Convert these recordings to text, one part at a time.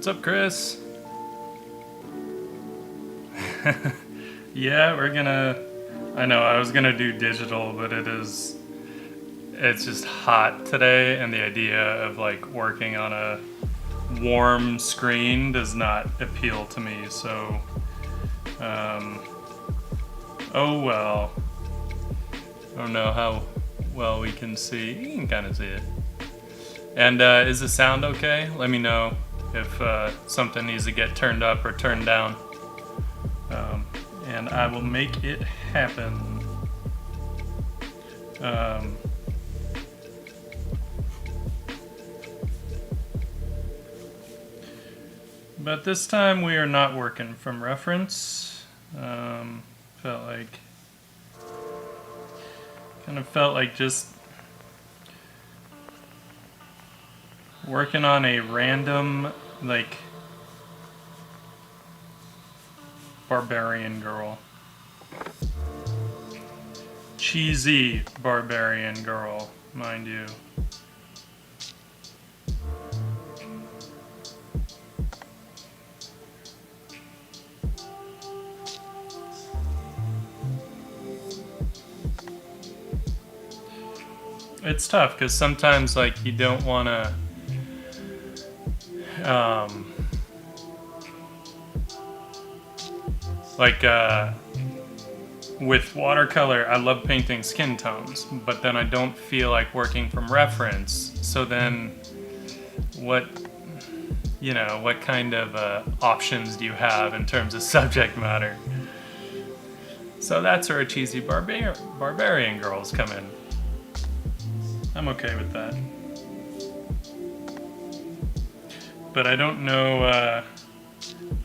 What's up, Chris? Yeah, we're gonna... I know, I was gonna do digital, but it's just hot today, and the idea of like working on a warm screen does not appeal to me, so... oh well. I don't know how well we can see. You can kind of see it. And is the sound okay? Let me know if something needs to get turned up or turned down. And I will make it happen. But this time we are not working from reference. Felt like just working on a random, like, barbarian girl. Cheesy barbarian girl, mind you. It's tough because sometimes, like, you don't want to with watercolor, I love painting skin tones, but then I don't feel like working from reference. So then what kind of options do you have in terms of subject matter? So that's where cheesy barbarian girls come in. I'm okay with that. But I don't know,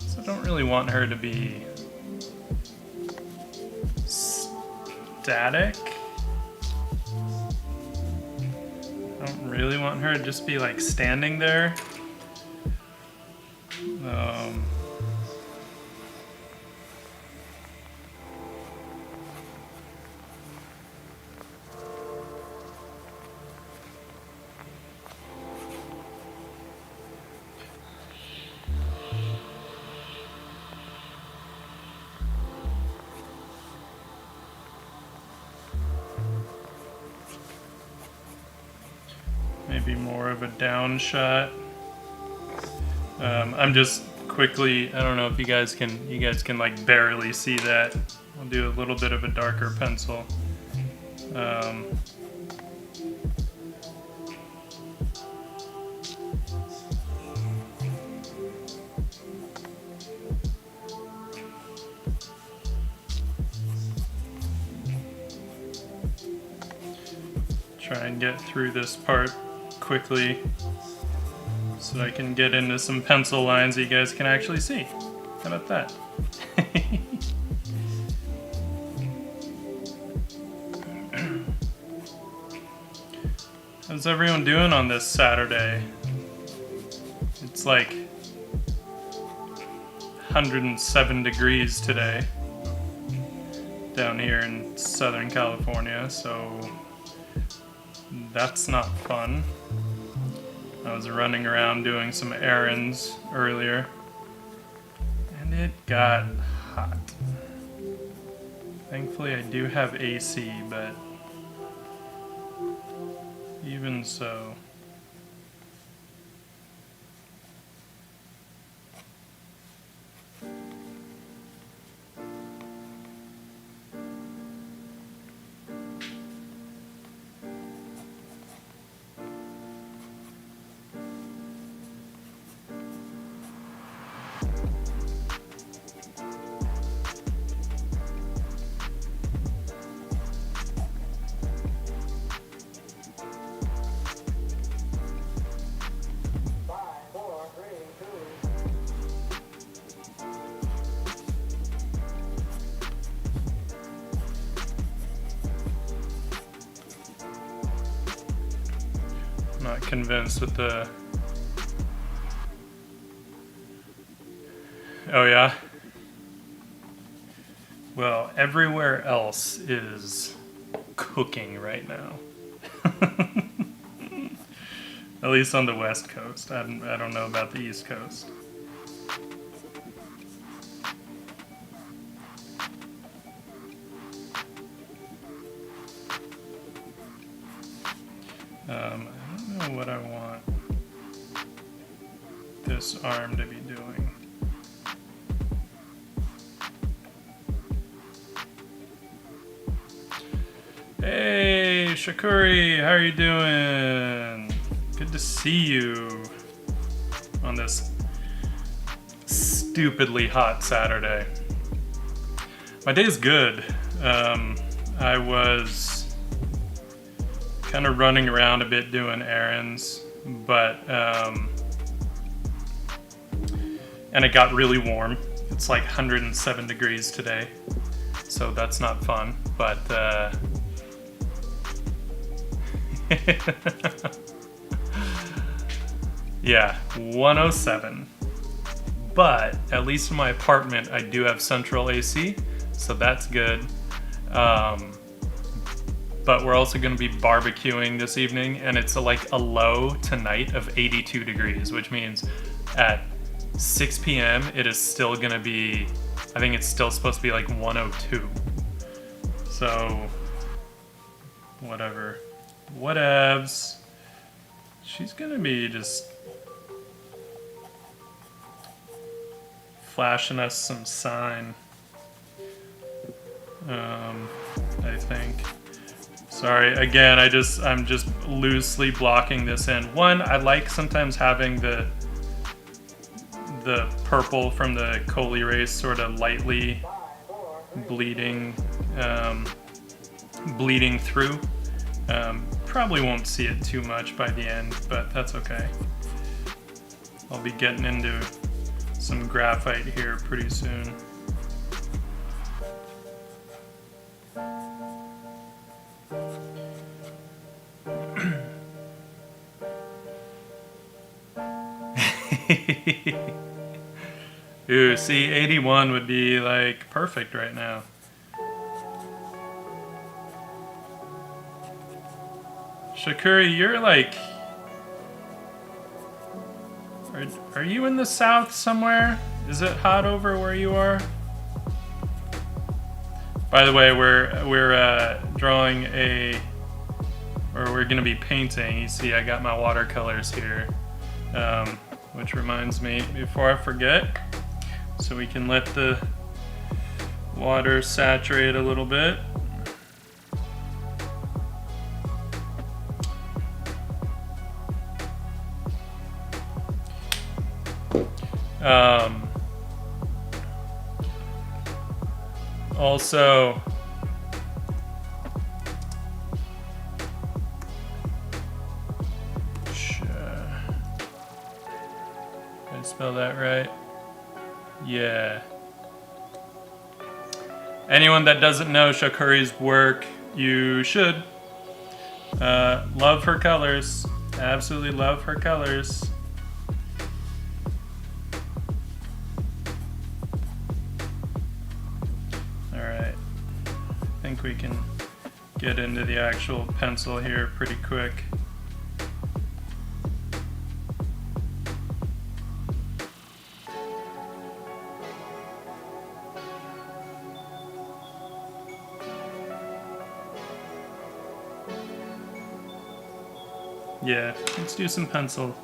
so I don't really want her to be static. I don't really want her to just be like standing there. Maybe more of a down shot. I'm just quickly, I don't know if you guys can like barely see that. I'll do a little bit of a darker pencil. Try and get through this part quickly so I can get into some pencil lines that you guys can actually see. How about that? How's everyone doing on this Saturday? It's like 107 degrees today down here in Southern California, so that's not fun. I was running around doing some errands earlier, and it got hot. Thankfully I do have AC, but even so. Not convinced with the... Oh yeah? Well, everywhere else is cooking right now. At least on the West Coast. I don't know about the East Coast. I don't know what I want this arm to be doing. Hey, Shakuri, how are you doing? Good to see you on this stupidly hot Saturday. My day's good. I was kind of running around a bit doing errands, but and it got really warm. It's like 107 degrees today, so that's not fun, but yeah, 107. But at least in my apartment I do have central AC, so that's good. But we're also going to be barbecuing this evening, and it's like a low tonight of 82 degrees, which means at 6 p.m. it is still going to be, I think it's still supposed to be like 102. So, whatever. Whatevs. She's going to be just flashing us some sign, I think. Sorry, again, I'm just loosely blocking this in. One, I like sometimes having the purple from the Coley race sort of lightly bleeding through. Probably won't see it too much by the end, but that's okay. I'll be getting into some graphite here pretty soon. Ooh, see, 81 would be like perfect right now. Shakuri, you're like... Are you in the south somewhere? Is it hot over where you are? By the way, we're drawing we're gonna be painting. You see, I got my watercolors here, which reminds me, before I forget, so we can let the water saturate a little bit. Also, did I spell that right? Yeah. Anyone that doesn't know Shakuri's work, you should. Love her colors. Absolutely love her colors. Alright. I think we can get into the actual pencil here pretty quick. Yeah, let's do some pencil.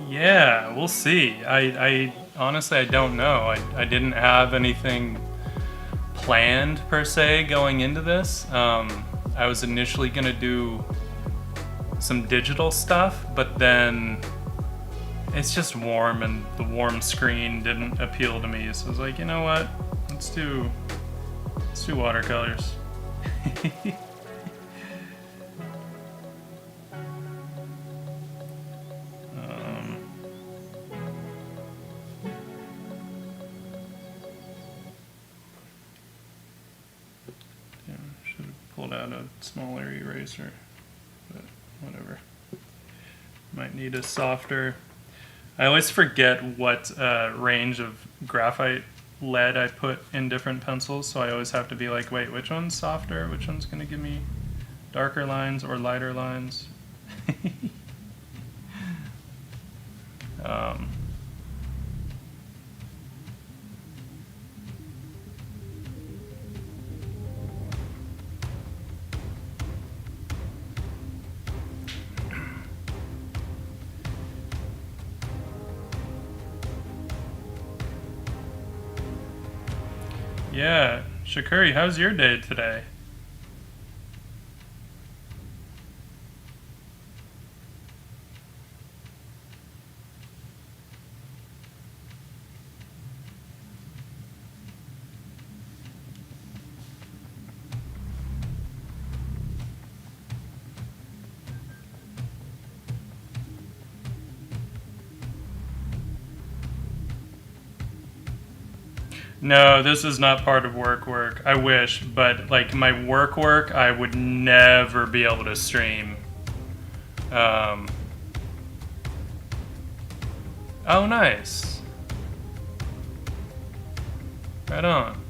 Yeah, we'll see. I honestly, I don't know. I didn't have anything planned per se going into this. I was initially gonna do some digital stuff, but then it's just warm, and the warm screen didn't appeal to me. So I was like, you know what? Let's do watercolors. pulled out a smaller eraser, but whatever. Might need a softer. I always forget what range of graphite lead I put in different pencils, so I always have to be like, wait, which one's softer? Which one's going to give me darker lines or lighter lines? Yeah, Shakuri, how's your day today? No, this is not part of work. I wish, but like my work, I would never be able to stream. Oh, nice. Right on.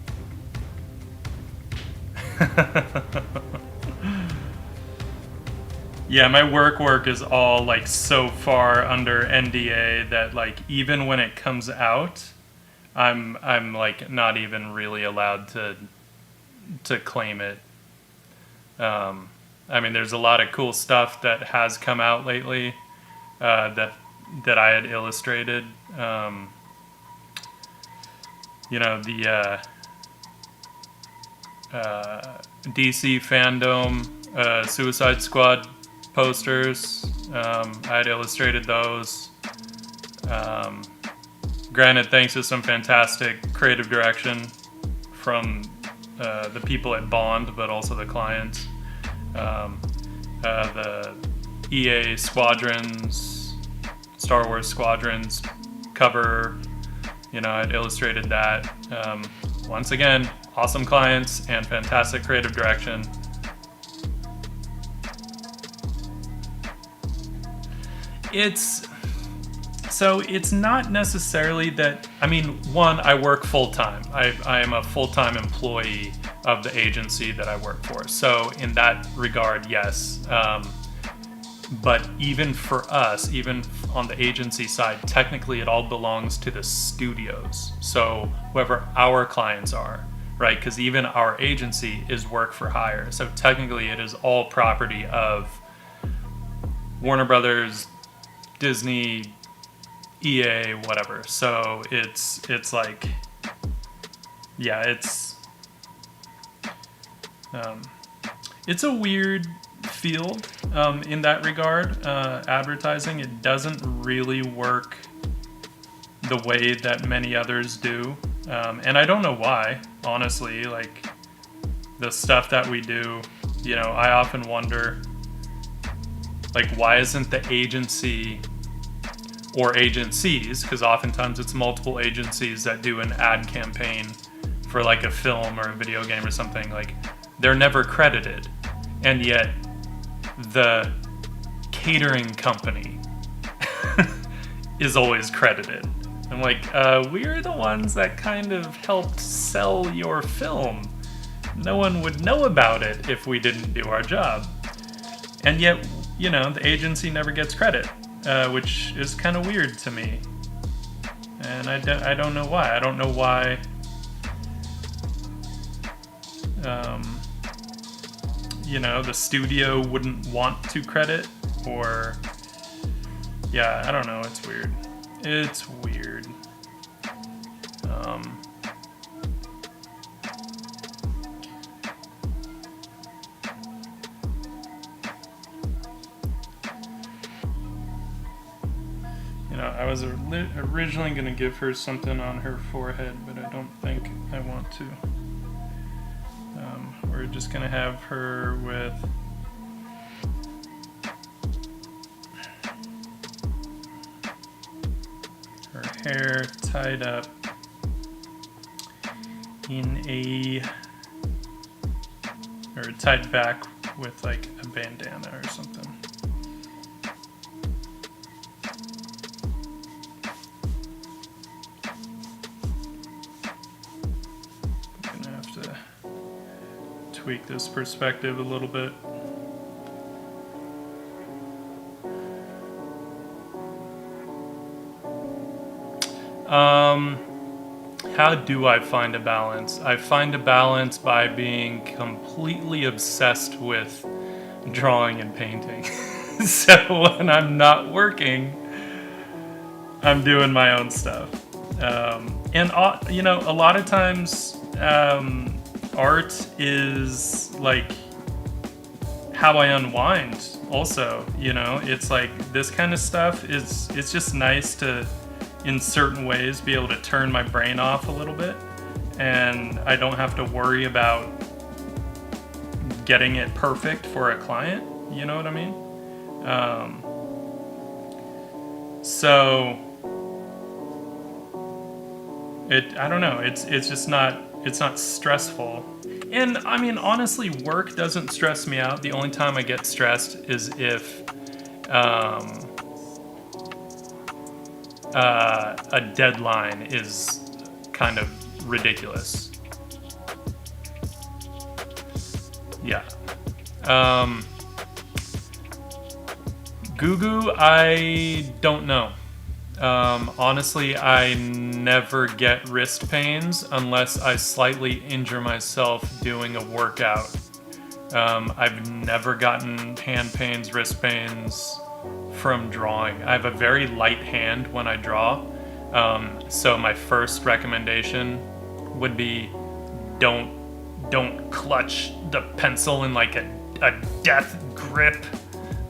Yeah, my work is all like so far under NDA that like even when it comes out, I'm like not even really allowed to claim it. I mean, there's a lot of cool stuff that has come out lately that I had illustrated. You know, the DC Fandom Suicide Squad posters. I had illustrated those. Granted, thanks to some fantastic creative direction from the people at Bond, but also the clients. The EA Squadrons, Star Wars Squadrons cover, you know, I'd illustrated that. Once again, awesome clients and fantastic creative direction. So it's not necessarily that, I mean, one, I work full-time. I am a full-time employee of the agency that I work for. So in that regard, yes. But even for us, even on the agency side, technically it all belongs to the studios. So whoever our clients are, right? Because even our agency is work for hire. So technically it is all property of Warner Brothers, Disney, EA, whatever. So it's like, yeah, it's a weird field in that regard. Advertising, it doesn't really work the way that many others do, and I don't know why, honestly. Like the stuff that we do, you know, I often wonder, like, why isn't the agency or agencies, because oftentimes it's multiple agencies that do an ad campaign for like a film or a video game or something, like they're never credited, and yet the catering company is always credited. I'm like, we're the ones that kind of helped sell your film. No one would know about it if we didn't do our job. And yet, you know, the agency never gets credit, which is kind of weird to me. And I don't know why. I don't know why you know, the studio wouldn't want to credit, or yeah, I don't know, it's weird. It's weird. You know, I was originally going to give her something on her forehead, but I don't think I want to. We're just going to have her with her hair tied up in a or tied back with like a bandana or something. I'm gonna have to tweak this perspective a little bit. How do I find a balance? I find a balance by being completely obsessed with drawing and painting. So when I'm not working, I'm doing my own stuff. And you know, a lot of times, art is like how I unwind. Also, you know, it's like this kind of stuff it's just nice to, in certain ways, be able to turn my brain off a little bit, and I don't have to worry about getting it perfect for a client. You know what I mean? So I don't know. It's just not. It's not stressful. And I mean, honestly, work doesn't stress me out. The only time I get stressed is if a deadline is kind of ridiculous. Yeah. Goo, I don't know. Honestly, I never get wrist pains unless I slightly injure myself doing a workout. I've never gotten hand pains, wrist pains from drawing. I have a very light hand when I draw. So my first recommendation would be don't clutch the pencil in like a death grip.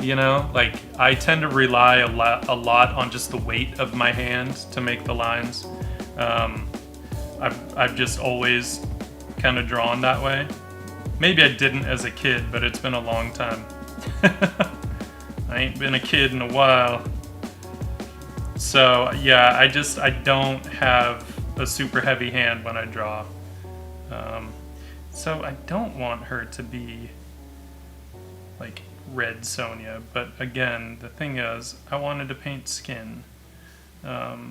You know, like I tend to rely a lot on just the weight of my hand to make the lines. I've just always kind of drawn that way. Maybe I didn't as a kid, but it's been a long time. I ain't been a kid in a while. So yeah, I don't have a super heavy hand when I draw. So I don't want her to be like Red Sonja, but again, the thing is, I wanted to paint skin, but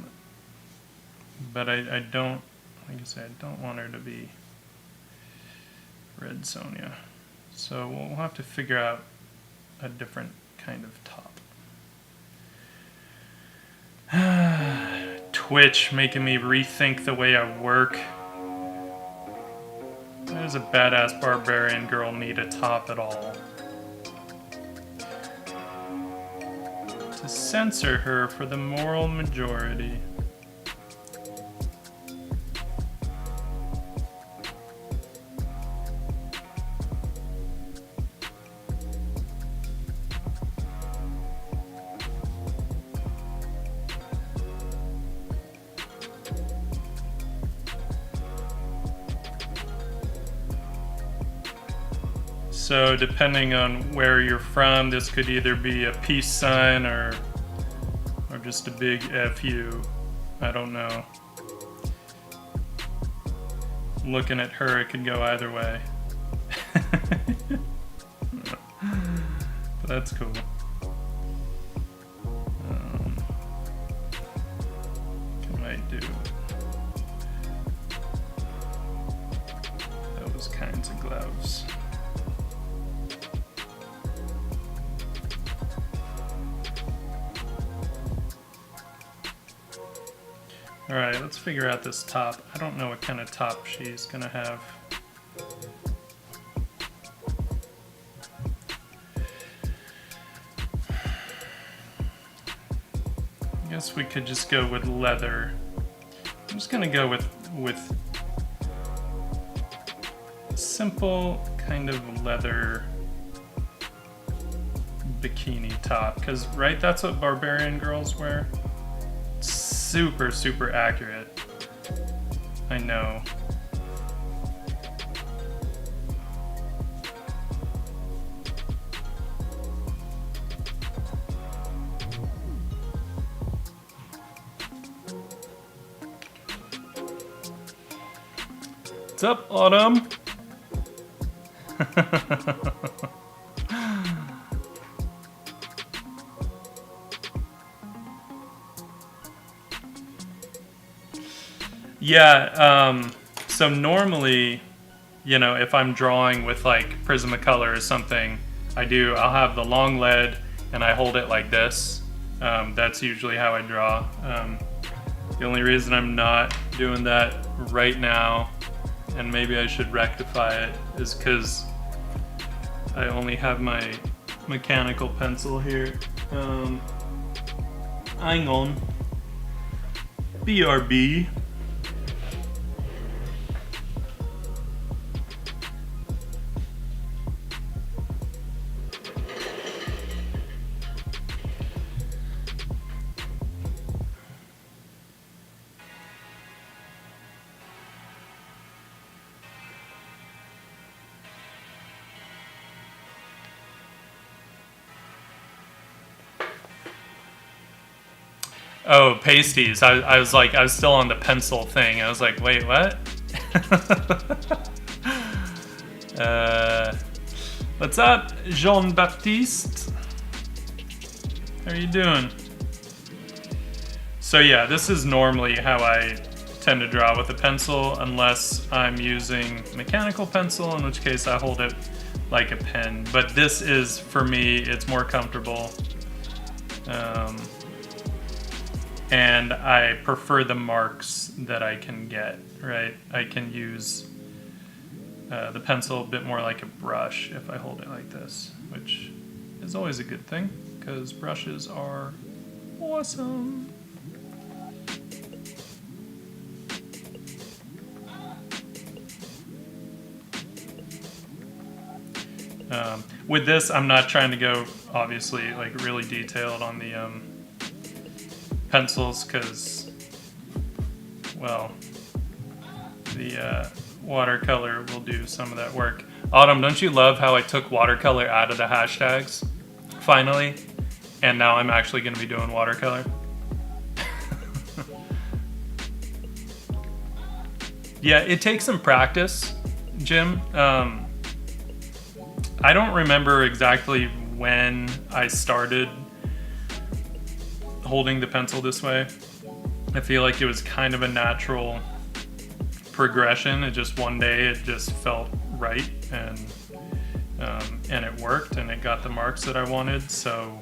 I don't, like I said, I don't want her to be Red Sonja. So we'll have to figure out a different kind of top. Twitch making me rethink the way I work. Why does a badass barbarian girl need a top at all? To censor her for the moral majority. So depending on where you're from, this could either be a peace sign or just a big F you. I don't know. Looking at her, it could go either way. But that's cool. What can I do? Those kinds of gloves. Alright, let's figure out this top. I don't know what kind of top she's gonna have. I guess we could just go with leather. I'm just gonna go with simple kind of leather bikini top, because right, that's what barbarian girls wear. Super, super accurate. I know. What's up, Autumn? Yeah, so normally, you know, if I'm drawing with like Prismacolor or something, I'll have the long lead and I hold it like this. That's usually how I draw. The only reason I'm not doing that right now, and maybe I should rectify it, is because I only have my mechanical pencil here. Hang on. BRB. Oh, pasties. I was like, I was still on the pencil thing. I was like, wait, what? What's up, Jean-Baptiste? How are you doing? So yeah, this is normally how I tend to draw with a pencil, unless I'm using mechanical pencil, in which case I hold it like a pen. But this is, for me, it's more comfortable. And I prefer the marks that I can get, right? I can use the pencil a bit more like a brush if I hold it like this, which is always a good thing, because brushes are awesome. With this, I'm not trying to go, obviously, like really detailed on the pencils, because, well, the watercolor will do some of that work. Autumn, don't you love how I took watercolor out of the hashtags, finally, and now I'm actually going to be doing watercolor? Yeah, it takes some practice, Jim. I don't remember exactly when I started holding the pencil this way. I feel like it was kind of a natural progression. It just, one day it just felt right, and it worked, and it got the marks that I wanted, so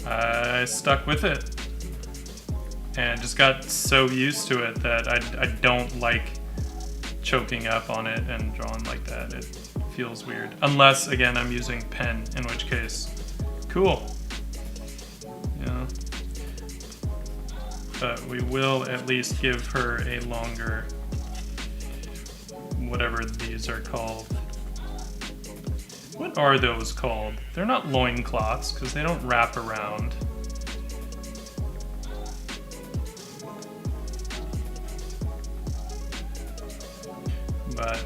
I stuck with it and just got so used to it that I don't like choking up on it and drawing like that. It feels weird, unless again I'm using pen, in which case cool. Yeah, but we will at least give her a longer, whatever these are called. What are those called? They're not loincloths because they don't wrap around. But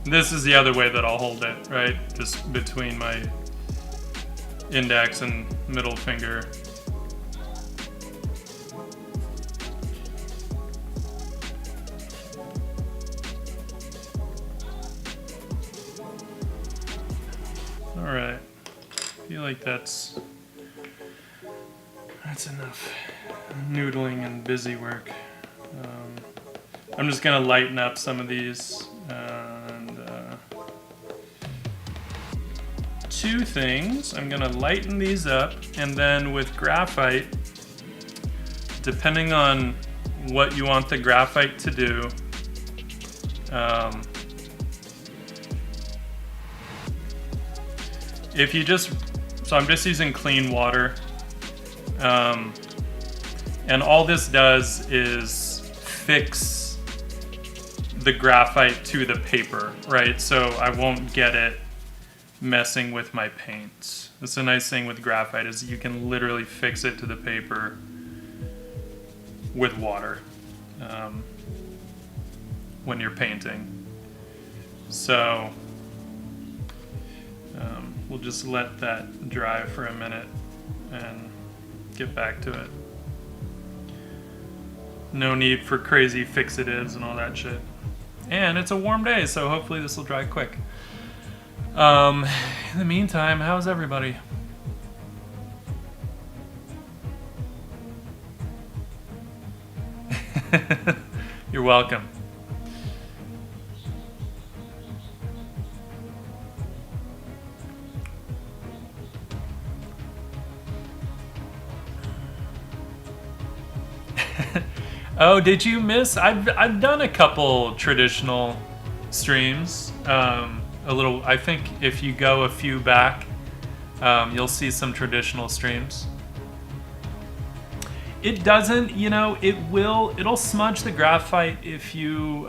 this is the other way that I'll hold it, right? Just between my index and middle finger. All right, I feel like that's enough noodling and busy work. I'm just gonna lighten up some of these, and two things. I'm gonna lighten these up, and then with graphite, depending on what you want the graphite to do, if you just, so I'm just using clean water, and all this does is fix the graphite to the paper, right? So I won't get it messing with my paints. That's the nice thing with graphite, is you can literally fix it to the paper with water when you're painting. So we'll just let that dry for a minute and get back to it. No need for crazy fixatives and all that shit. And it's a warm day, so hopefully this will dry quick. In the meantime, how's everybody? You're welcome. Oh, did you miss? I've done a couple traditional streams. A little. I think if you go a few back, you'll see some traditional streams. It doesn't, you know, it'll smudge the graphite if you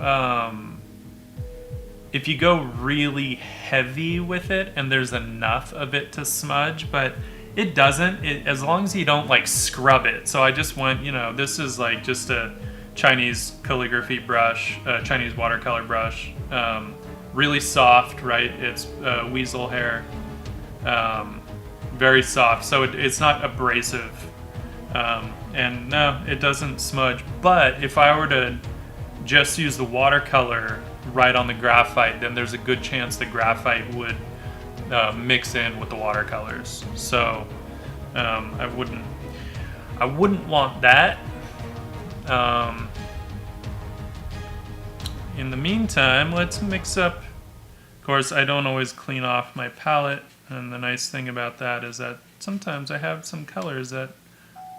go really heavy with it and there's enough of it to smudge, but it doesn't, as long as you don't like scrub it. So I just went, you know, this is like just a Chinese calligraphy brush, Chinese watercolor brush, really soft, right? It's weasel hair, very soft, so it's not abrasive. And no, it doesn't smudge. But if I were to just use the watercolor right on the graphite, then there's a good chance the graphite would mix in with the watercolors. So I wouldn't want that. In the meantime, let's mix up. Of course, I don't always clean off my palette, and the nice thing about that is that sometimes I have some colors that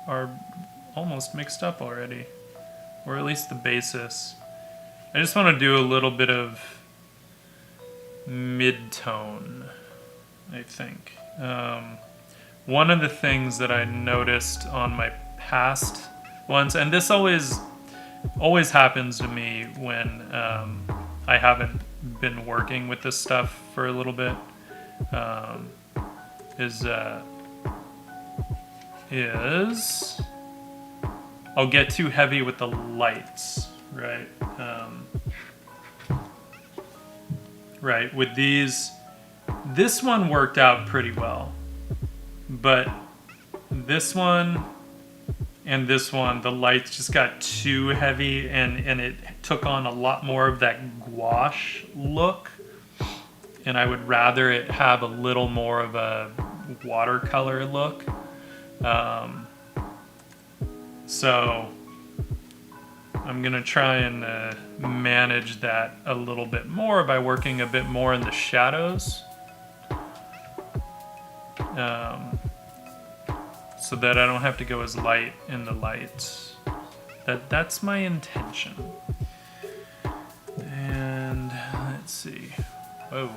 are almost mixed up already, or at least the basis. I just want to do a little bit of mid-tone, I think. One of the things that I noticed on my past ones, and this always happens to me when I haven't been working with this stuff for a little bit, is I'll get too heavy with the lights, right? Right, with these, this one worked out pretty well, but this one and this one, the lights just got too heavy, and it took on a lot more of that gouache look, and I would rather it have a little more of a watercolor look. So I'm gonna try and manage that a little bit more by working a bit more in the shadows, so that I don't have to go as light in the lights. That's my intention. And let's see. Whoa.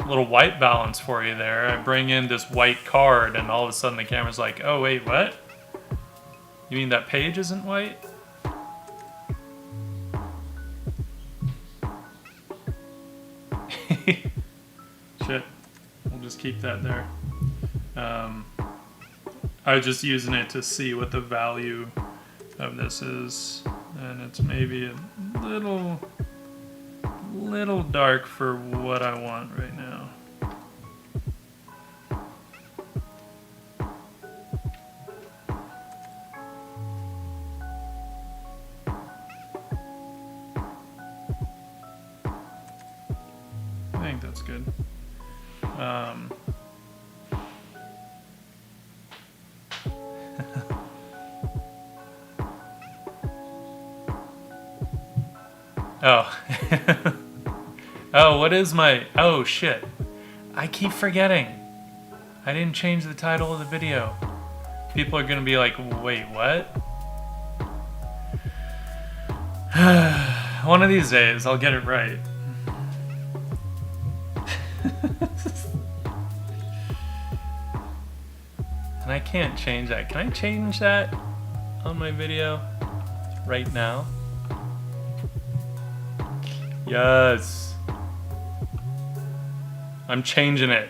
A little white balance for you there. I bring in this white card and all of a sudden the camera's like, oh wait, what? You mean that page isn't white? Shit. We'll just keep that there. I was just using it to see what the value of this is. And it's maybe a little dark for what I want right now. I think that's good. Oh. Oh, what is my... Oh, shit. I keep forgetting. I didn't change the title of the video. People are gonna be like, wait, what? One of these days, I'll get it right. And I can't change that. Can I change that on my video right now? Yes. I'm changing it.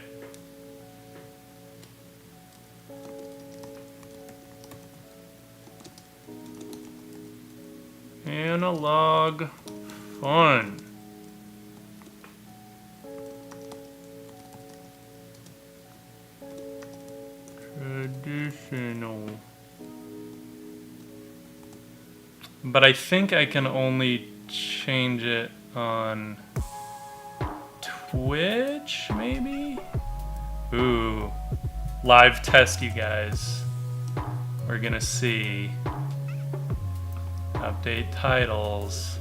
Analog fun. Traditional. But I think I can only change it on Twitch, maybe? Ooh, live test, you guys. We're gonna see. Update titles.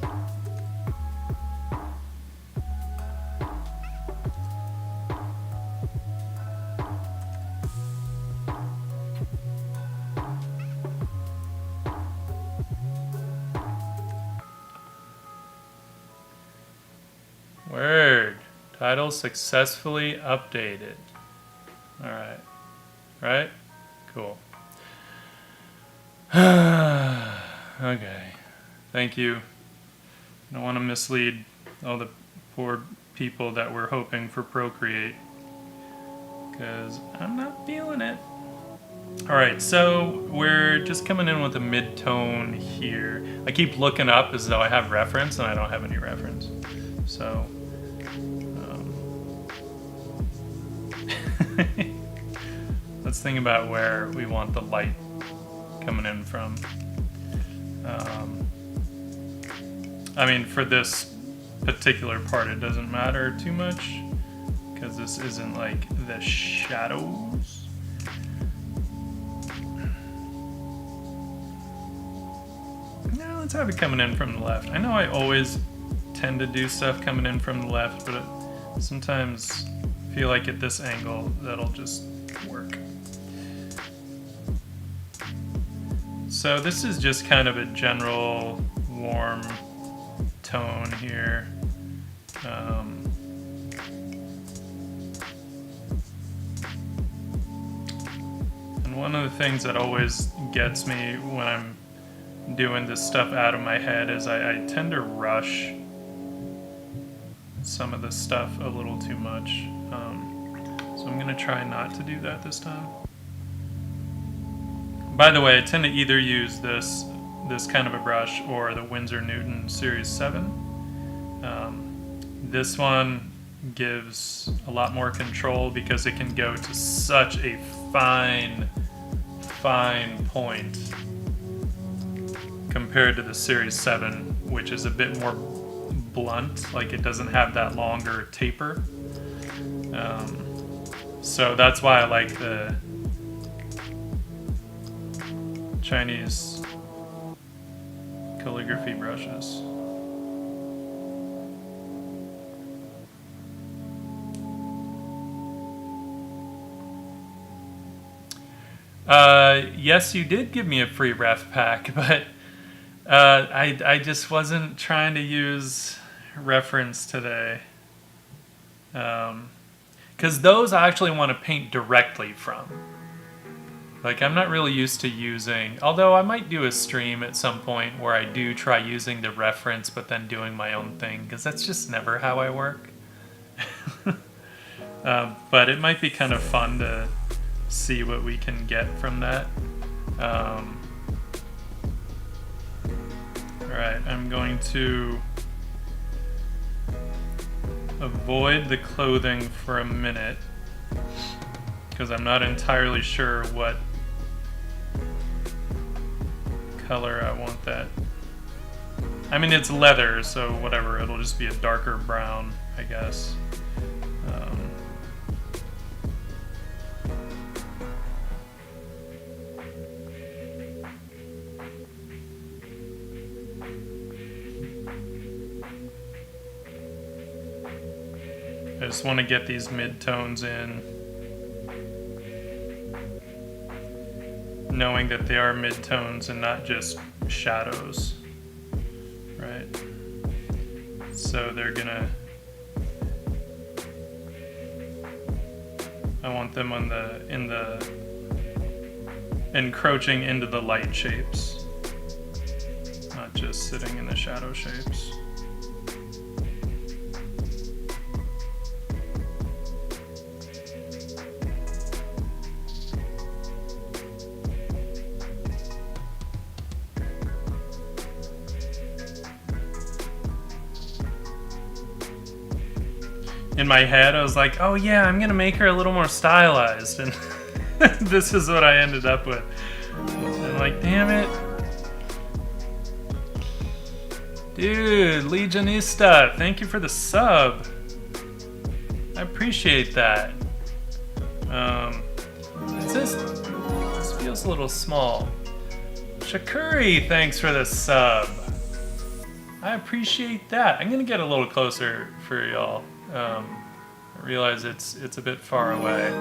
Word. Title successfully updated. Alright. Right? Cool. Okay. Thank you. I don't want to mislead all the poor people that were hoping for Procreate, because I'm not feeling it. Alright, so we're just coming in with a mid-tone here. I keep looking up as though I have reference, and I don't have any reference. So, let's think about where we want the light coming in from. I mean, for this particular part, it doesn't matter too much, because this isn't like the shadows. No, let's have it coming in from the left. I know I always tend to do stuff coming in from the left, but sometimes I feel like at this angle, that'll just work. So this is just kind of a general warm tone here. And one of the things that always gets me when I'm doing this stuff out of my head is I tend to rush some of this stuff a little too much. So I'm gonna try not to do that this time. By the way, I tend to either use this kind of a brush or the Winsor Newton Series 7. This one gives a lot more control because it can go to such a fine point compared to the Series 7, which is a bit more blunt, like it doesn't have that longer taper. So that's why I like the Chinese calligraphy brushes. Yes, you did give me a free ref pack, but I just wasn't trying to use reference today. Because those I actually want to paint directly from. Like, I'm not really used to using, although I might do a stream at some point where I do try using the reference but then doing my own thing, because that's just never how I work. But it might be kind of fun to see what we can get from that. Alright, I'm going to avoid the clothing for a minute, because I'm not entirely sure what color I want that. I mean, it's leather, so whatever, it'll just be a darker brown, I guess. I just want to get these mid-tones in, knowing that they are mid-tones and not just shadows, right? So they're gonna, I want them on encroaching into the light shapes, not just sitting in the shadow shapes. In my head, I was like, oh yeah, I'm gonna make her a little more stylized, and this is what I ended up with. I'm like, damn it. Dude, Legionista, thank you for the sub. I appreciate that. This feels a little small. Shakuri, thanks for the sub. I appreciate that. I'm gonna get a little closer for y'all. I realize it's a bit far away.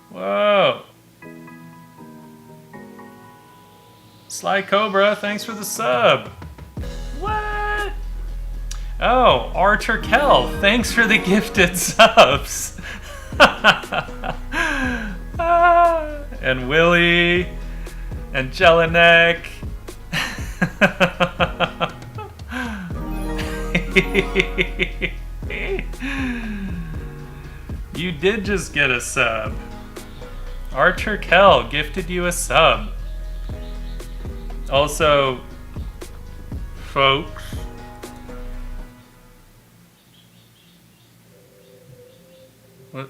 Whoa. Sly Cobra, thanks for the sub. What? Oh, Archer Kell, thanks for the gifted subs. And Willie, and Jelinek. You did just get a sub. Archer Kell gifted you a sub. Also, folks, what?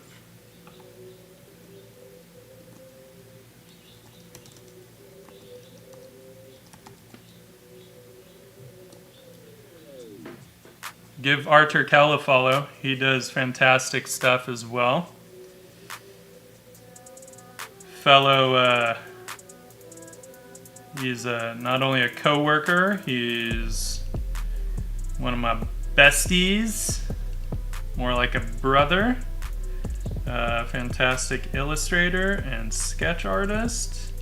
Give Archer Kell a follow. He does fantastic stuff as well. Fellow, he's not only a co-worker, he's one of my besties, more like a brother. Fantastic illustrator and sketch artist.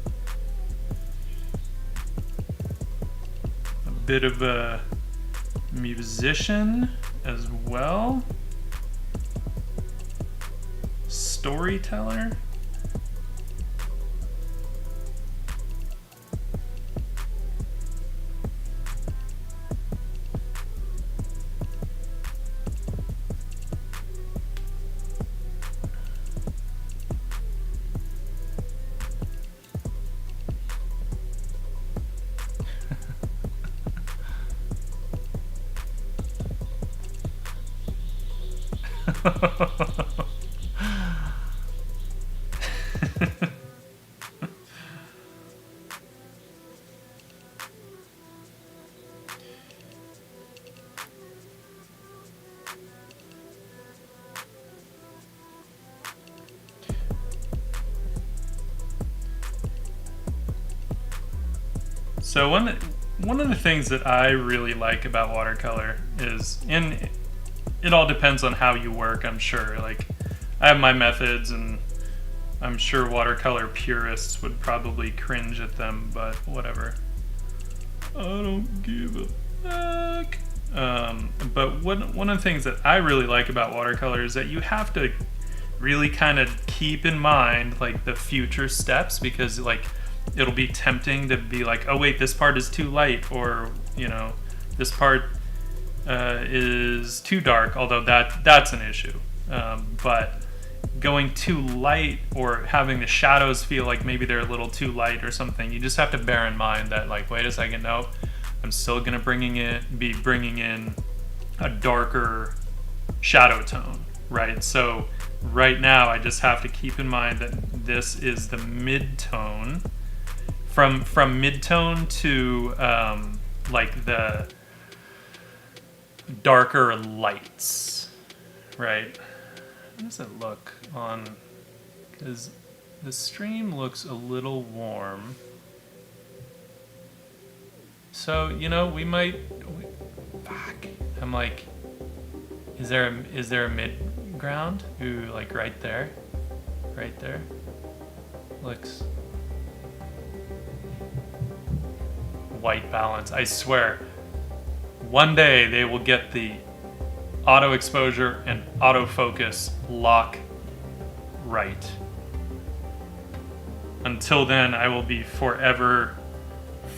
A bit of a musician as well. Storyteller. So one of the things that I really like about watercolor is, and it all depends on how you work, I'm sure. Like, I have my methods, and I'm sure watercolor purists would probably cringe at them, but whatever. I don't give a fuck. But one of the things that I really like about watercolor is that you have to really kind of keep in mind like the future steps, because like it'll be tempting to be like, oh wait, this part is too light, or you know, this part is too dark, although that's an issue. But going too light or having the shadows feel like maybe they're a little too light or something, you just have to bear in mind that like, wait a second, no, I'm still gonna be bringing in a darker shadow tone, right? So right now I just have to keep in mind that this is the mid-tone. From mid-tone to like the darker lights, right? How does it look on, because the stream looks a little warm. So, you know, fuck. I'm like, is there a mid-ground? Ooh, like right there. Right there. Looks white balance. I swear, one day they will get the auto exposure and autofocus lock right. Until then, I will be forever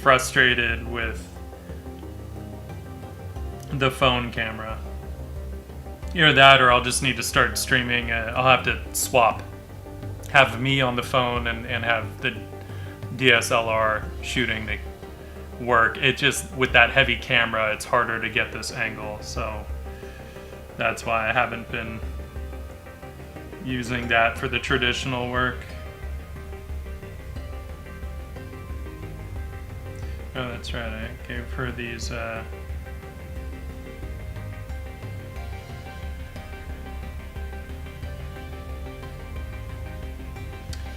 frustrated with the phone camera. Either that, or I'll just need to start streaming. I'll have to swap. Have me on the phone and have the DSLR shooting the work. It just, with that heavy camera, it's harder to get this angle, so that's why I haven't been using that for the traditional work. that's right. I gave her these.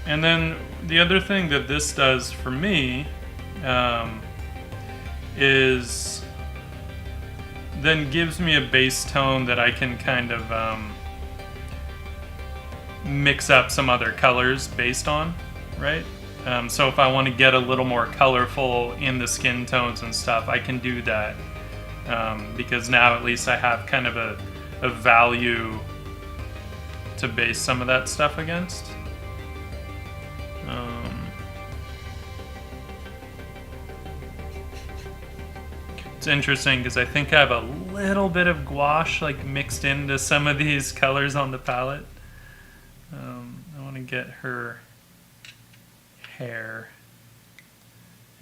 And then the other thing that this does for me is then gives me a base tone that I can kind of mix up some other colors based on, right? So if I want to get a little more colorful in the skin tones and stuff, I can do that because now at least I have kind of a value to base some of that stuff against. It's interesting because I think I have a little bit of gouache like mixed into some of these colors on the palette. I want to get her hair,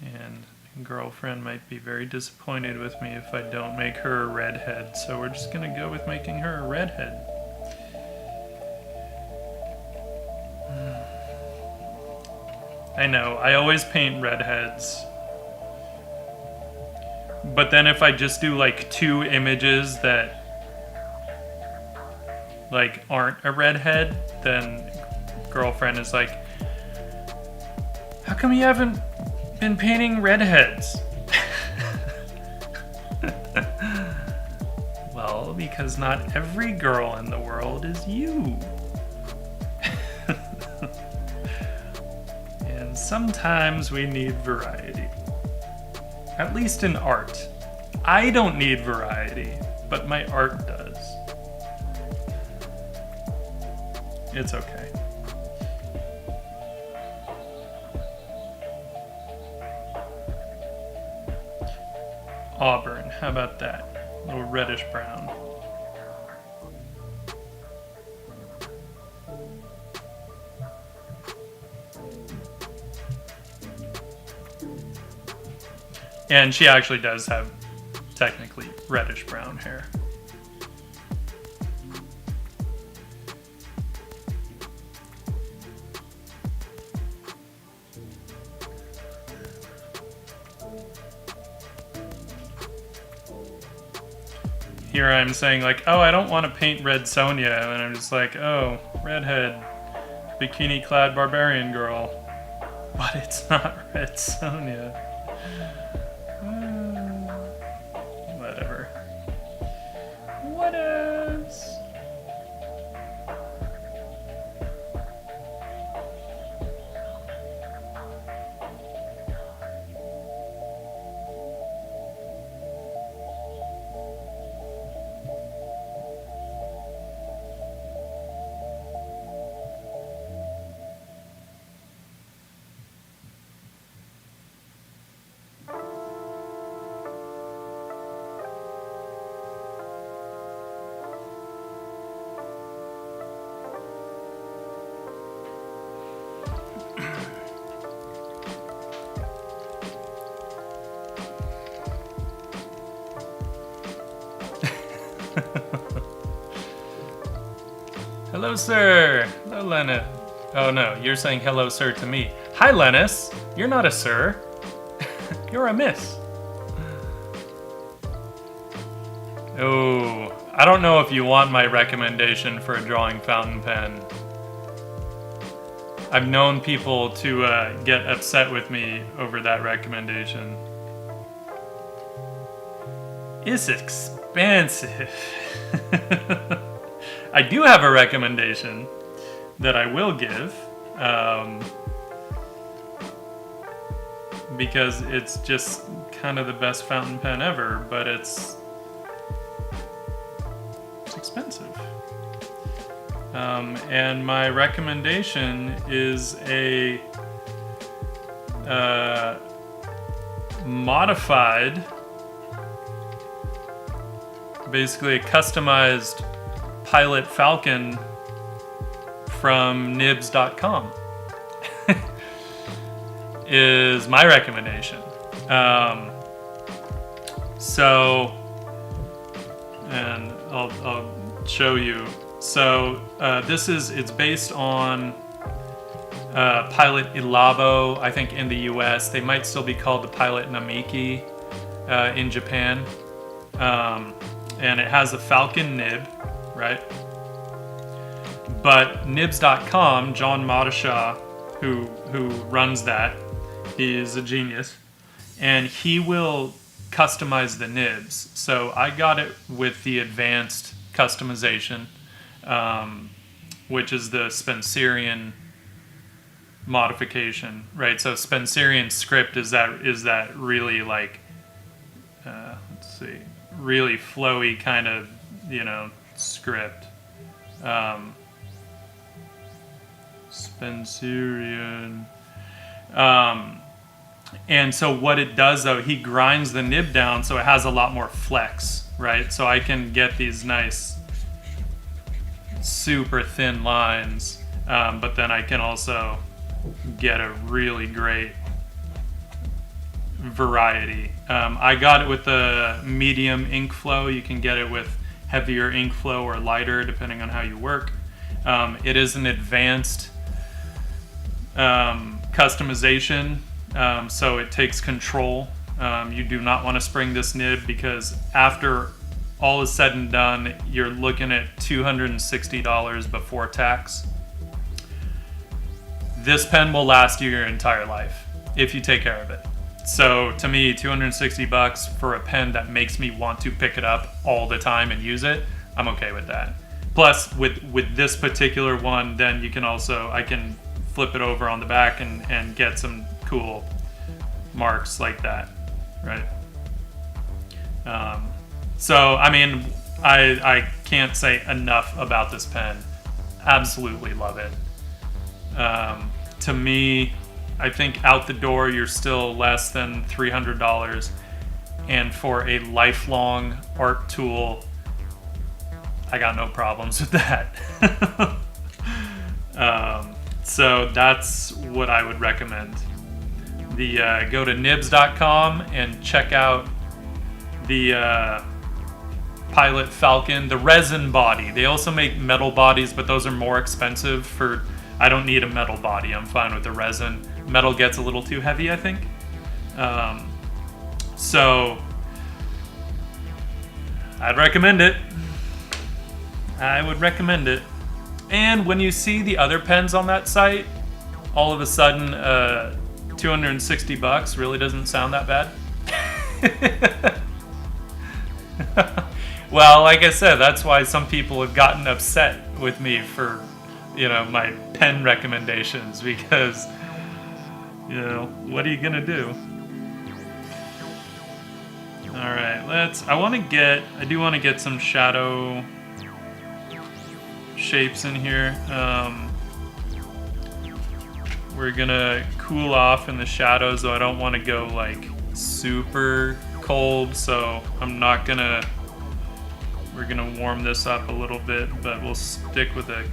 and girlfriend might be very disappointed with me if I don't make her a redhead, so we're just gonna go with making her a redhead. I know, I always paint redheads. But then if I just do like 2 images that like aren't a redhead, then girlfriend is like, how come you haven't been painting redheads? Well, because not every girl in the world is you. And sometimes we need variety. At least in art. I don't need variety, but my art does. It's okay. Auburn, how about that? A little reddish brown. And she actually does have technically reddish brown hair. Here I'm saying like, oh, I don't want to paint Red Sonja, and I'm just like, oh, redhead, bikini-clad barbarian girl. But it's not Red Sonja. Whatever. What else? Hello, sir. Hello, Lennis. Oh no, you're saying hello, sir, to me. Hi, Lennis. You're not a sir. You're a miss. Oh, I don't know if you want my recommendation for a drawing fountain pen. I've known people to get upset with me over that recommendation. It's expensive. I do have a recommendation that I will give because it's just kind of the best fountain pen ever, but it's expensive. And my recommendation is a modified, basically a customized Pilot Falcon from nibs.com is my recommendation. And I'll show you. So it's based on Pilot Ilabo, I think in the US. They might still be called the Pilot Namiki in Japan. And it has a Falcon nib, right? But nibs.com, John Madashaw, who runs that, he is a genius, and he will customize the nibs. So I got it with the advanced customization, which is the Spencerian modification, right? So Spencerian Script is that really like, let's see, really flowy kind of, script. Spencerian. And so what it does though, he grinds the nib down so it has a lot more flex, right? So I can get these nice, super thin lines, but then I can also get a really great variety. I got it with the medium ink flow. You can get it with heavier ink flow or lighter, depending on how you work. It is an advanced customization, so it takes control. You do not want to spring this nib because after all is said and done, you're looking at $260 before tax. This pen will last you your entire life if you take care of it. So to me, $260 for a pen that makes me want to pick it up all the time and use it, I'm okay with that. Plus, with this particular one, then you can also, I can flip it over on the back and get some cool marks like that, right? So, I mean, I can't say enough about this pen. Absolutely love it. To me, I think out the door, you're still less than $300. And for a lifelong art tool, I got no problems with that. So that's what I would recommend. Go to nibs.com and check out the Pilot Falcon, the resin body. They also make metal bodies, but those are more expensive. I don't need a metal body. I'm fine with the resin. Metal gets a little too heavy, I think. So I'd recommend it. I would recommend it. And when you see the other pens on that site, all of a sudden, $260 really doesn't sound that bad. Well, like I said, that's why some people have gotten upset with me for, my pen recommendations, because, what are you gonna do? All right, I do want to get some shadow shapes in here. We're gonna cool off in the shadows, though I don't want to go like super cold, so we're gonna warm this up a little bit, but we'll stick with a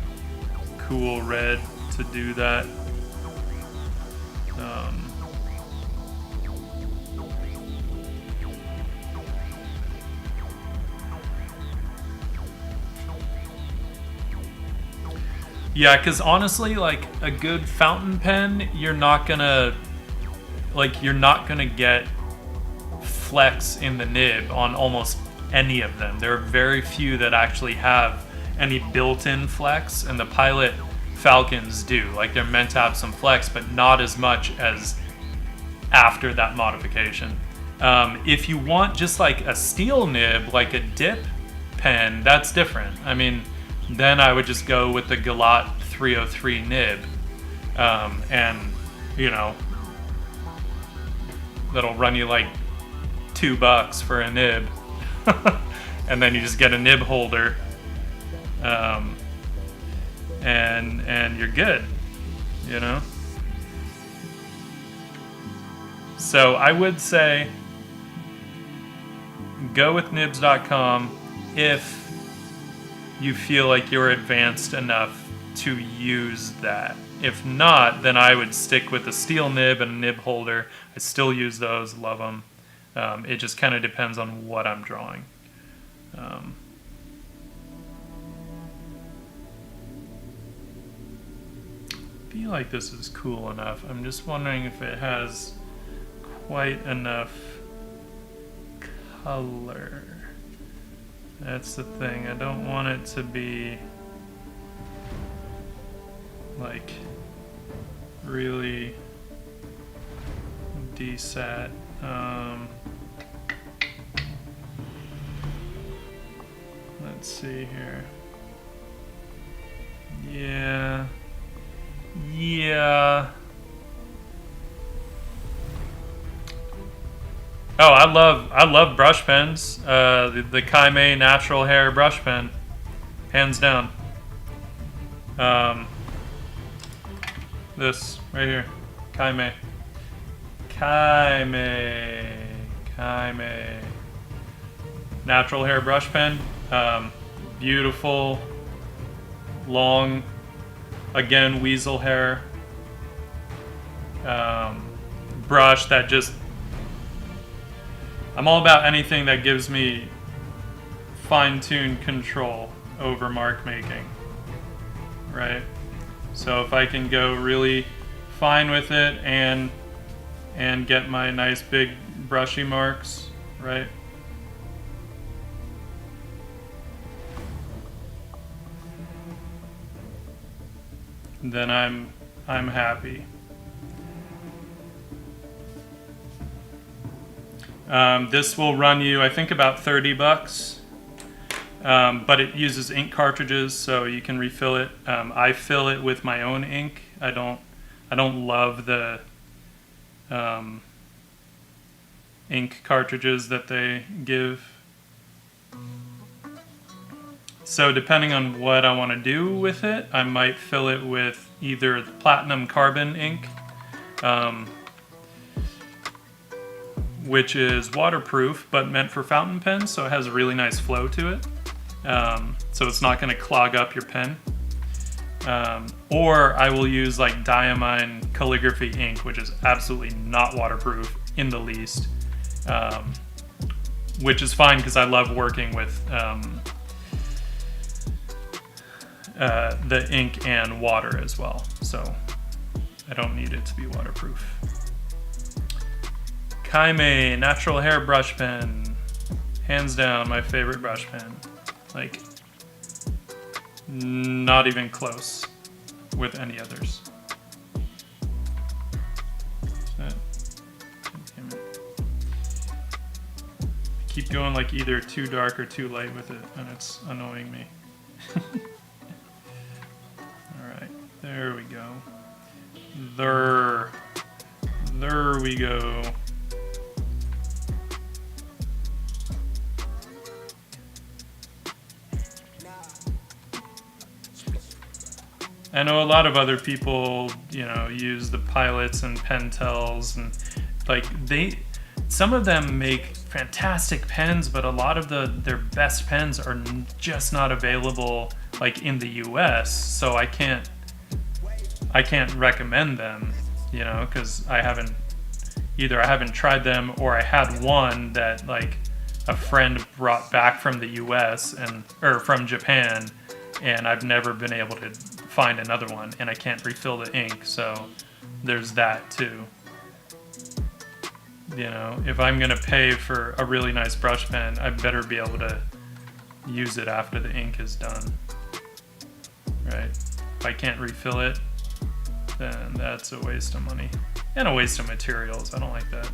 cool red to do that. Yeah, because honestly, like a good fountain pen, you're not gonna get flex in the nib on almost any of them. There are very few that actually have any built-in flex, and the Pilot Falcons do. Like, they're meant to have some flex, but not as much as after that modification. If you want just like a steel nib, like a dip pen, that's different. I mean, then I would just go with the Gouache 303 nib, and that'll run you like $2 for a nib, and then you just get a nib holder, and you're good, So I would say go with nibs.com if you feel like you're advanced enough to use that. If not, then I would stick with a steel nib and a nib holder. I still use those, love them. It just kind of depends on what I'm drawing. feel like this is cool enough. I'm just wondering if it has quite enough color. That's the thing. I don't want it to be like really desat. Let's see here. Yeah. Oh, I love brush pens. The Kaime natural hair brush pen, hands down. This right here, Kaime. Natural hair brush pen. Beautiful, long, again, weasel hair. Brush that just... I'm all about anything that gives me fine-tuned control over mark making, right? So if I can go really fine with it and get my nice big brushy marks, right? Then I'm happy. This will run you, I think, about $30, but it uses ink cartridges, so you can refill it. I fill it with my own ink. I don't love the ink cartridges that they give. So depending on what I want to do with it, I might fill it with either the platinum carbon ink, which is waterproof but meant for fountain pens, so it has a really nice flow to it. So it's not going to clog up your pen. Or I will use like diamine calligraphy ink, which is absolutely not waterproof in the least, which is fine because I love working with the ink and water as well, so I don't need it to be waterproof. Kaime natural hair brush pen, hands down my favorite brush pen. Like, not even close with any others. Keep going like either too dark or too light with it, and it's annoying me. Alright, there we go. There we go. I know a lot of other people, you know, use the Pilots and Pentels, and like some of them make fantastic pens, but a lot of their best pens are just not available like in the US, so I can't recommend them, you know, because I haven't tried them, or I had one that like a friend brought back from the US or from Japan, and I've never been able to find another one, and I can't refill the ink, so there's that too. You know, if I'm gonna pay for a really nice brush pen, I better be able to use it after the ink is done, right? If I can't refill it, then that's a waste of money and a waste of materials. I don't like that.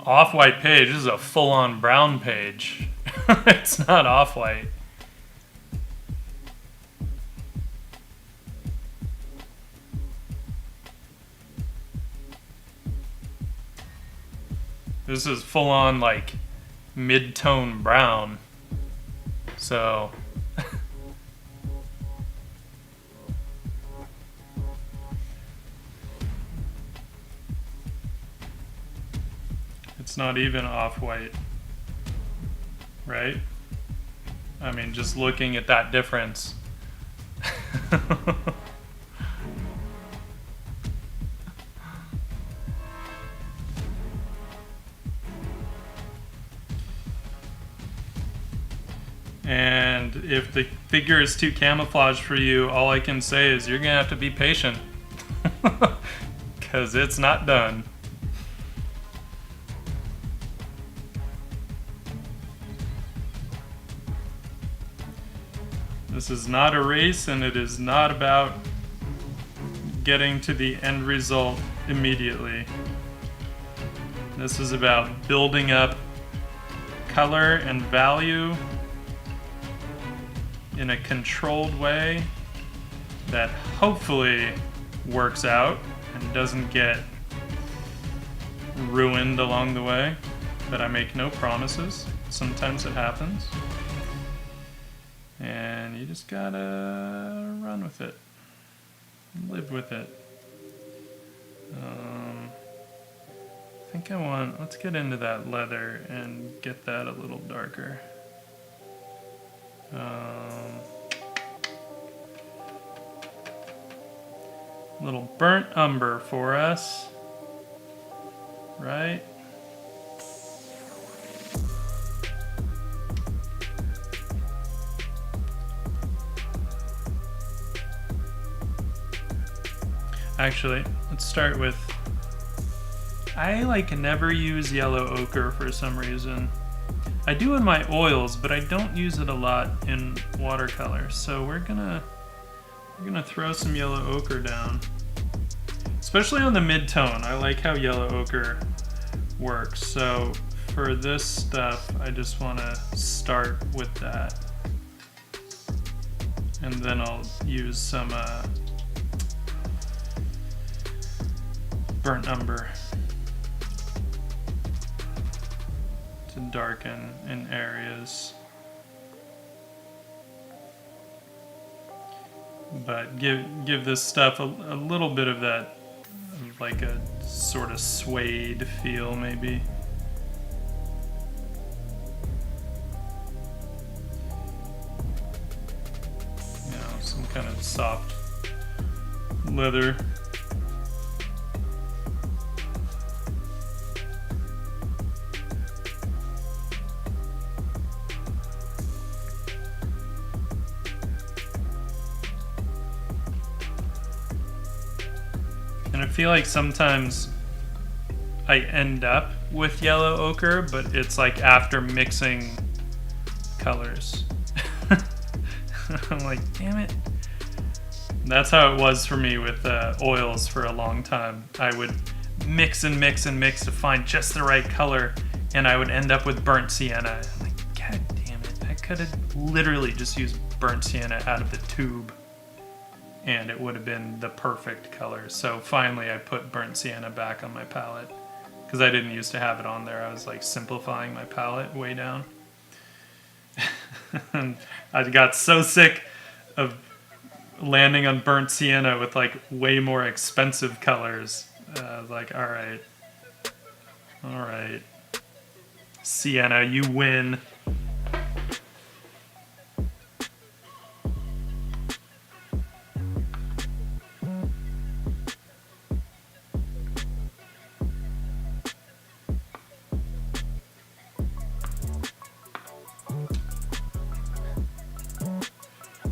Off-white page. This is a full-on brown page. It's not off-white. This is full-on like mid-tone brown. So It's not even off-white, right? I mean, just looking at that difference. And if the figure is too camouflaged for you, all I can say is you're gonna have to be patient. Because it's not done. This is not a race, and it is not about getting to the end result immediately. This is about building up color and value in a controlled way that hopefully works out and doesn't get ruined along the way. But I make no promises. Sometimes it happens. And you just gotta run with it. Live with it. I think I want, let's get into that leather and get that a little darker. Little burnt umber for us, right? Actually, let's start with, I like never use yellow ochre for some reason. I do in my oils, but I don't use it a lot in watercolor. So we're gonna throw some yellow ochre down, especially on the mid-tone. I like how yellow ochre works. So for this stuff, I just want to start with that, and then I'll use some burnt umber to darken in areas. But give this stuff a little bit of that, like a sort of suede feel, maybe. You know, some kind of soft leather. And I feel like sometimes I end up with yellow ochre, but it's like after mixing colors. I'm like, damn it. That's how it was for me with oils for a long time. I would mix and mix and mix to find just the right color, and I would end up with burnt sienna. I'm like, God damn it. I could have literally just used burnt sienna out of the tube, and it would have been the perfect color. So finally I put burnt sienna back on my palette, because I didn't used to have it on there. I was like simplifying my palette way down. And I got so sick of landing on burnt sienna with like way more expensive colors. I was like, all right, sienna, you win.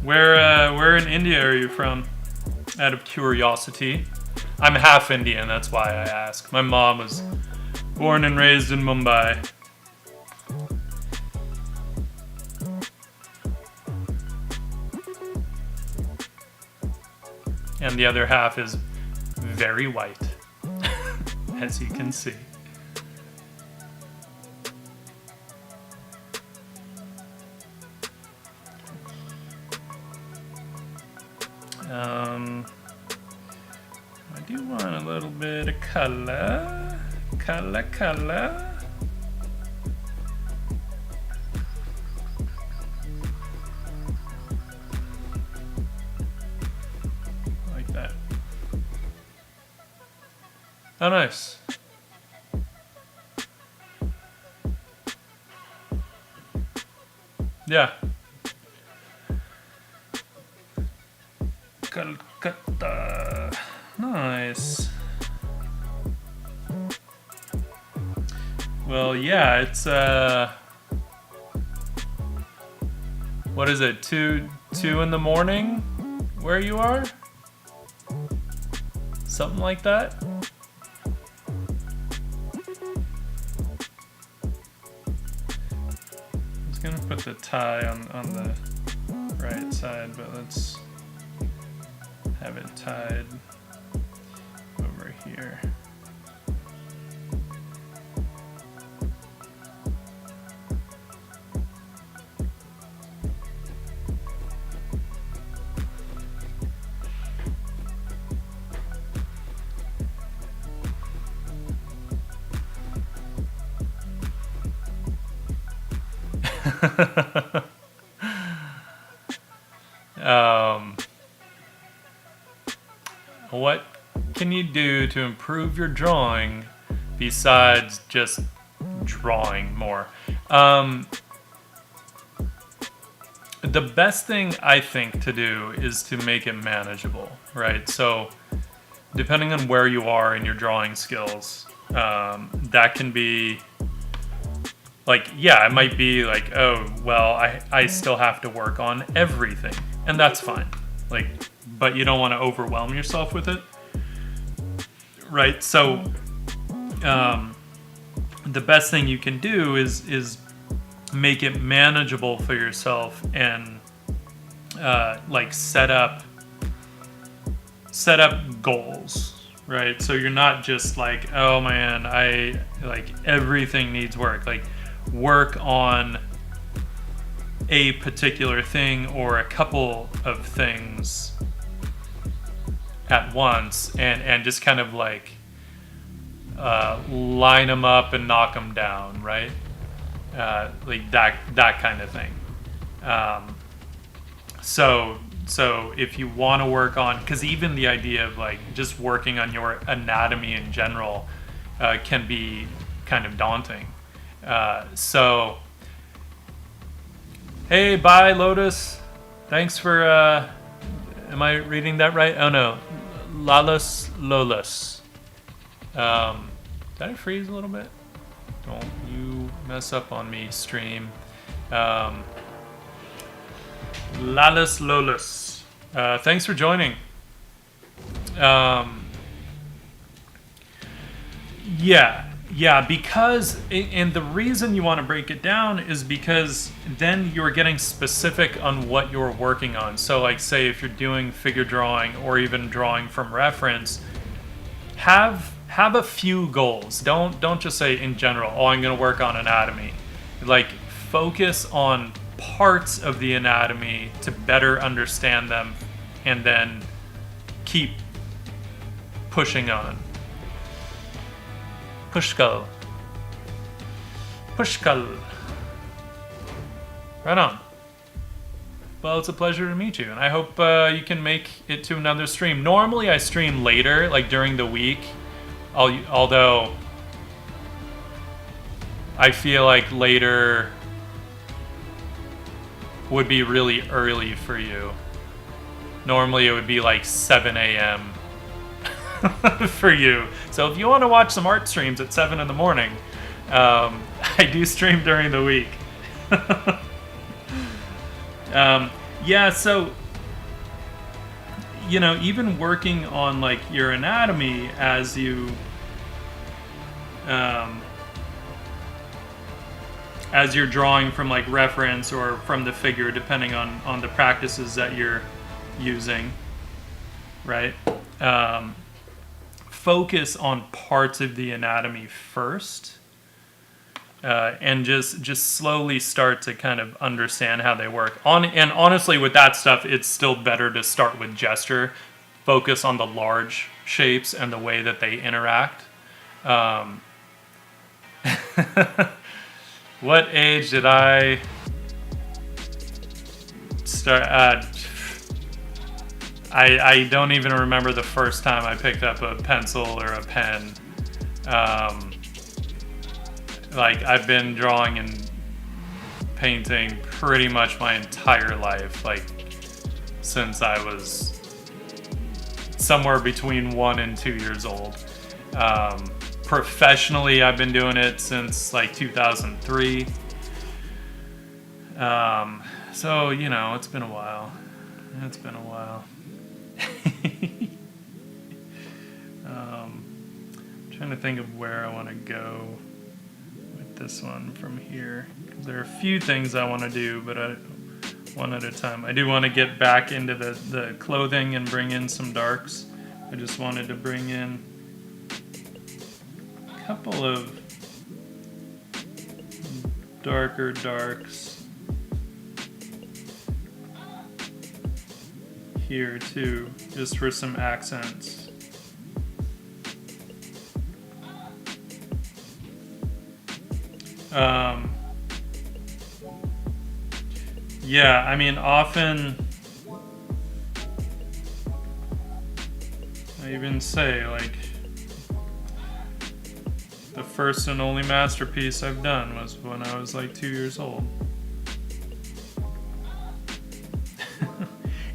Where in India are you from? Out of curiosity. I'm half Indian, that's why I ask. My mom was born and raised in Mumbai. And the other half is very white, as you can see. I do want a little bit of color. Like that. Oh, nice. Yeah. Calcutta. Nice. Well, yeah, it's what is it? 2 in the morning where you are? Something like that. I was gonna put the tie on the right side, but let's have it tied over here. What can you do to improve your drawing besides just drawing more? The best thing I think to do is to make it manageable, right? So depending on where you are in your drawing skills, that can be like, yeah, it might be like, oh, well, I still have to work on everything, and that's fine. Like, but you don't want to overwhelm yourself with it, right? So the best thing you can do is make it manageable for yourself and like set up goals, right? So you're not just like, oh man, I like everything needs work. Like, work on a particular thing or a couple of things at once, and just kind of like line them up and knock them down, right? Like that kind of thing. So if you want to work on, because even the idea of like just working on your anatomy in general can be kind of daunting. So hey, bye Lotus. Thanks for am I reading that right? Oh no, Lalas Lolas. Did I freeze a little bit? Don't you mess up on me, stream. Lalas Lolas. Thanks for joining. Yeah, because, and the reason you want to break it down is because then you're getting specific on what you're working on. So like, say if you're doing figure drawing or even drawing from reference, have a few goals. Don't just say in general, oh, I'm going to work on anatomy. Like, focus on parts of the anatomy to better understand them, and then keep pushing on. Pushkal. Right on. Well, it's a pleasure to meet you, and I hope you can make it to another stream. Normally I stream later, like during the week, although I feel like later would be really early for you. Normally it would be like 7 a.m. for you. So if you want to watch some art streams at 7 in the morning, I do stream during the week. Yeah, so, you know, even working on like your anatomy as you as you're drawing from like reference or from the figure, depending on the practices that you're using, right? Focus on parts of the anatomy first, and just slowly start to kind of understand how they work. And honestly, with that stuff, it's still better to start with gesture. Focus on the large shapes and the way that they interact. What age did I start at? I don't even remember the first time I picked up a pencil or a pen. Like, I've been drawing in painting pretty much my entire life, like since I was somewhere between 1 and 2 years old. Professionally, I've been doing it since like 2003. So, you know, it's been a while. Trying to think of where I want to go with this one from here. There are a few things I want to do, but one at a time. I do want to get back into the clothing and bring in some darks. I just wanted to bring in a couple of darker darks here too, just for some accents. Yeah, I mean, often I even say, like, the first and only masterpiece I've done was when I was like 2 years old.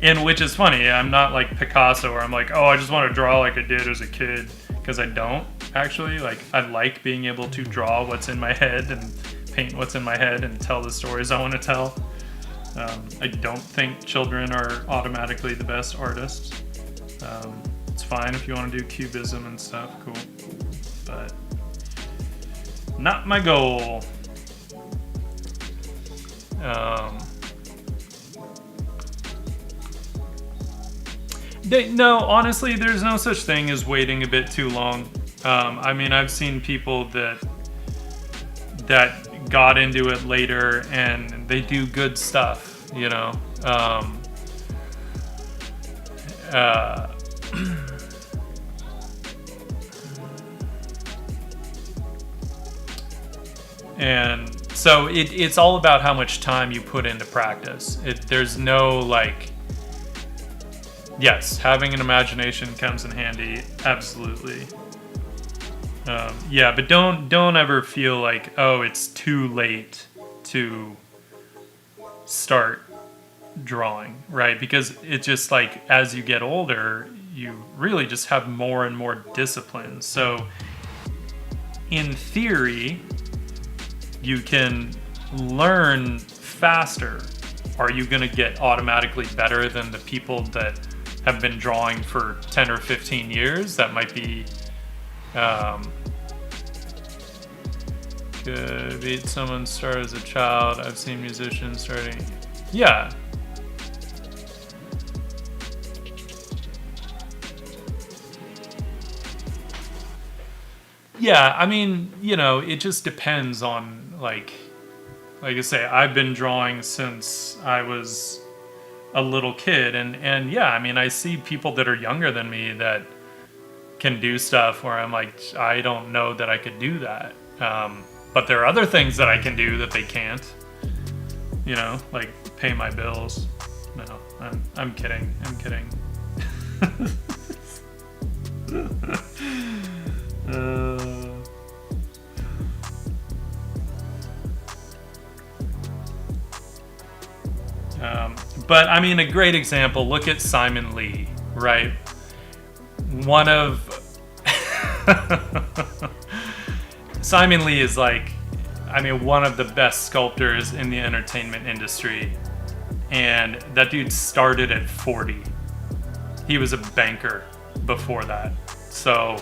And which is funny, I'm not like Picasso where I'm like, oh, I just want to draw like I did as a kid, because I don't actually. Like, I like being able to draw what's in my head and paint what's in my head and tell the stories I want to tell. I don't think children are automatically the best artists. It's fine if you want to do cubism and stuff, cool. But not my goal. No, honestly, there's no such thing as waiting a bit too long. I mean, I've seen people that got into it later and they do good stuff, you know. And so it's all about how much time you put into practice. There's no like, yes, having an imagination comes in handy, absolutely. Yeah, but don't ever feel like, oh, it's too late to start drawing, right? Because it's just like, as you get older, you really just have more and more discipline. So in theory, you can learn faster. Are you going to get automatically better than the people that have been drawing for 10 or 15 years? That might be could beat someone start as a child. I've seen musicians starting. Yeah. Yeah, I mean, you know, it just depends on, like I say, I've been drawing since I was a little kid, and yeah, I mean, I see people that are younger than me that can do stuff where I'm like, I don't know that I could do that. But there are other things that I can do that they can't, you know, like pay my bills. No, I'm kidding. But I mean, a great example, look at Simon Lee, right? Simon Lee is like, I mean, one of the best sculptors in the entertainment industry. And that dude started at 40. He was a banker before that. So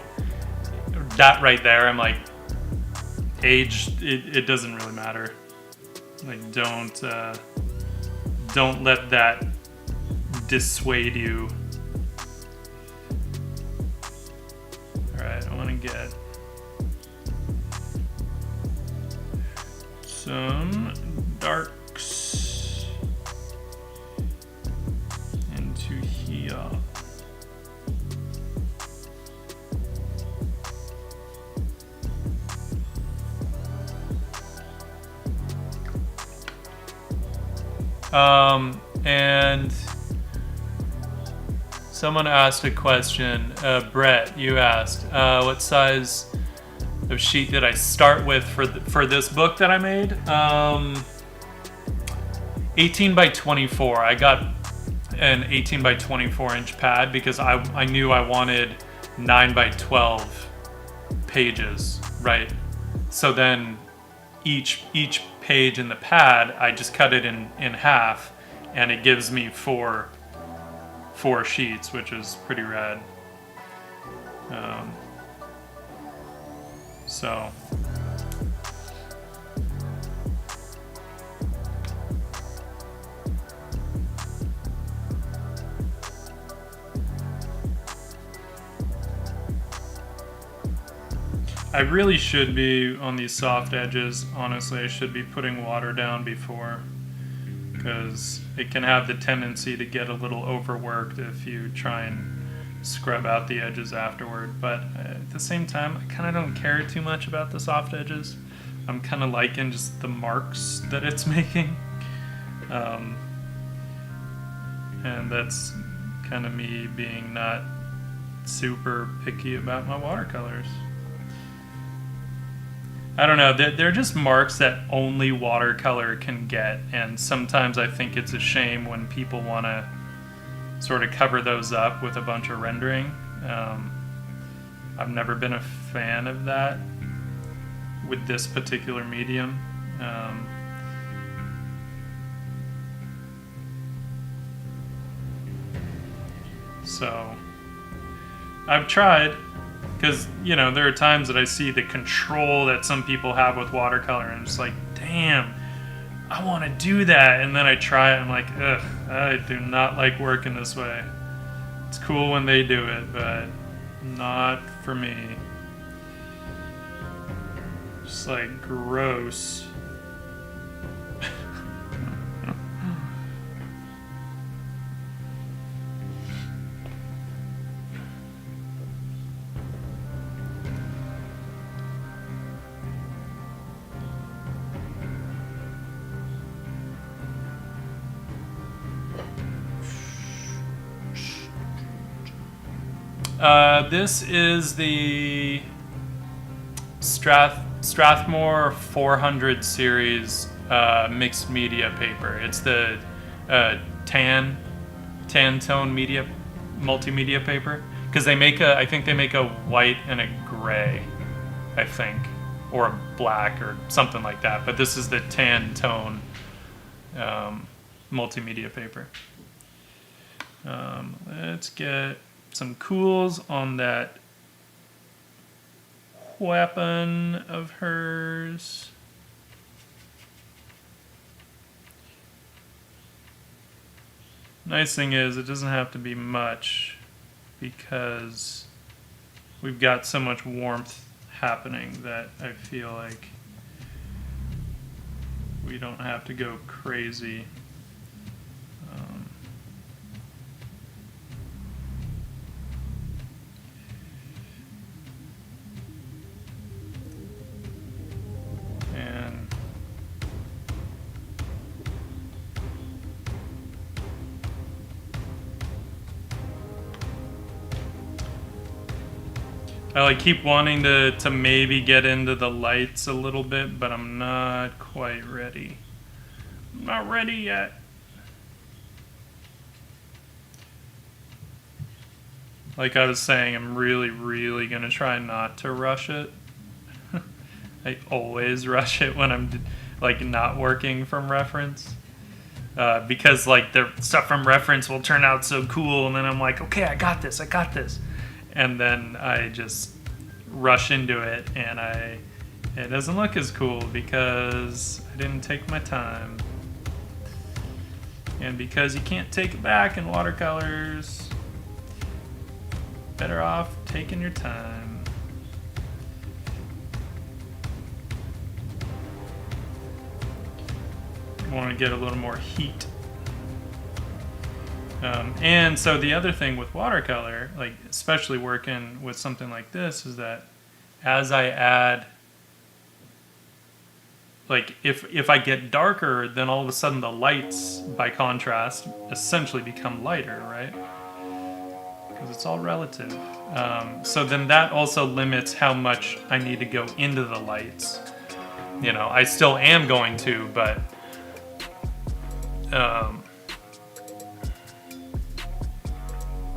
that right there, I'm like, age, it doesn't really matter. Like, don't let that dissuade you. All right, I want to get some darks into here. And someone asked a question. Brett, you asked, what size of sheet did I start with for this book that I made? 18 by 24. I got an 18 by 24 inch pad because I knew I wanted 9 by 12 pages, right? So then each page in the pad, I just cut it in half, and it gives me four sheets, which is pretty rad. So I really should be on these soft edges. Honestly, I should be putting water down before, because it can have the tendency to get a little overworked if you try and scrub out the edges afterward. But at the same time, I kind of don't care too much about the soft edges. I'm kind of liking just the marks that it's making. And that's kind of me being not super picky about my watercolors. I don't know, they're just marks that only watercolor can get, and sometimes I think it's a shame when people want to sort of cover those up with a bunch of rendering. I've never been a fan of that with this particular medium. So I've tried, because, you know, there are times that I see the control that some people have with watercolor, and I'm just like, damn, I want to do that. And then I try it, and I'm like, ugh, I do not like working this way. It's cool when they do it, but not for me. Just like gross. This is the Strathmore 400 series mixed media paper. It's the tan tone media multimedia paper, because they make I think they make a white and a gray, I think, or a black or something like that. But this is the tan tone multimedia paper. Let's get some cools on that weapon of hers. Nice thing is it doesn't have to be much, because we've got so much warmth happening that I feel like we don't have to go crazy. I like keep wanting to maybe get into the lights a little bit, but I'm not quite ready. I'm not ready yet. Like I was saying, I'm really gonna try not to rush it. I always rush it when I'm like not working from reference. Because like the stuff from reference will turn out so cool, and then I'm like, okay, I got this. And then I just rush into it, and it doesn't look as cool because I didn't take my time. And because you can't take it back in watercolors, better off taking your time. You want to get a little more heat. And so the other thing with watercolor, like especially working with something like this, is that as I add, like if I get darker, then all of a sudden the lights, by contrast, essentially become lighter, right? Because it's all relative. So then that also limits how much I need to go into the lights. You know, I still am going to, but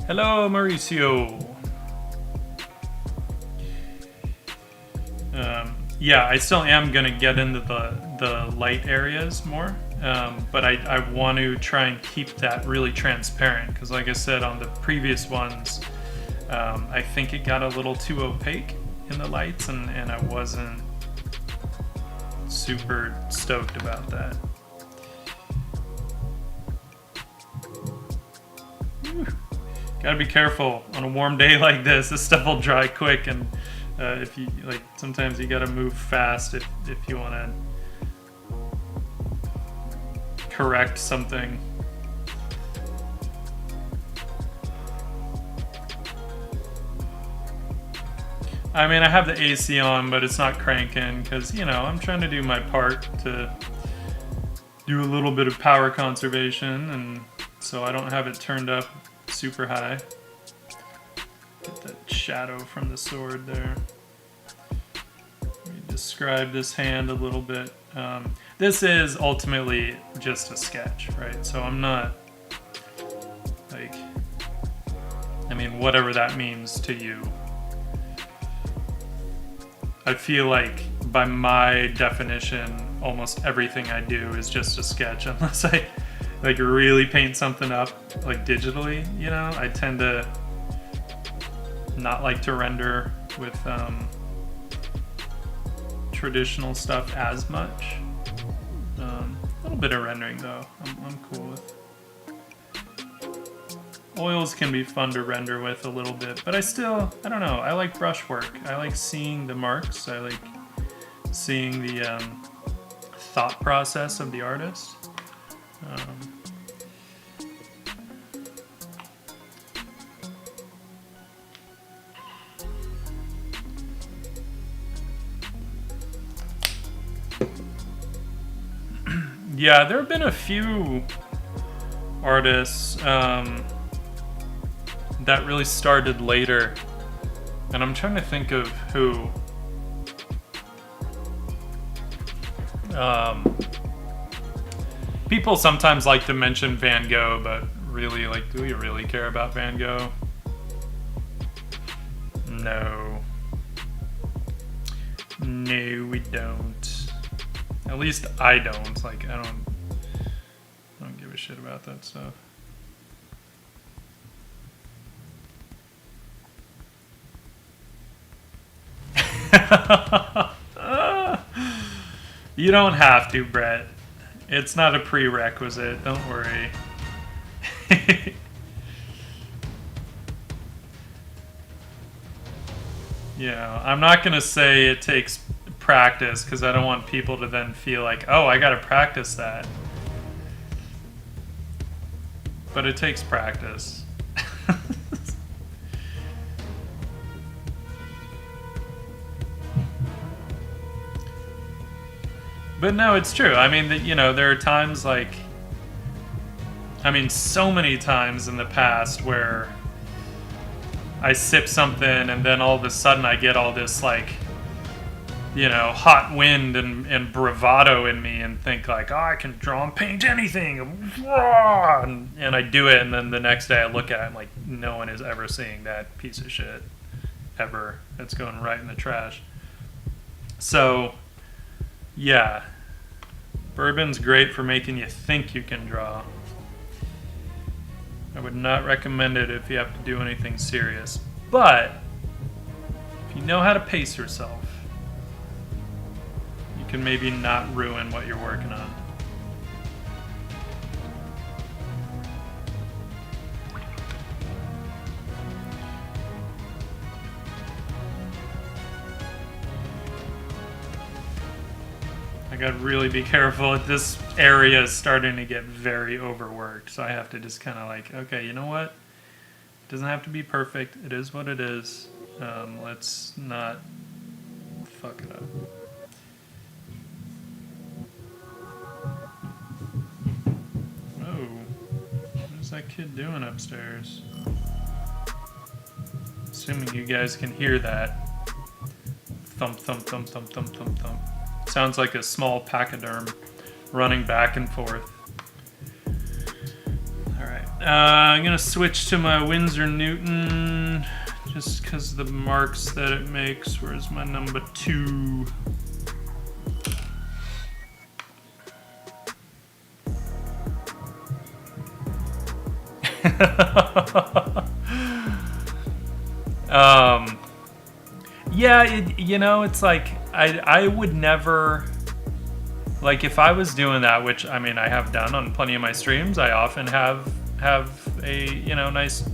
Hello, Mauricio. Yeah, I still am going to get into the light areas more, but I want to try and keep that really transparent, because like I said on the previous ones, I think it got a little too opaque in the lights, and I wasn't super stoked about that. Whew. Gotta be careful on a warm day like this. This stuff will dry quick, and if you like, sometimes you gotta move fast if you want to correct something. I mean, I have the AC on, but it's not cranking because, you know, I'm trying to do my part to do a little bit of power conservation, and so I don't have it turned up super high. Get that shadow from the sword there. Let me describe this hand a little bit. This is ultimately just a sketch, right? So I'm not, like, I mean, whatever that means to you. I feel like, by my definition, almost everything I do is just a sketch, unless I, like, really paint something up, like, digitally, you know? I tend to not like to render with traditional stuff as much. A little bit of rendering, though, I'm cool with. Oils can be fun to render with a little bit, but I don't know, I like brushwork. I like seeing the marks. I like seeing the thought process of the artist. Yeah, there have been a few artists that really started later, and I'm trying to think of who. People sometimes like to mention Van Gogh, but really, like, do we really care about Van Gogh? No. No, we don't. At least I don't. Like, I don't give a shit about that stuff. You don't have to, Brett. It's not a prerequisite. Don't worry. Yeah, I'm not gonna say it takes practice, because I don't want people to then feel like, oh, I gotta practice that. But it takes practice. But no, it's true. I mean, you know, there are times like, I mean, so many times in the past where I sip something and then all of a sudden I get all this, like, you know, hot wind and bravado in me and think like, oh, I can draw and paint anything. And I do it, and then the next day I look at it, I'm like, no one is ever seeing that piece of shit. Ever. It's going right in the trash. So, yeah. Bourbon's great for making you think you can draw. I would not recommend it if you have to do anything serious. But, if you know how to pace yourself, you can maybe not ruin what you're working on. I gotta really be careful. This area is starting to get very overworked, so I have to just kind of like, okay, you know what? It doesn't have to be perfect. It is what it is. Let's not fuck it up. Oh, what is that kid doing upstairs? Assuming you guys can hear that. Thump, thump, thump, thump, thump, thump, thump. Sounds like a small pachyderm running back and forth. I'm gonna switch to my Winsor Newton just because the marks that it makes. Where's my number 2? Yeah, it's like I would never, like, if I was doing that, which I mean I have done on plenty of my streams, I often have a nice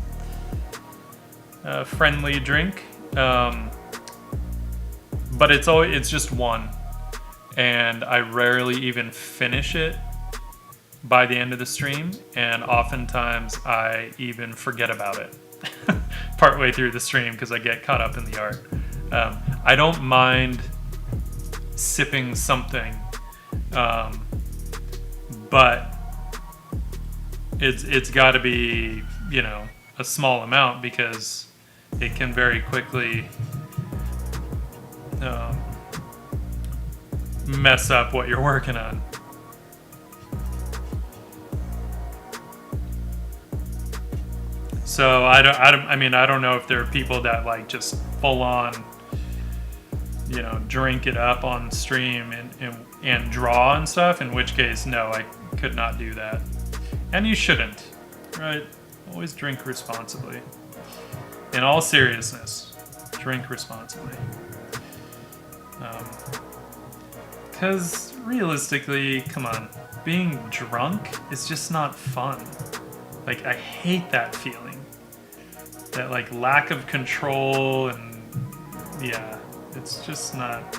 friendly drink, but it's just one, and I rarely even finish it by the end of the stream, and oftentimes I even forget about it partway through the stream because I get caught up in the art. I don't mind sipping something, but it's got to be, a small amount because it can very quickly mess up what you're working on. So I don't know if there are people that like just full on, drink it up on stream and draw and stuff, in which case, no, I could not do that. And you shouldn't, right? Always drink responsibly. In all seriousness, drink responsibly. Because realistically, come on, being drunk is just not fun. Like, I hate that feeling. That, like, lack of control, and yeah, it's just not,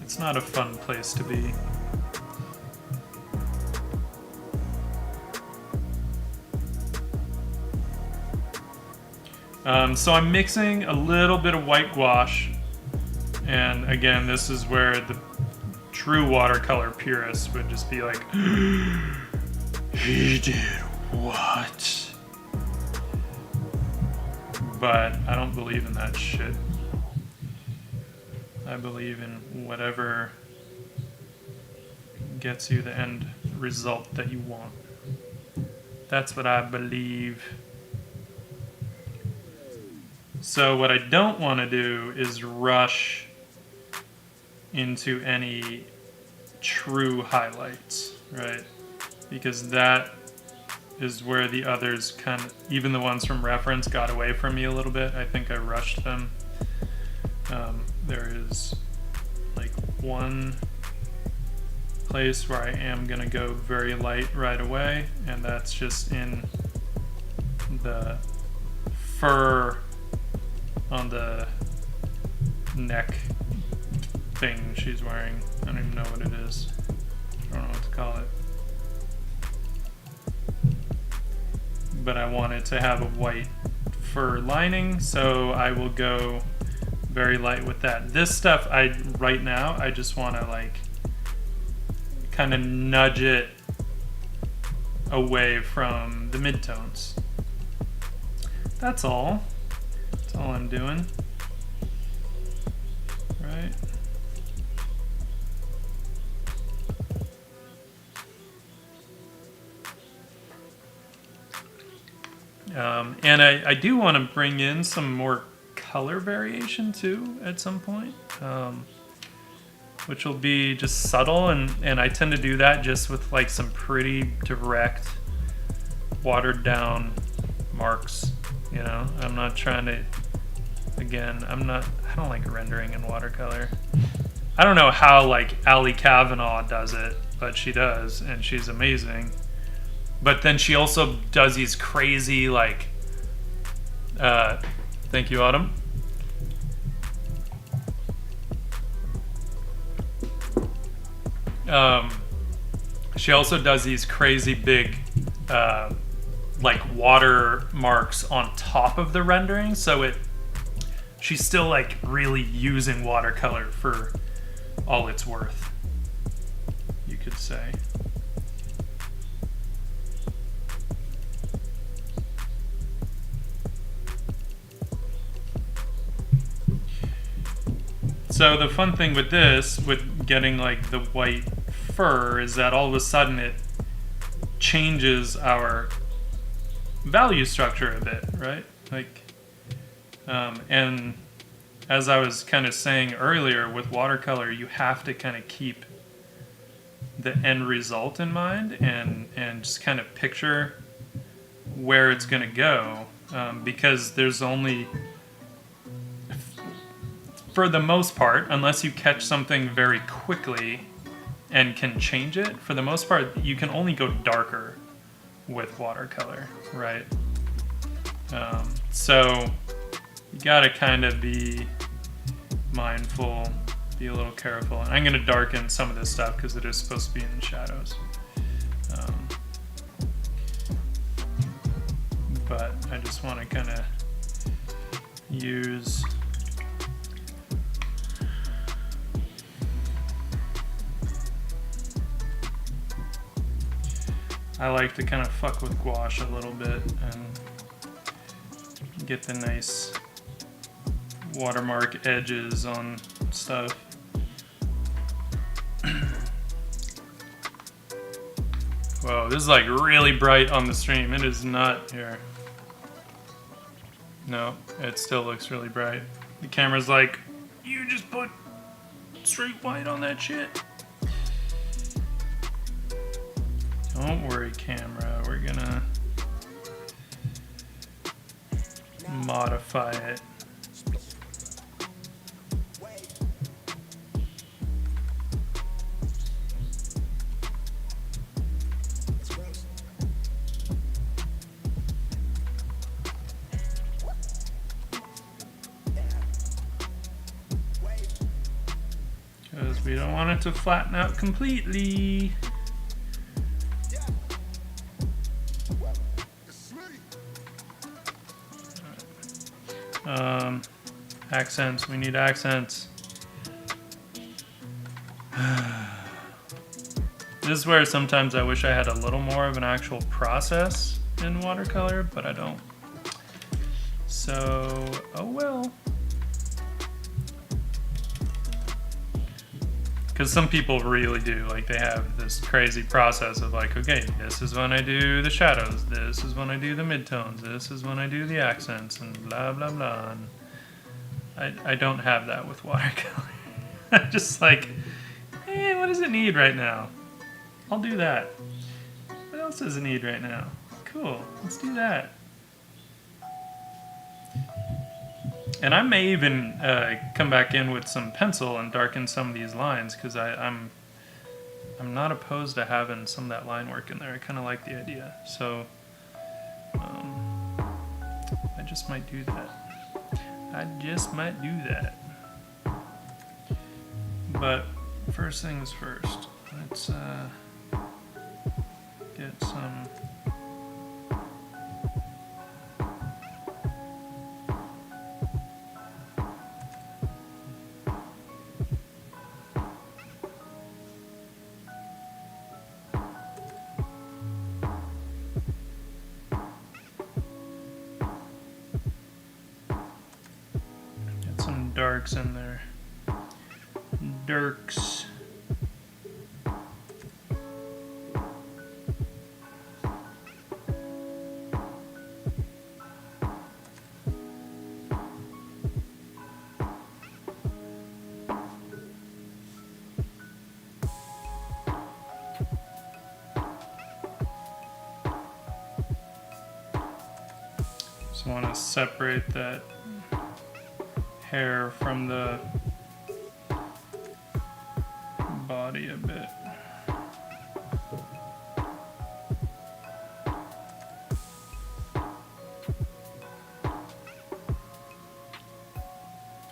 it's not a fun place to be. So I'm mixing a little bit of white gouache, and again, this is where the true watercolor purists would just be like, he did what? But I don't believe in that shit. I believe in whatever gets you the end result that you want. That's what I believe. So what I don't want to do is rush into any true highlights, right? Because that is where the others kind of, even the ones from reference, got away from me a little bit. I think I rushed them. There is like one place where I am going to go very light right away, and that's just in the fur on the neck thing she's wearing. I don't even know what it is. I don't know what to call it. But I want it to have a white fur lining, so I will go very light with that. This stuff, right now, I just want to like kind of nudge it away from the midtones. That's all. That's all I'm doing. Right? And I do want to bring in some more color variation too at some point, which will be just subtle, and I tend to do that just with like some pretty direct, watered down marks. I'm not trying to, again, I don't like rendering in watercolor. I don't know how like Ali Kavanaugh does it, but she does, and she's amazing. But then she also does these crazy, like, thank you, Autumn. She also does these crazy big, like, watermarks on top of the rendering. So she's still, like, really using watercolor for all it's worth, you could say. So the fun thing with this, with getting like the white fur, is that all of a sudden it changes our value structure a bit, right? Like, and as I was kind of saying earlier, with watercolor, you have to kind of keep the end result in mind and just kind of picture where it's going to go, because there's only, for the most part, unless you catch something very quickly and can change it, for the most part, you can only go darker with watercolor, right? So you gotta kind of be mindful, be a little careful. And I'm gonna darken some of this stuff because it is supposed to be in the shadows. But I just want to kind of use I like to kind of fuck with gouache a little bit and get the nice watermark edges on stuff. Whoa, this is like really bright on the stream. It is not here. No, it still looks really bright. The camera's like, you just put straight white on that shit. Don't worry, camera. We're gonna modify it. Because we don't want it to flatten out completely. Accents, we need accents. This is where sometimes I wish I had a little more of an actual process in watercolor, but I don't. So, oh well. Because some people really do, like they have this crazy process of like, okay, this is when I do the shadows, this is when I do the midtones, this is when I do the accents, and blah, blah, blah. And I don't have that with watercolor. I'm just like, hey, what does it need right now? I'll do that. What else does it need right now? Cool, let's do that. And I may even come back in with some pencil and darken some of these lines, because I'm not opposed to having some of that line work in there. I kind of like the idea. So I just might do that. I just might do that. But first things first, let's get some... darks in there. Dirks. Just want to separate that hair from the body a bit.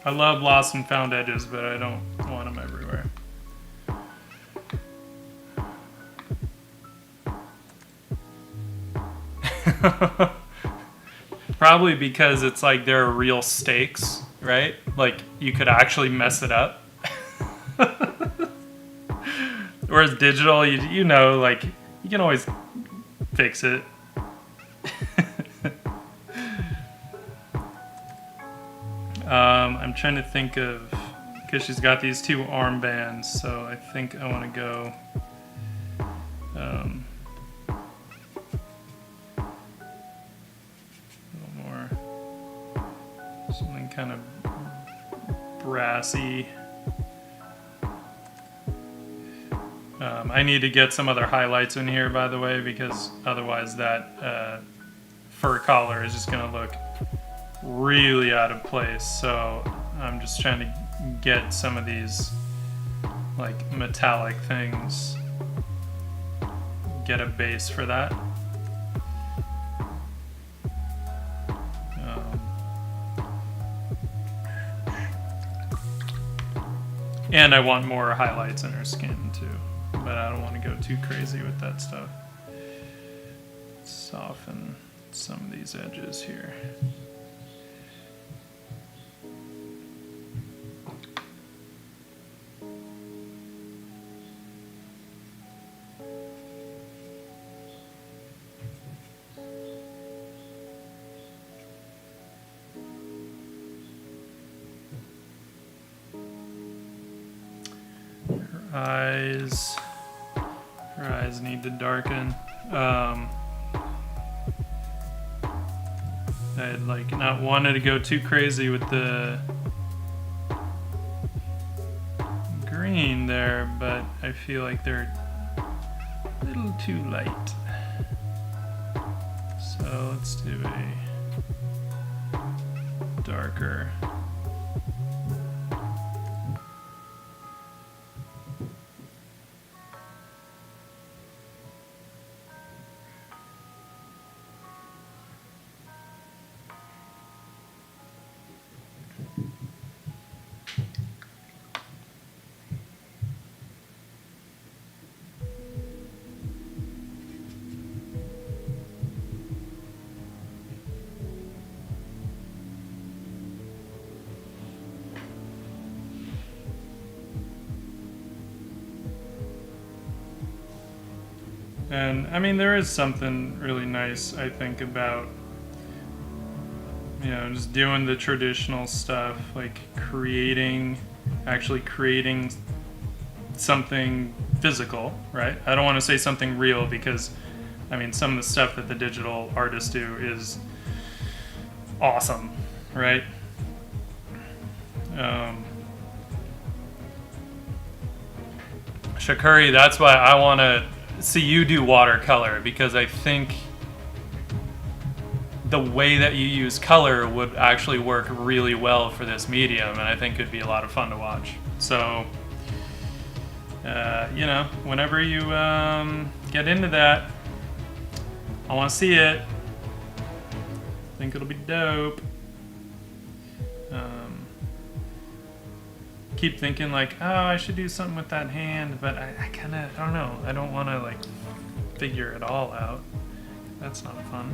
I love lost and found edges, but I don't want them everywhere. Probably because it's like there are real stakes, right? Like you could actually mess it up. Whereas digital, you know, like you can always fix it. I'm trying to think of, because she's got these two armbands, so I think I want to go Something kind of brassy. I need to get some other highlights in here, by the way, because otherwise that fur collar is just going to look really out of place. So I'm just trying to get some of these like metallic things, get a base for that. And I want more highlights in her skin too, but I don't want to go too crazy with that stuff. Soften some of these edges here. Her eyes need to darken. I had like not wanted to go too crazy with the green there, but I feel like they're a little too light. So let's do a darker. And I mean, there is something really nice, I think, about, you know, just doing the traditional stuff, like actually creating something physical, right? I don't want to say something real because, I mean, some of the stuff that the digital artists do is awesome, right? Shakuri, that's why I want to see you do watercolor, because I think the way that you use color would actually work really well for this medium, and I think it'd be a lot of fun to watch. So, you know, whenever you get into that, I want to see it. I think it'll be dope. Keep thinking like, oh, I should do something with that hand, but I kind of, I don't know. I don't want to like figure it all out. That's not fun.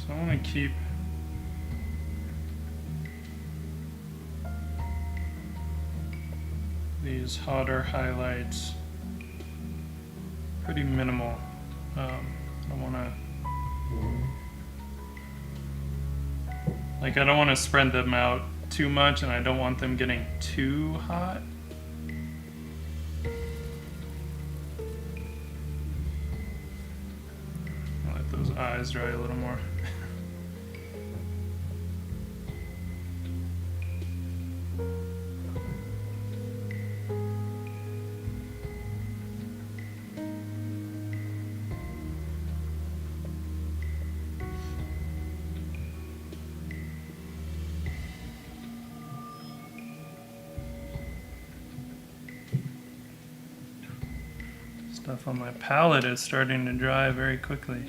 I want to keep these hotter highlights pretty minimal. I don't want to, I don't want to spread them out too much, and I don't want them getting too hot. I'll let those eyes dry a little more. Stuff on my palette is starting to dry very quickly.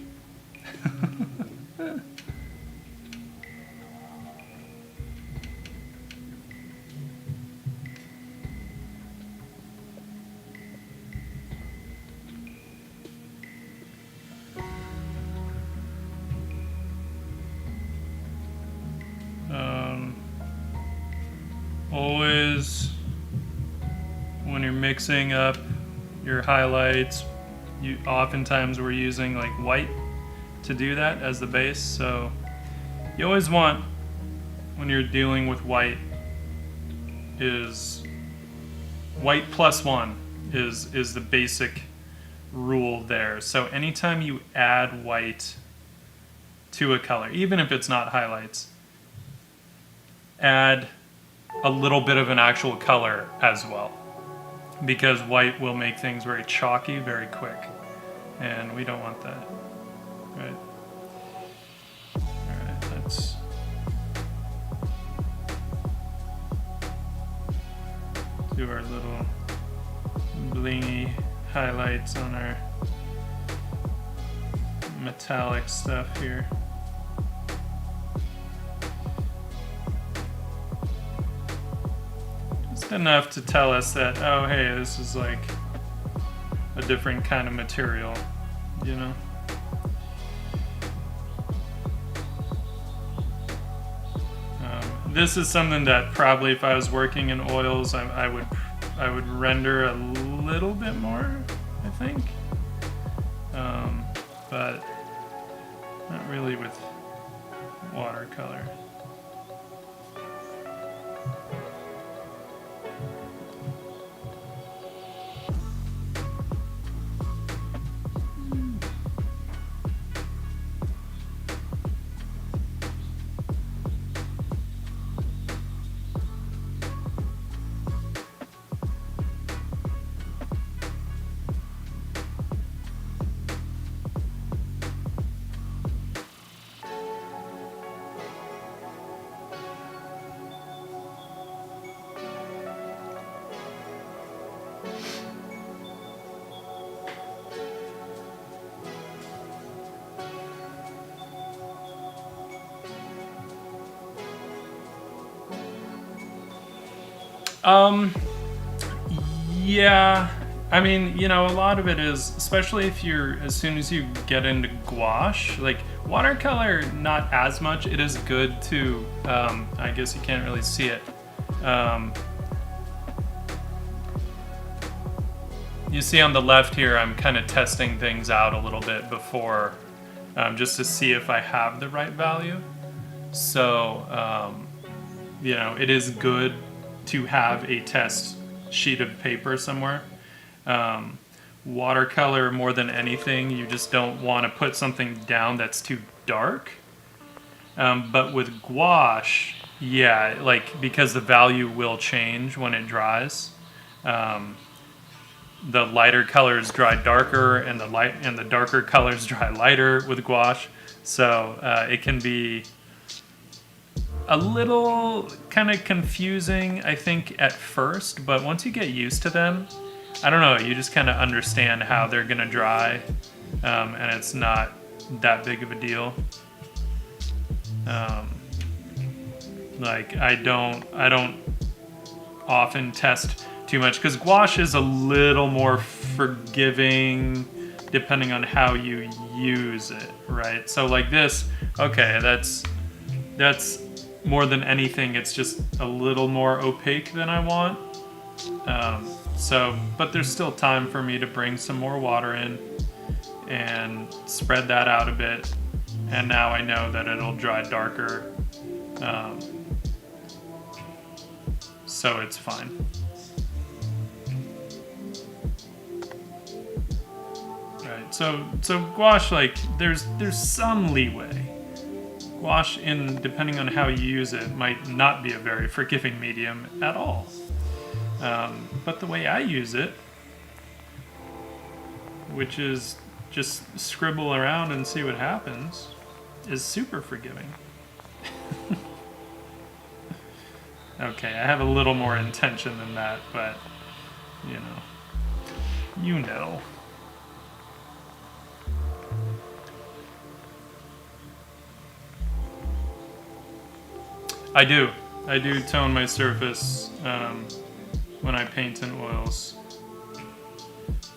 Always, when you're mixing up your highlights, oftentimes we're using like white to do that as the base. So you always want, when you're dealing with white, is white +1 is the basic rule there. So anytime you add white to a color, even if it's not highlights, add a little bit of an actual color as well, because white will make things very chalky very quick, and we don't want that, right? Alright, let's do our little blingy highlights on our metallic stuff here. Enough to tell us that, oh hey, this is like a different kind of material, you know? This is something that probably if I was working in oils, I would render a little bit more, I think, but not really with watercolor. Yeah, I mean, you know, a lot of it is, especially if you're, as soon as you get into gouache, like watercolor, not as much. It is good to, I guess you can't really see it. You see on the left here, I'm kind of testing things out a little bit before, just to see if I have the right value. So, you know, it is good to have a test sheet of paper somewhere. Watercolor, more than anything, you just don't want to put something down that's too dark. But with gouache, yeah, like, because the value will change when it dries. The lighter colors dry darker, and the darker colors dry lighter with gouache. So it can be a little kind of confusing, I think, at first, but once you get used to them, I don't know, you just kind of understand how they're gonna dry, and it's not that big of a deal. Like, I don't often test too much, because gouache is a little more forgiving depending on how you use it, right? So like this, okay, that's more than anything, it's just a little more opaque than I want. But there's still time for me to bring some more water in and spread that out a bit. And now I know that it'll dry darker. So it's fine. Right, so gouache, like, there's some leeway. Gouache, depending on how you use it, might not be a very forgiving medium at all. But the way I use it, which is just scribble around and see what happens, is super forgiving. Okay, I have a little more intention than that, but, you know. I do tone my surface when I paint in oils.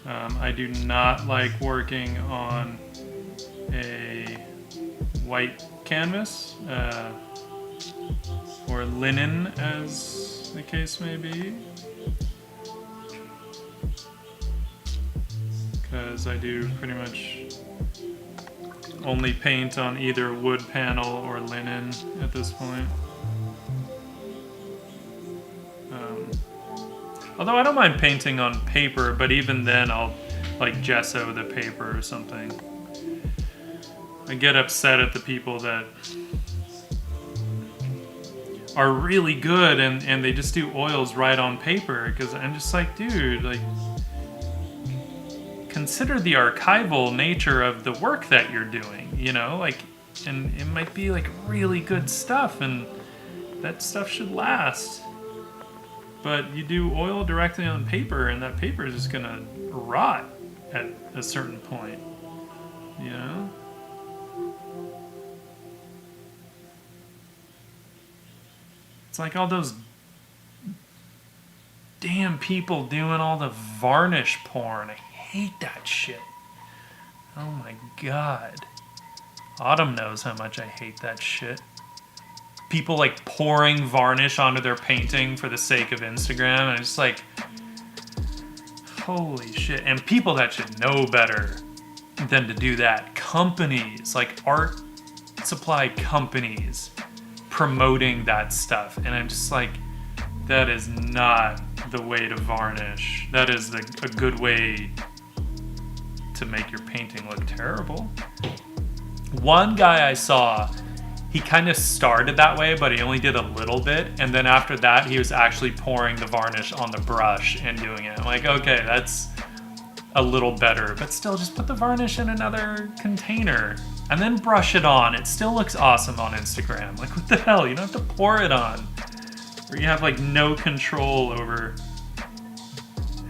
I do not like working on a white canvas or linen, as the case may be, because I do pretty much only paint on either wood panel or linen at this point. Although I don't mind painting on paper, but even then I'll like gesso the paper or something. I get upset at the people that are really good and they just do oils right on paper, because I'm just like, dude, like, consider the archival nature of the work that you're doing, you know, like, and it might be like really good stuff and that stuff should last. But you do oil directly on paper and that paper is just gonna rot at a certain point, you know? It's like all those damn people doing all the varnish porn. I hate that shit. Oh my god. Autumn knows how much I hate that shit. People like pouring varnish onto their painting for the sake of Instagram, and I'm just like, holy shit. And people that should know better than to do that. Companies, like art supply companies, promoting that stuff. And I'm just like, that is not the way to varnish. That is a good way to make your painting look terrible. One guy I saw, he kind of started that way, but he only did a little bit. And then after that, he was actually pouring the varnish on the brush and doing it. I'm like, okay, that's a little better. But still, just put the varnish in another container and then brush it on. It still looks awesome on Instagram. Like, what the hell? You don't have to pour it on. Or you have, like, no control over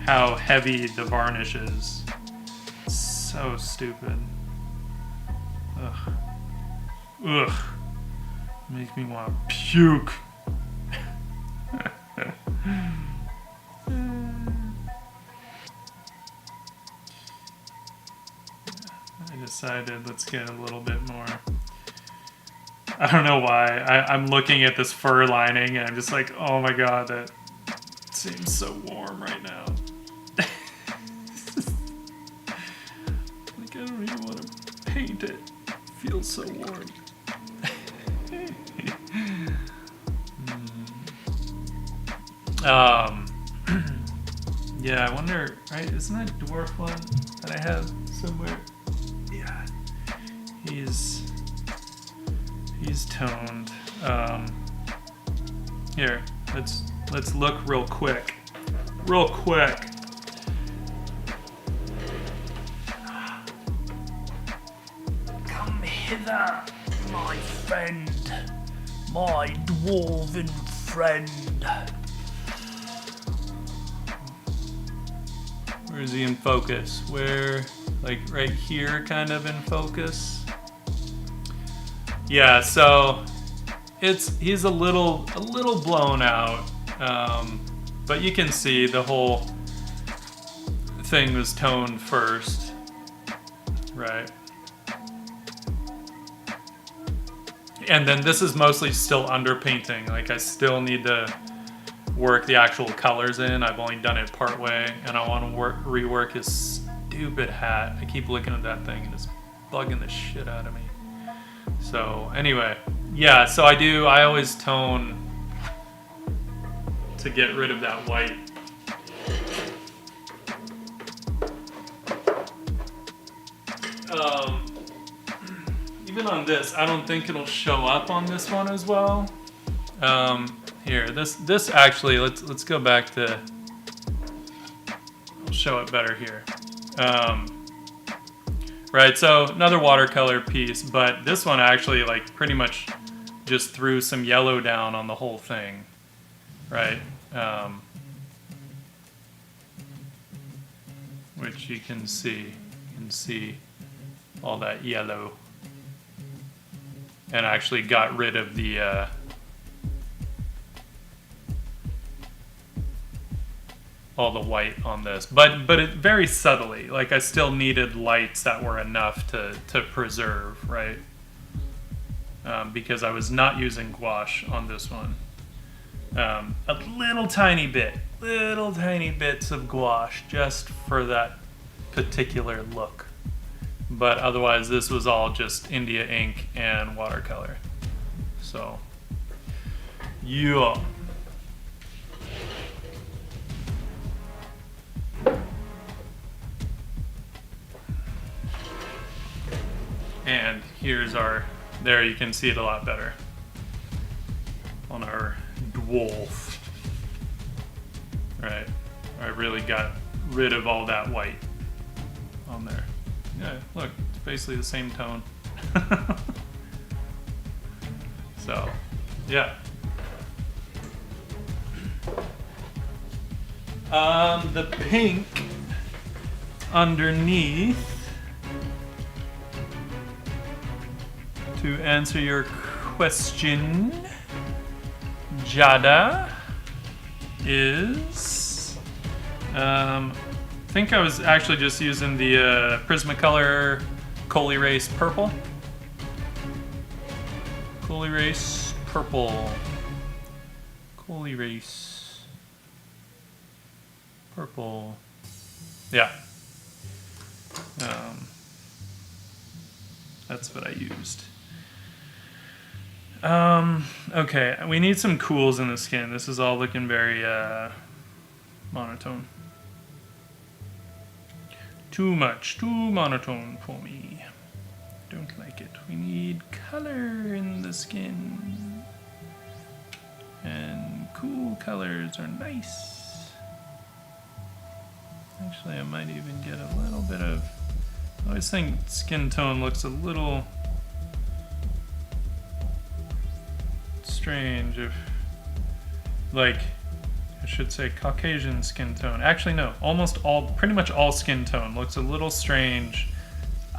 how heavy the varnish is. So stupid. Ugh. Ugh. Makes me want to puke. I decided let's get a little bit more. I don't know why. I'm looking at this fur lining and I'm just like, oh my god, that seems so warm right now. Like, I don't even want to paint it. It feels so warm. Yeah, I wonder, right? Isn't that dwarf one that I have somewhere? Yeah, he's toned. Here, let's look real quick. Come hither, my friend, my dwarven friend. Where is he in focus? Where, like right here, kind of in focus? Yeah, so he's a little blown out, but you can see the whole thing was toned first, right? And then this is mostly still underpainting. Like, I still need to work the actual colors in. I've only done it part way, and I want to rework his stupid hat. I keep looking at that thing and it's bugging the shit out of me. So anyway, yeah, so I always tone to get rid of that white. Even on this, I don't think it'll show up on this one as well. Here, this actually, let's go back to, I'll show it better here. Right, so another watercolor piece, but this one actually like pretty much just threw some yellow down on the whole thing, right? Which you can see all that yellow, and actually got rid of the all the white on this, but it very subtly. Like I still needed lights that were enough to preserve, right? Because I was not using gouache on this one. A little tiny bits of gouache just for that particular look. But otherwise, this was all just India ink and watercolor. So, yeah. And here's our, there you can see it a lot better on our dwarf. Right, I really got rid of all that white on there. Yeah, look, it's basically the same tone. So, yeah. The pink underneath, to answer your question, Jada, is, I think I was actually just using the Prismacolor Coal Erase Purple. Coal Erase Purple. Coal Erase Purple. Yeah. That's what I used. Okay, we need some cools in the skin. This is all looking very monotone. Too monotone for me. Don't like it. We need color in the skin. And cool colors are nice. Actually, I might even get a little bit of... I always think skin tone looks a little strange if, like, I should say Caucasian skin tone. Actually, no, pretty much all skin tone looks a little strange,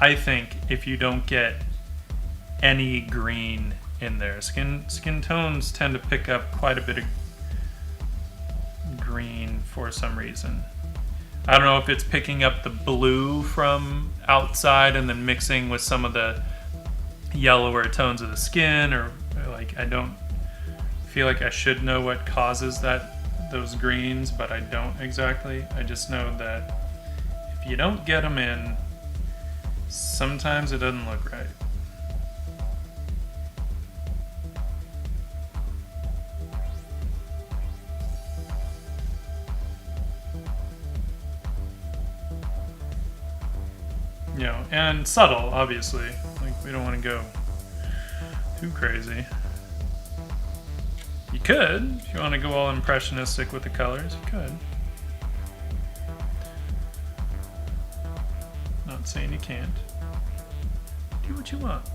I think, if you don't get any green in there. Skin tones tend to pick up quite a bit of green for some reason. I don't know if it's picking up the blue from outside and then mixing with some of the yellower tones of the skin, or like, I don't feel like I should know what causes those greens, but I don't exactly. I just know that if you don't get them in, sometimes it doesn't look right. You know, and subtle, obviously. Like, we don't want to go too crazy. You could, if you want to go all impressionistic with the colors, you could. Not saying you can't. Do what you want.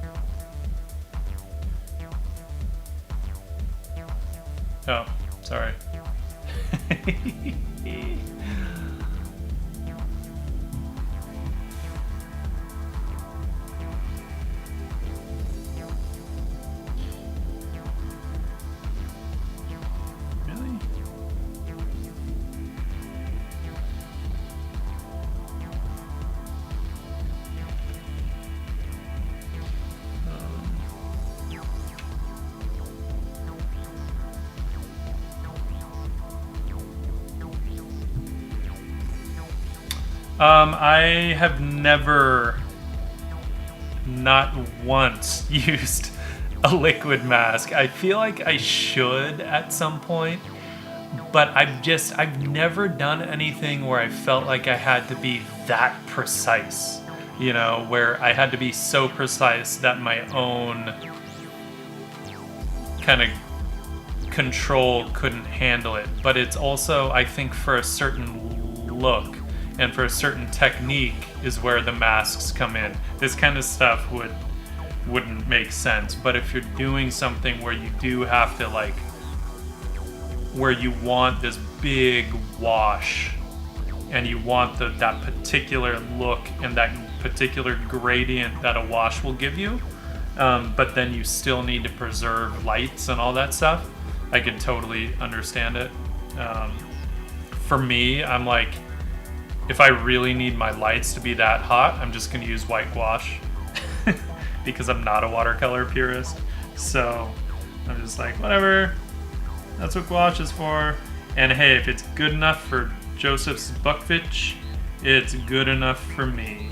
Oh, sorry. I have never, not once, used a liquid mask. I feel like I should at some point, but I've never done anything where I felt like I had to be that precise, you know, where I had to be so precise that my own kind of control couldn't handle it. But it's also, I think, for a certain look and for a certain technique is where the masks come in. This kind of stuff wouldn't make sense. But if you're doing something where you do have to, like, where you want this big wash and you want that particular look and that particular gradient that a wash will give you, but then you still need to preserve lights and all that stuff, I could totally understand it. for me, I'm like, if I really need my lights to be that hot, I'm just gonna use white gouache because I'm not a watercolor purist. So I'm just like, whatever, that's what gouache is for. And hey, if it's good enough for Joseph's Buckvitch, it's good enough for me.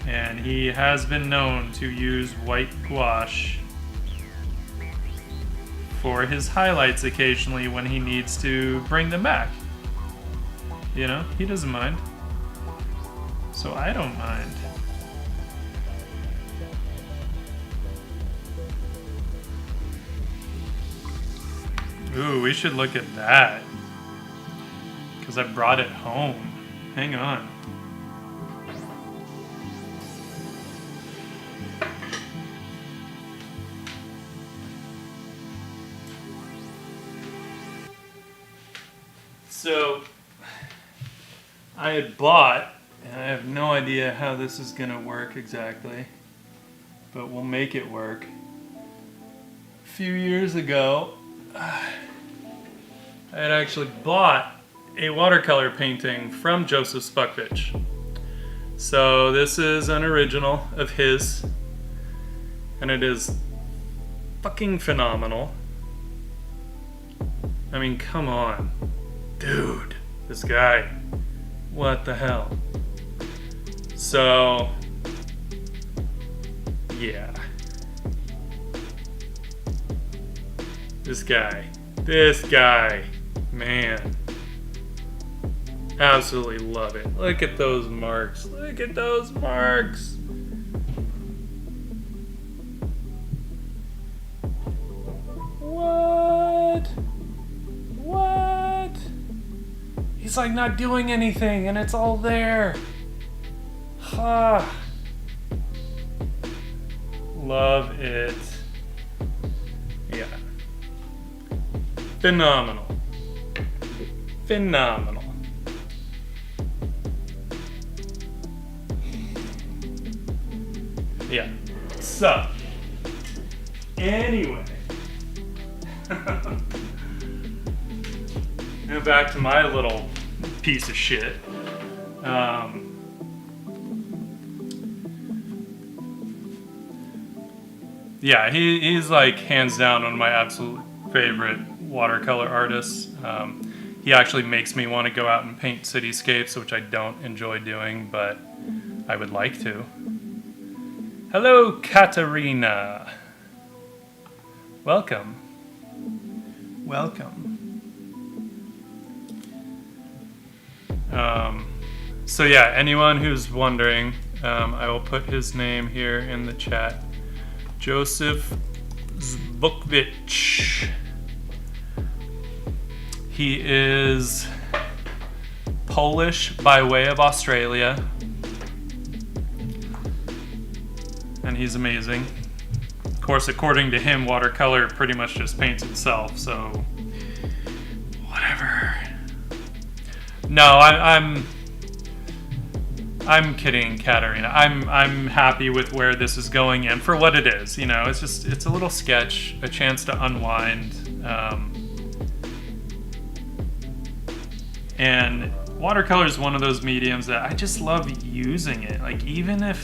And he has been known to use white gouache for his highlights occasionally when he needs to bring them back. You know, he doesn't mind. So I don't mind. Ooh, we should look at that. Because I brought it home. Hang on. So, I had bought, and I have no idea how this is going to work exactly, but we'll make it work. A few years ago, I had actually bought a watercolor painting from Joseph Buckvitch. So this is an original of his, and it is fucking phenomenal. I mean, come on. Dude, this guy, what the hell? So, yeah. This guy, man. Absolutely love it. Look at those marks. Look at those marks. What? What? He's like not doing anything and it's all there. Ha. Love it. Yeah. Phenomenal. Phenomenal. Yeah. So, anyway. Now back to my little piece of shit. Yeah, he's like hands down one of my absolute favorite watercolor artists. He actually makes me want to go out and paint cityscapes, which I don't enjoy doing, but I would like to. Hello, Katarina. Welcome. Welcome. So yeah, anyone who's wondering, I will put his name here in the chat. Joseph Buckvitch. He is Polish by way of Australia. And he's amazing. Of course, according to him, watercolor pretty much just paints itself, so whatever. No, I'm kidding, Katarina. I'm happy with where this is going and for what it is. You know, it's a little sketch, a chance to unwind. And watercolor is one of those mediums that I just love using it. Like, even if,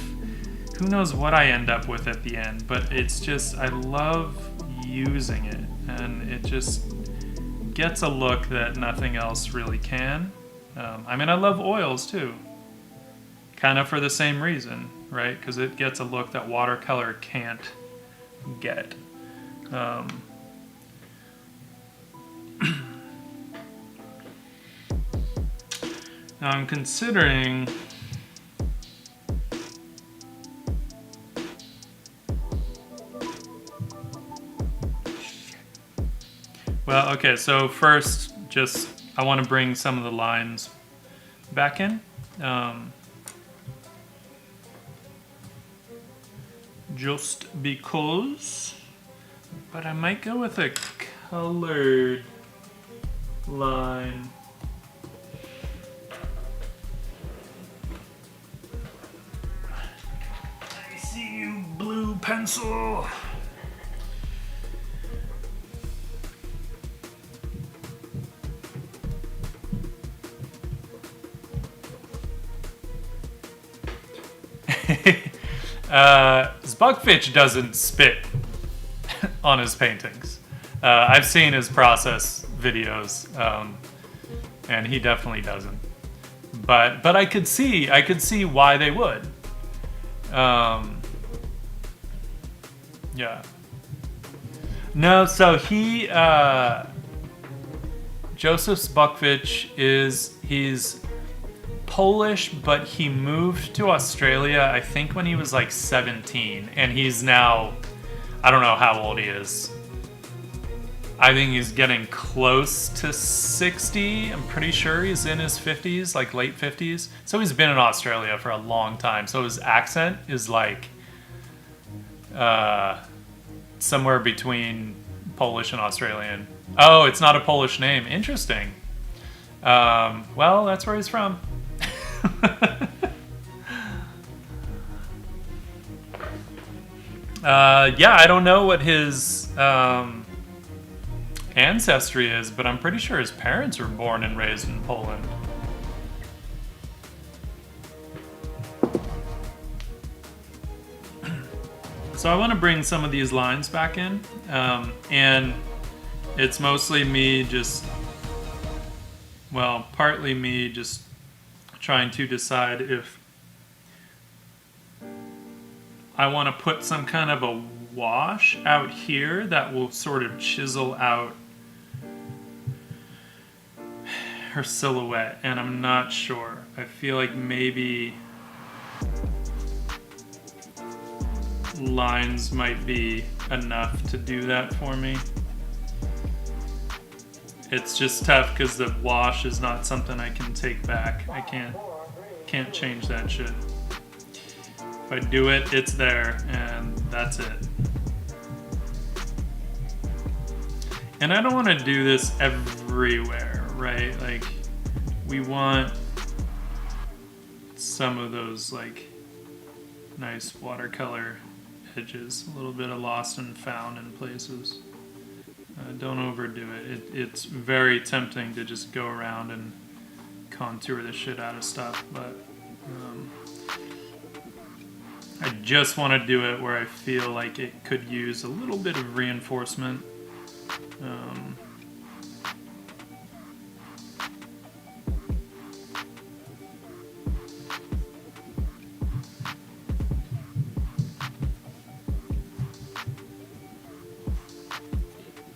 who knows what I end up with at the end, but it's just, I love using it. And it just gets a look that nothing else really can. I mean, I love oils too. Kind of for the same reason, right? Because it gets a look that watercolor can't get. Now I'm considering well, okay, so first just I want to bring some of the lines back in. Just because, but I might go with a colored line. I see you, blue pencil. Zbukfitch doesn't spit on his paintings. I've seen his process videos, and he definitely doesn't. But I could see why they would. Yeah. No, so Joseph Zbukfitch he's Polish, but he moved to Australia, I think, when he was like 17, and he's now, I don't know how old he is. I think he's getting close to 60. I'm pretty sure he's in his 50s, like late 50s. So he's been in Australia for a long time. So his accent is like somewhere between Polish and Australian. Oh, it's not a Polish name. Interesting. Well, that's where he's from. Yeah, I don't know what his ancestry is, but I'm pretty sure his parents were born and raised in Poland. So I want to bring some of these lines back in, and it's mostly me just, well, partly me just trying to decide if I want to put some kind of a wash out here that will sort of chisel out her silhouette, and I'm not sure. I feel like maybe lines might be enough to do that for me. It's just tough because the wash is not something I can take back. I can't change that shit. If I do it, it's there, and that's it. And I don't want to do this everywhere, right? Like, we want some of those, like, nice watercolor edges. A little bit of lost and found in places. Don't overdo it. It's very tempting to just go around and contour the shit out of stuff, but I just want to do it where I feel like it could use a little bit of reinforcement.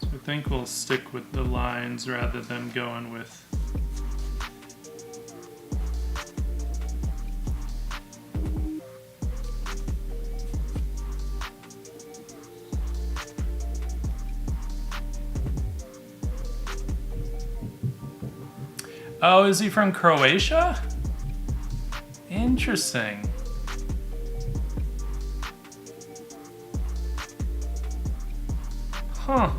So I think we'll stick with the lines rather than going with Oh, is he from Croatia? Interesting. Huh.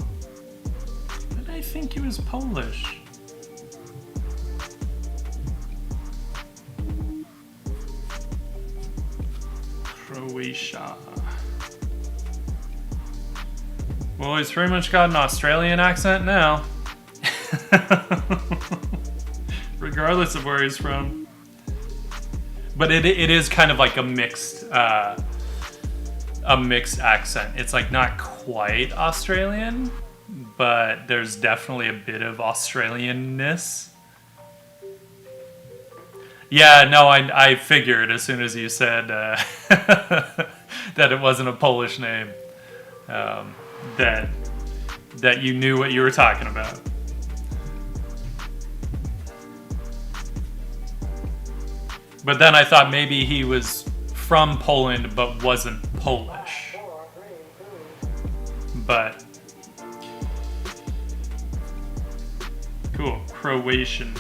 But I think he was Polish. Croatia. Well, he's pretty much got an Australian accent now. Regardless of where he's from. But it is kind of like a mixed accent. It's like not quite Australian, but there's definitely a bit of Australianness. Yeah, no, I figured as soon as you said that it wasn't a Polish name, that you knew what you were talking about. But then I thought maybe he was from Poland but wasn't Polish. But cool. Croatian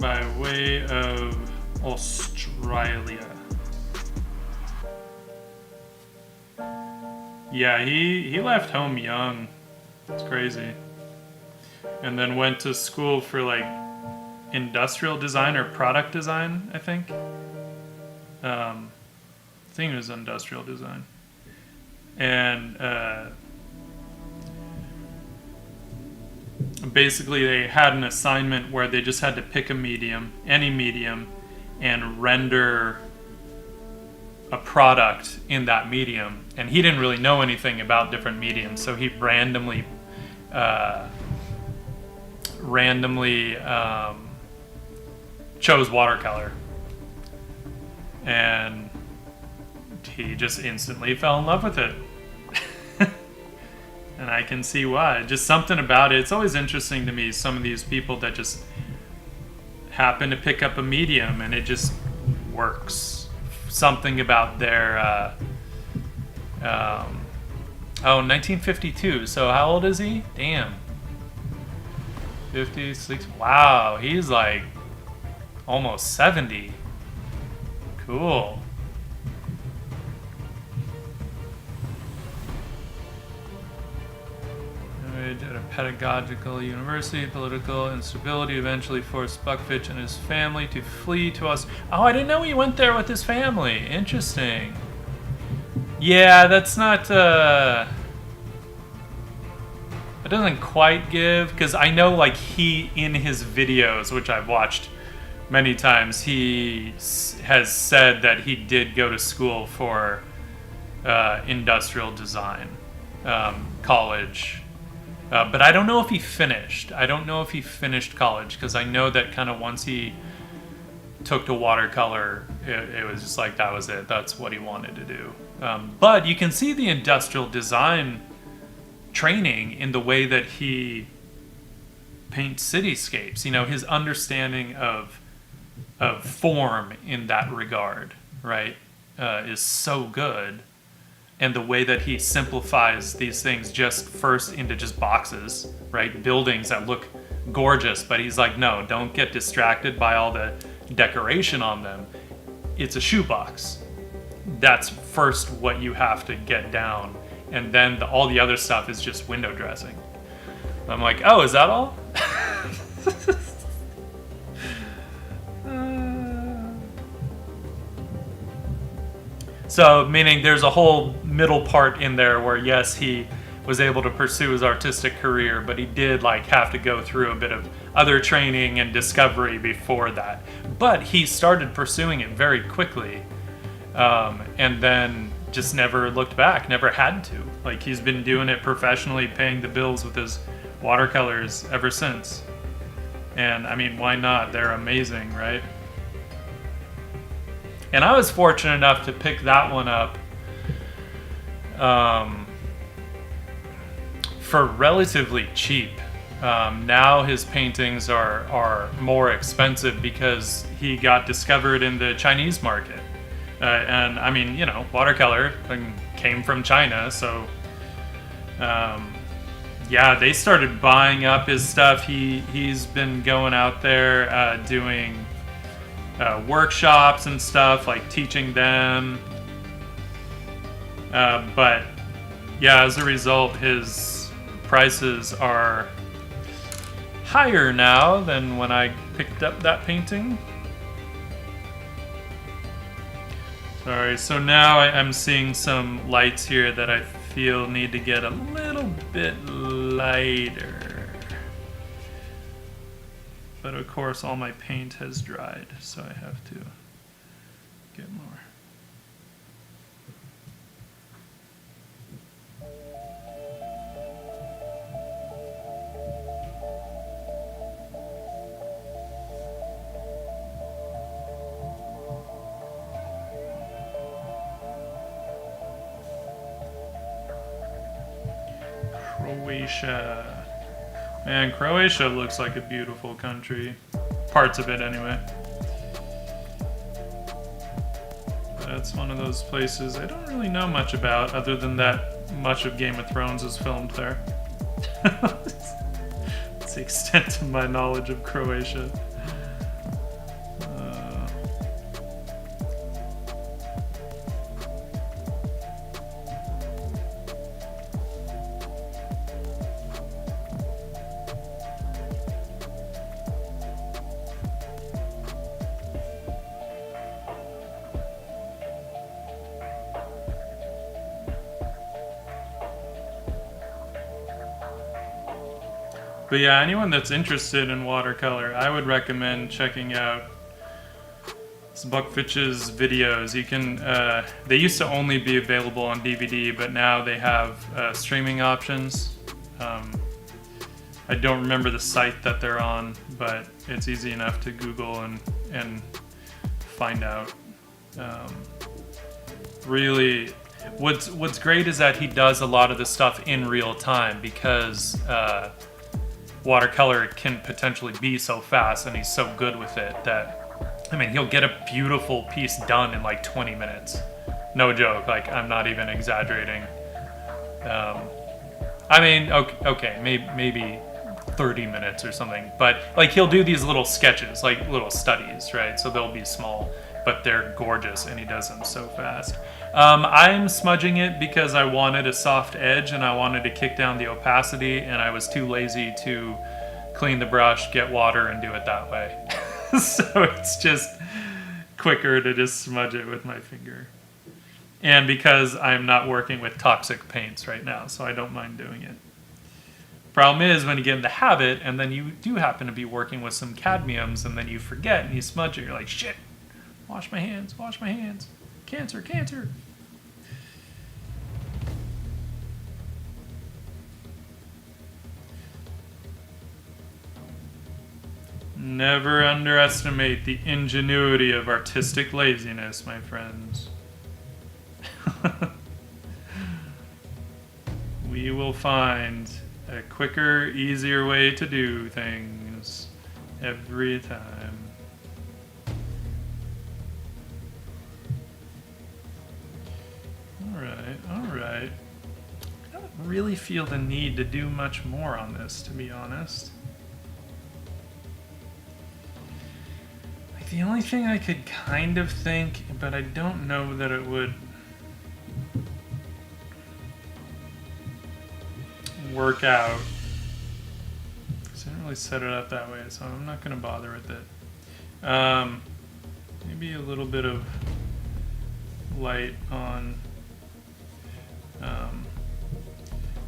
by way of Australia. Yeah, he left home young. It's crazy. And then went to school for like industrial design or product design, I think. I think it was industrial design. And basically they had an assignment where they just had to pick a medium, any medium, and render a product in that medium. And he didn't really know anything about different mediums, so he randomly chose watercolor, and he just instantly fell in love with it. And I can see why. Just something about it. It's always interesting to me, some of these people that just happen to pick up a medium and it just works. Something about their 1952. So how old is he? Damn. 56. Wow, he's like almost 70. Cool. At a pedagogical university, political instability eventually forced Buckfitch and his family to flee to us. Oh, I didn't know he went there with his family. Interesting. Yeah, that's not. It doesn't quite give, because I know, like, he in his videos, which I've watched many times, he has said that he did go to school for industrial design, college. But I don't know if he finished. I don't know if he finished college, because I know that kind of once he took to watercolor, it was just like that was it. That's what he wanted to do. But you can see the industrial design training in the way that he paints cityscapes. You know, his understanding of form in that regard, right, is so good. And the way that he simplifies these things just first into just boxes, right? Buildings that look gorgeous, but he's like, no, don't get distracted by all the decoration on them. It's a shoebox. That's first what you have to get down. And then all the other stuff is just window dressing. I'm like, oh, is that all? So, meaning there's a whole middle part in there where, yes, he was able to pursue his artistic career, but he did, like, have to go through a bit of other training and discovery before that. But he started pursuing it very quickly, and then just never looked back, never had to. Like, he's been doing it professionally, paying the bills with his watercolors ever since. And, I mean, why not? They're amazing, right? And I was fortunate enough to pick that one up for relatively cheap. Now his paintings are more expensive because he got discovered in the Chinese market. And I mean, you know, watercolor came from China, so yeah, they started buying up his stuff. He's been going out there doing workshops and stuff, like teaching them. But yeah, as a result, his prices are higher now than when I picked up that painting. Sorry, so now I'm seeing some lights here that I feel need to get a little bit lighter. But of course, all my paint has dried, so I have to get more. Croatia. Man, Croatia looks like a beautiful country. Parts of it, anyway. That's one of those places I don't really know much about, other than that much of Game of Thrones is filmed there. That's the extent of my knowledge of Croatia. But yeah, anyone that's interested in watercolor, I would recommend checking out Buckfish's videos. You can. They used to only be available on DVD, but now they have streaming options. I don't remember the site that they're on, but it's easy enough to Google and find out. Really, what's great is that he does a lot of the stuff in real time, because watercolor can potentially be so fast, and he's so good with it that, I mean, he'll get a beautiful piece done in like 20 minutes. No joke, like, I'm not even exaggerating. I mean, okay, maybe 30 minutes or something, but like, he'll do these little sketches, like little studies, right? So they'll be small, but they're gorgeous, and he does them so fast. I'm smudging it because I wanted a soft edge, and I wanted to kick down the opacity, and I was too lazy to clean the brush, get water, and do it that way. So it's just quicker to just smudge it with my finger. And because I'm not working with toxic paints right now, so I don't mind doing it. Problem is, when you get in the habit, and then you do happen to be working with some cadmiums, and then you forget, and you smudge it, you're like, shit, wash my hands, cancer, cancer. Never underestimate the ingenuity of artistic laziness, my friends. We will find a quicker, easier way to do things every time. Alright. I don't really feel the need to do much more on this, to be honest. The only thing I could kind of think, but I don't know that it would work out, because I didn't really set it up that way, so I'm not going to bother with it. Maybe a little bit of light on,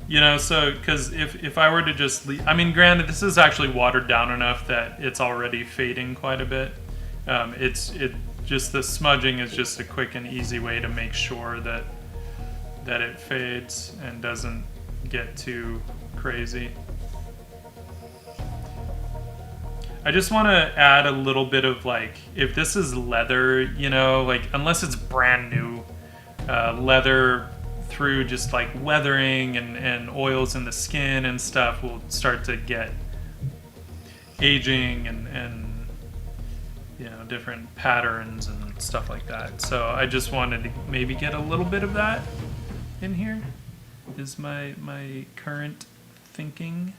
you know, so, because if I were to just leave, I mean, granted, this is actually watered down enough that it's already fading quite a bit. Just the smudging is just a quick and easy way to make sure that it fades and doesn't get too crazy. I just want to add a little bit of, like, if this is leather, you know, like, unless it's brand new, leather through just like weathering and oils in the skin and stuff will start to get aging and you know, different patterns and stuff like that. So I just wanted to maybe get a little bit of that in here, is my current thinking.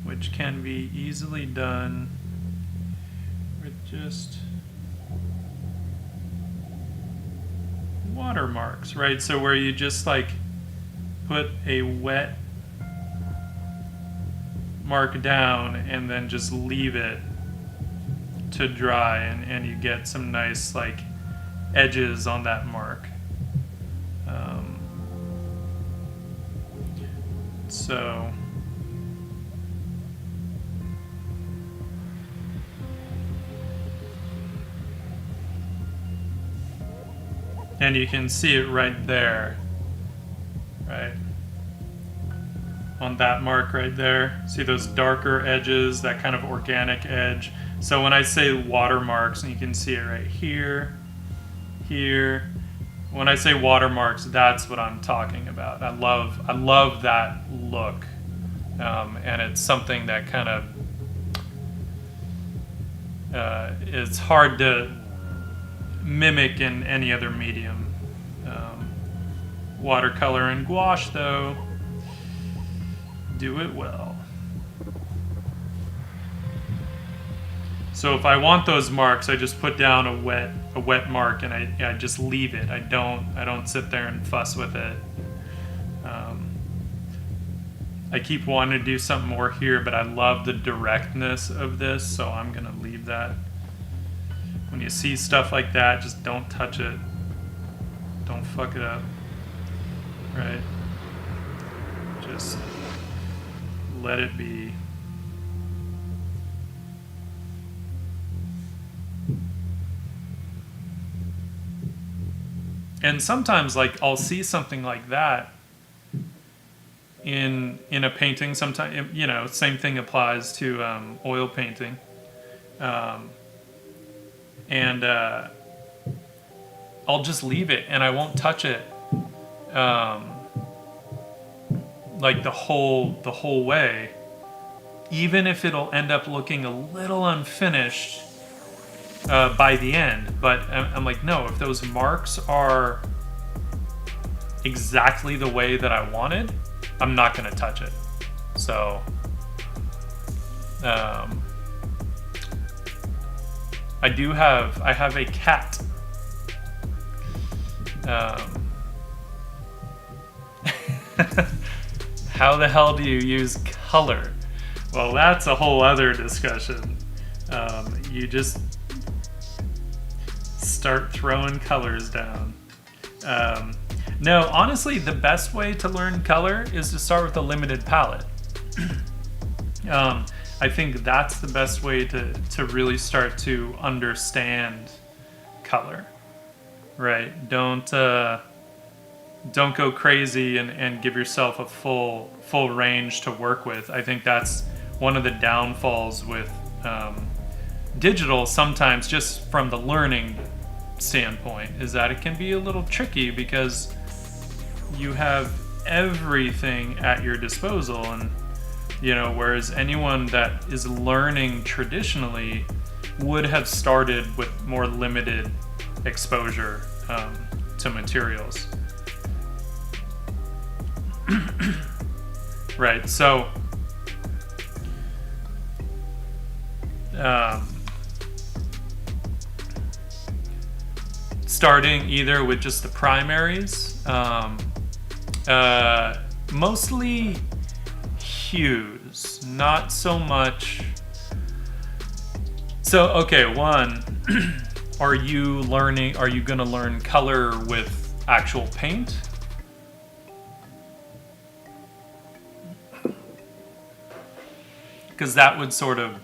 Which can be easily done with just watermarks, right? So where you just like put a wet mark down and then just leave it to dry, and you get some nice like edges on that mark. So and you can see it right there, right? On that mark right there. See those darker edges, that kind of organic edge. So when I say watermarks, and you can see it right here, here. When I say watermarks, that's what I'm talking about. I love that look. And it's something that kind of, it's hard to mimic in any other medium. Watercolor and gouache, though, do it well. So if I want those marks, I just put down a wet mark, and I just leave it. I don't sit there and fuss with it. I keep wanting to do something more here, but I love the directness of this, so I'm gonna leave that. When you see stuff like that, just don't touch it. Don't fuck it up. Right? Just let it be. And sometimes, like, I'll see something like that in a painting. Sometimes, you know, same thing applies to oil painting. And I'll just leave it and I won't touch it like the whole way, even if it'll end up looking a little unfinished by the end. But I'm like, no, if those marks are exactly the way that I wanted, I'm not going to touch it. So I have a cat. How the hell do you use color? Well, that's a whole other discussion. You just start throwing colors down. No, honestly, the best way to learn color is to start with a limited palette. I think that's the best way to really start to understand color, right? Don't go crazy and give yourself a full range to work with. I think that's one of the downfalls with digital sometimes, just from the learning standpoint, is that it can be a little tricky because you have everything at your disposal. And you know, whereas anyone that is learning traditionally would have started with more limited exposure to materials. Right, so starting either with just the primaries, mostly hues, not so much. So, okay, one, are you going to learn color with actual paint? Because that would sort of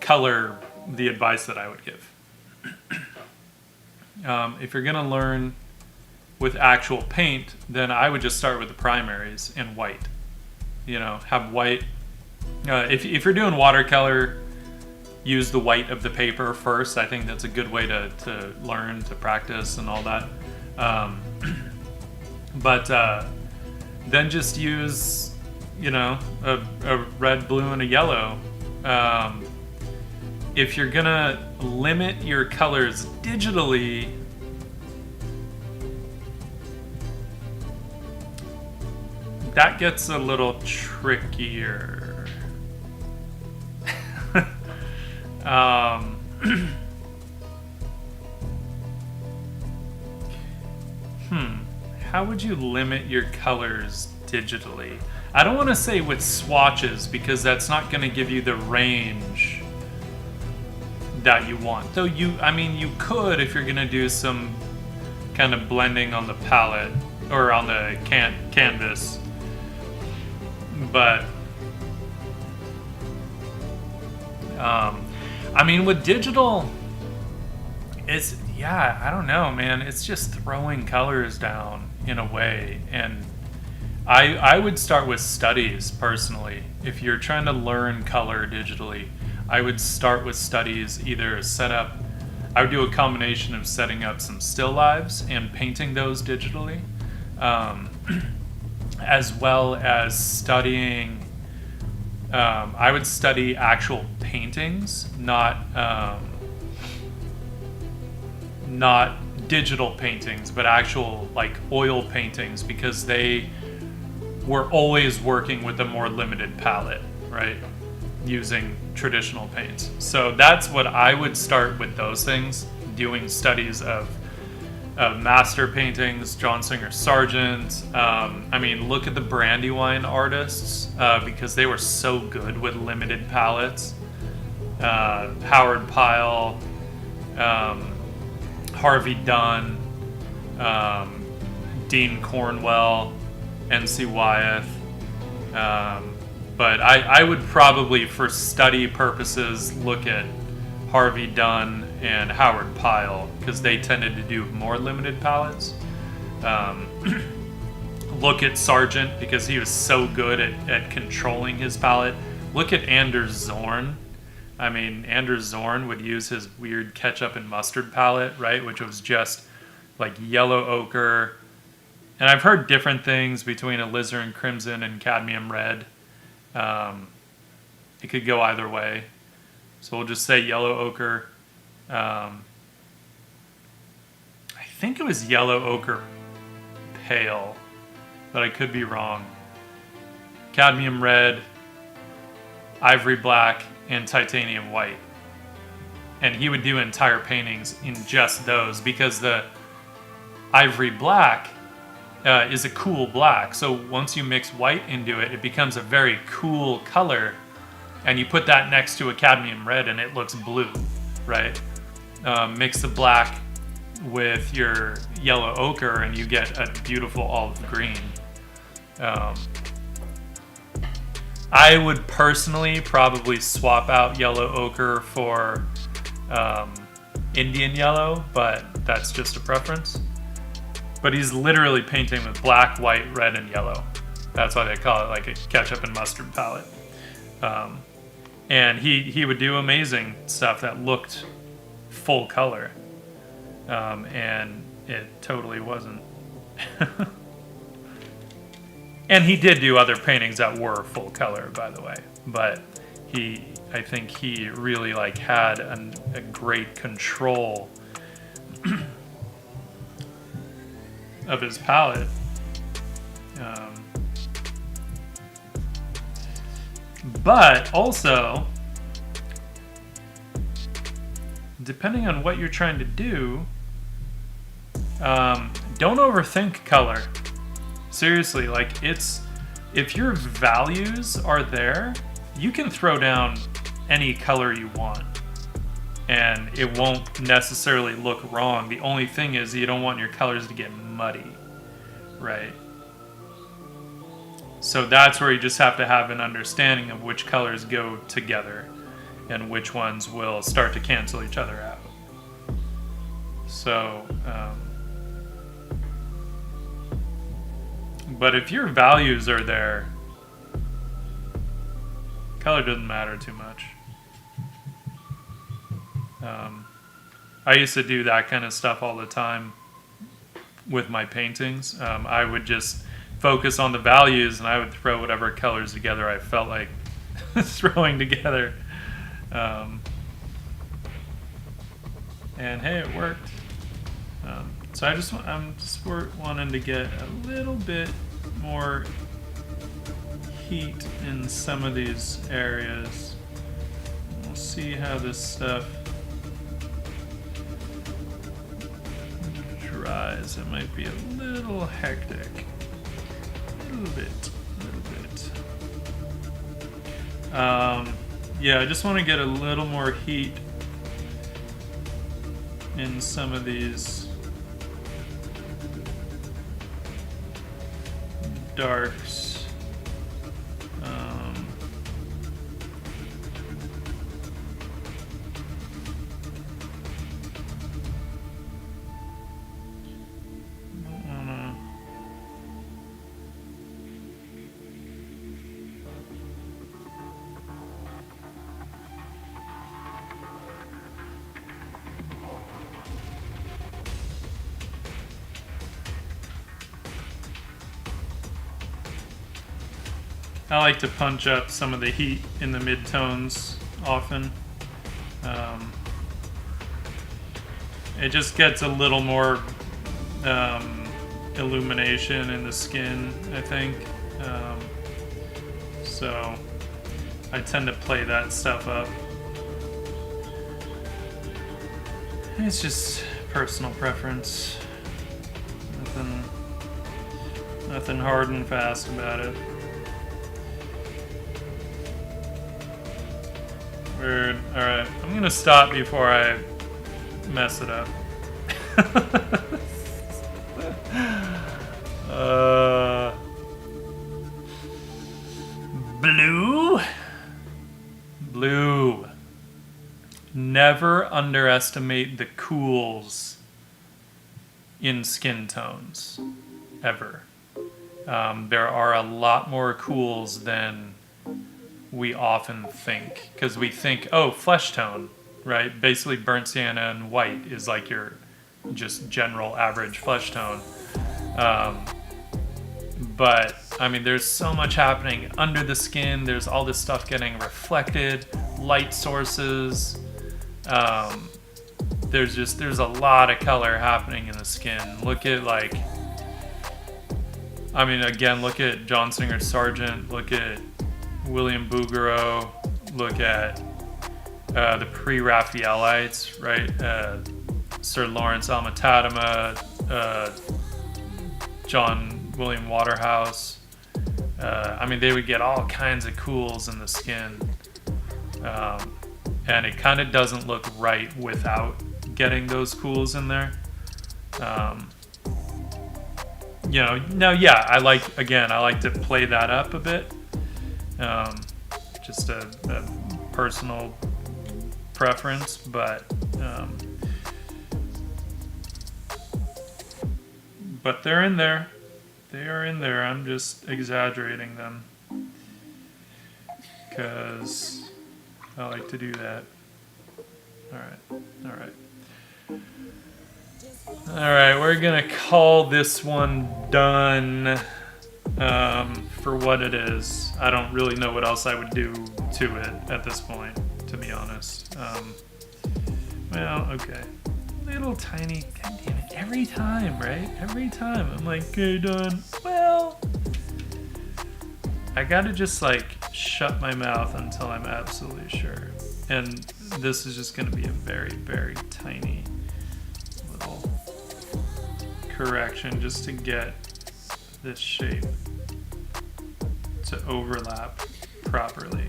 color the advice that I would give. If you're going to learn with actual paint, then I would just start with the primaries in white. You know, have white. If you're doing watercolor, use the white of the paper first. I think that's a good way to learn, to practice and all that. But then just use, you know, a red, blue, and a yellow. If you're gonna limit your colors digitally, that gets a little trickier. How would you limit your colors digitally? I don't want to say with swatches, because that's not going to give you the range that you want. Though you could if you're going to do some kind of blending on the palette or on the canvas. But with digital, it's, I don't know, man. It's just throwing colors down in a way. And I would start with studies, personally. If you're trying to learn color digitally, I would start with studies, either I would do a combination of setting up some still lives and painting those digitally, as well as studying. I would study actual paintings, not digital paintings, but actual like oil paintings, because they were always working with a more limited palette, right? Using traditional paints. So that's what I would start with, those things, doing studies of master paintings, John Singer Sargent. Look at the Brandywine artists, because they were so good with limited palettes. Howard Pyle, Harvey Dunn, Dean Cornwell, N.C. Wyeth. But I would probably, for study purposes, look at Harvey Dunn and Howard Pyle, because they tended to do more limited palettes. Look at Sargent, because he was so good at controlling his palette. Look at Anders Zorn. I mean, Anders Zorn would use his weird ketchup and mustard palette, right? Which was just like yellow ochre. And I've heard different things between alizarin crimson and cadmium red. It could go either way. So we'll just say yellow ochre. I think it was yellow ochre pale, but I could be wrong. Cadmium red, ivory black, and titanium white. And he would do entire paintings in just those, because the ivory black is a cool black. So once you mix white into it, it becomes a very cool color. And you put that next to a cadmium red and it looks blue, right? Mix the black with your yellow ochre and you get a beautiful olive green. I would personally probably swap out yellow ochre for Indian yellow, but that's just a preference. But he's literally painting with black, white, red, and yellow. That's why they call it like a ketchup and mustard palette. And he would do amazing stuff that looked full color. And it totally wasn't. And he did do other paintings that were full color, by the way. But I think he really like had a great control of his palette. But also, depending on what you're trying to do, don't overthink color. Seriously, like if your values are there, you can throw down any color you want and it won't necessarily look wrong. The only thing is you don't want your colors to get muddy, right? So that's where you just have to have an understanding of which colors go together and which ones will start to cancel each other out. So, but if your values are there, color doesn't matter too much. I used to do that kind of stuff all the time with my paintings. I would just focus on the values and I would throw whatever colors together I felt like throwing together. And hey, it worked. So I'm just wanting to get a little bit more heat in some of these areas. We'll see how this stuff dries. It might be a little hectic. A little bit. Yeah, I just want to get a little more heat in some of these darks. I like to punch up some of the heat in the midtones often. It just gets a little more illumination in the skin, I think. So I tend to play that stuff up. It's just personal preference. Nothing hard and fast about it. Weird. Alright, I'm gonna stop before I mess it up. Blue. Blue. Never underestimate the cools in skin tones, ever. There are a lot more cools than we often think, because we think, oh, flesh tone, right? Basically burnt sienna and white is like your just general average flesh tone. But I mean, there's so much happening under the skin. There's all this stuff getting reflected, light sources. There's a lot of color happening in the skin. Look at again, look at John Singer Sargent, look at William Bouguereau, look at the pre-Raphaelites, right? Sir Lawrence Alma-Tadema, John William Waterhouse. They would get all kinds of cools in the skin. And it kind of doesn't look right without getting those cools in there. I like to play that up a bit. Just a personal preference, but they're in there. They are in there. I'm just exaggerating them because I like to do that. All right, we're gonna call this one done for what it is. I don't really know what else I would do to it at this point, to be honest. Okay. Little tiny, god damn it, every time, right? Every time I'm like, okay, done. Well, I gotta just shut my mouth until I'm absolutely sure. And this is just gonna be a very, very tiny little correction just to get this shape to overlap properly.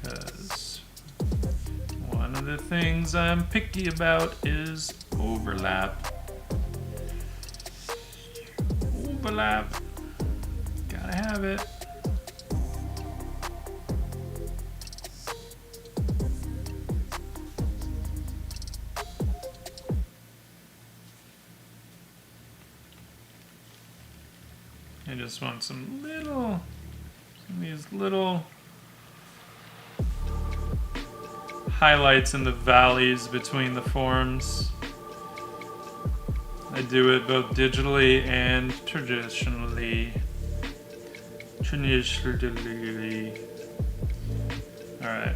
Because one of the things I'm picky about is overlap. Overlap. Gotta have it. I just want some of these little highlights in the valleys between the forms. I do it both digitally and traditionally. Alright.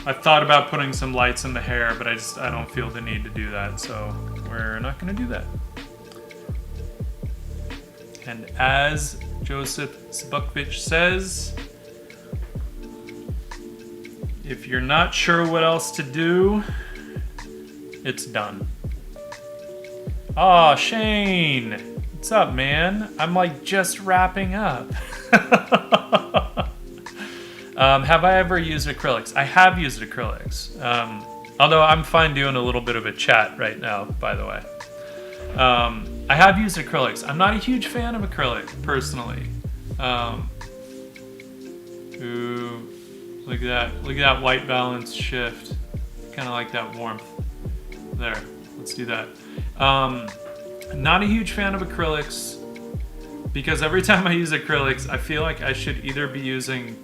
I've thought about putting some lights in the hair, but I don't feel the need to do that, so we're not going to do that. And as Joseph Zbukvich says, if you're not sure what else to do, it's done. Aw, Shane! What's up, man? I'm just wrapping up. Have I ever used acrylics? I have used acrylics. Although I'm fine doing a little bit of a chat right now, by the way. I have used acrylics. I'm not a huge fan of acrylic, personally. Ooh, look at that white balance shift. Kind of like that warmth. There, let's do that. Not a huge fan of acrylics because every time I use acrylics, I feel like I should either be using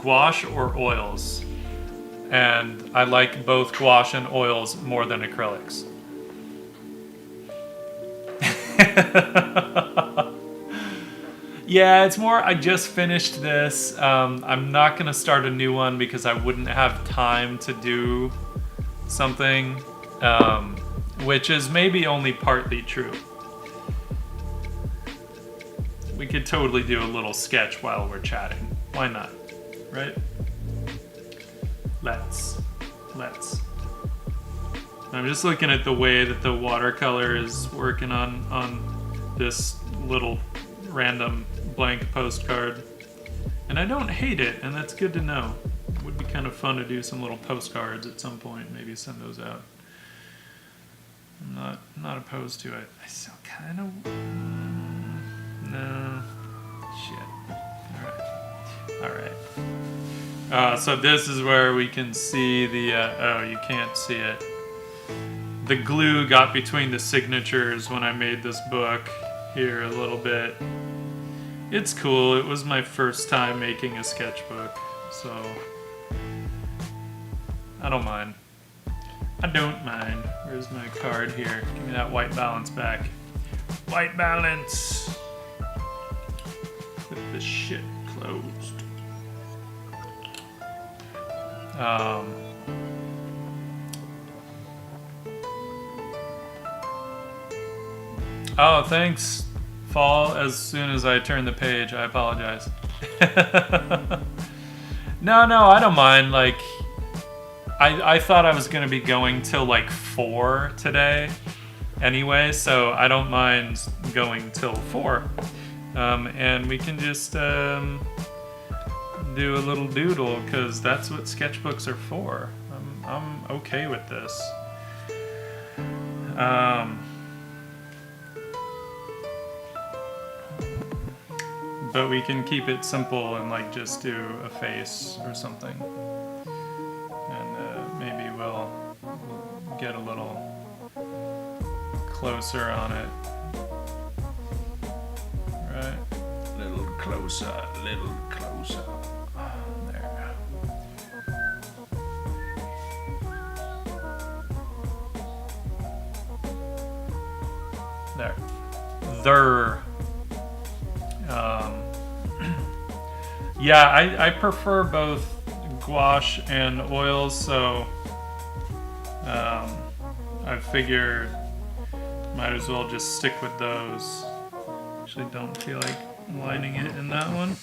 gouache or oils. And I like both gouache and oils more than acrylics. Yeah, it's more I just finished this. I'm not gonna start a new one because I wouldn't have time to do something, which is maybe only partly true. We could totally do a little sketch while we're chatting. Why not? Right? Let's. I'm just looking at the way that the watercolor is working on this little random blank postcard. And I don't hate it, and that's good to know. It would be kind of fun to do some little postcards at some point, maybe send those out. I'm not opposed to it. I still kind of... No. Shit. Alright. So this is where we can see the... oh, you can't see it. The glue got between the signatures when I made this book here a little bit. It's cool. It was my first time making a sketchbook, so I don't mind. I don't mind. Where's my card here? Give me that white balance back. White balance! Put this shit closed. Oh, thanks, Fall. As soon as I turn the page, I apologize. No, I don't mind. Like, I thought I was going to be going till like 4 today anyway, so I don't mind going till 4. And we can just do a little doodle, because that's what sketchbooks are for. I'm okay with this. But we can keep it simple and like just do a face or something. And maybe we'll get a little closer on it. Right? Little closer, little closer. There. There. There. Yeah, I prefer both gouache and oils, so I figured might as well just stick with those. Actually don't feel like lining it in that one.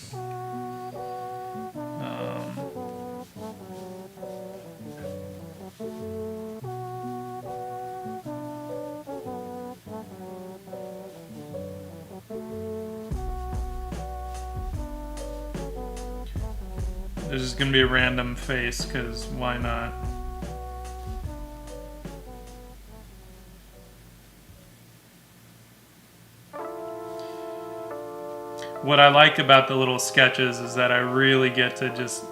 There's just gonna be a random face, because why not? What I like about the little sketches is that I really get to just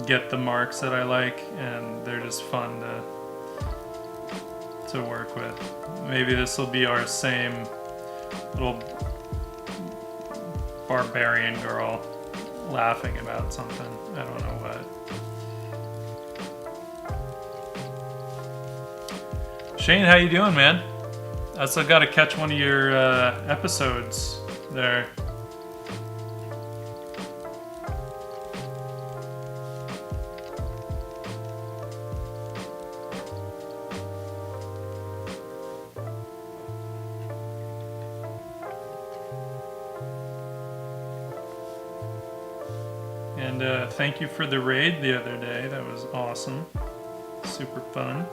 get the marks that I like, and they're just fun to work with. Maybe this will be our same little barbarian girl laughing about something. I don't know what. Shane, how you doing, man? I still got to catch one of your episodes there. And thank you for the raid the other day. That was awesome. Super fun.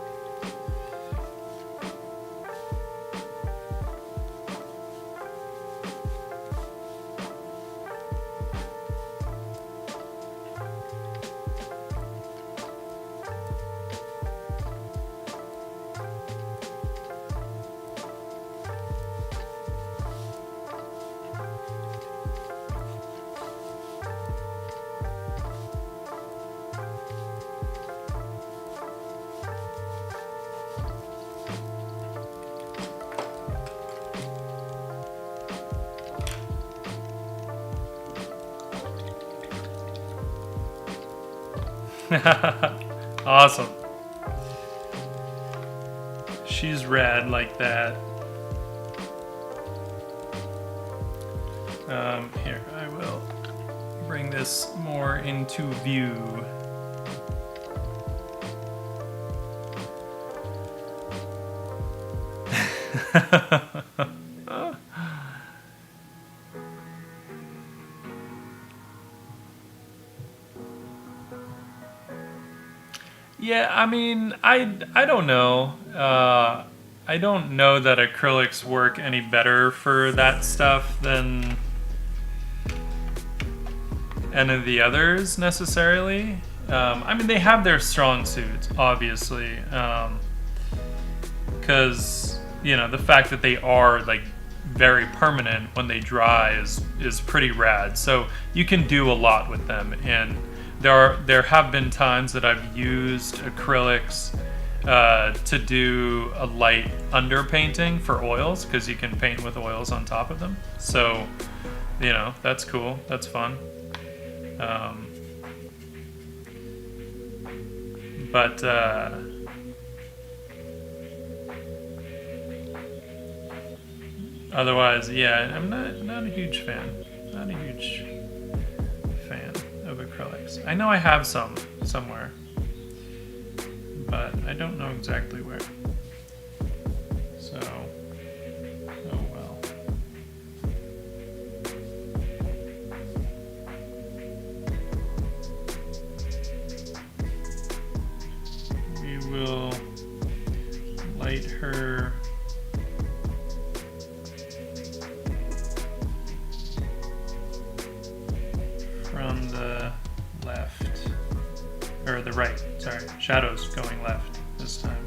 Awesome. She's rad like that. Here, I will bring this more into view. Yeah, I mean, I don't know. I don't know that acrylics work any better for that stuff than any of the others necessarily. I mean, they have their strong suits, obviously, because you know the fact that they are like very permanent when they dry is pretty rad. So you can do a lot with them, and there have been times that I've used acrylics to do a light underpainting for oils, because you can paint with oils on top of them. So, you know, that's cool. That's fun. But otherwise, yeah, I'm not a huge fan. Not a huge fan of acrylics. I know I have some somewhere, but I don't know exactly where. So, oh well. We will light her from the left, or the right, sorry. Shadow's going left this time.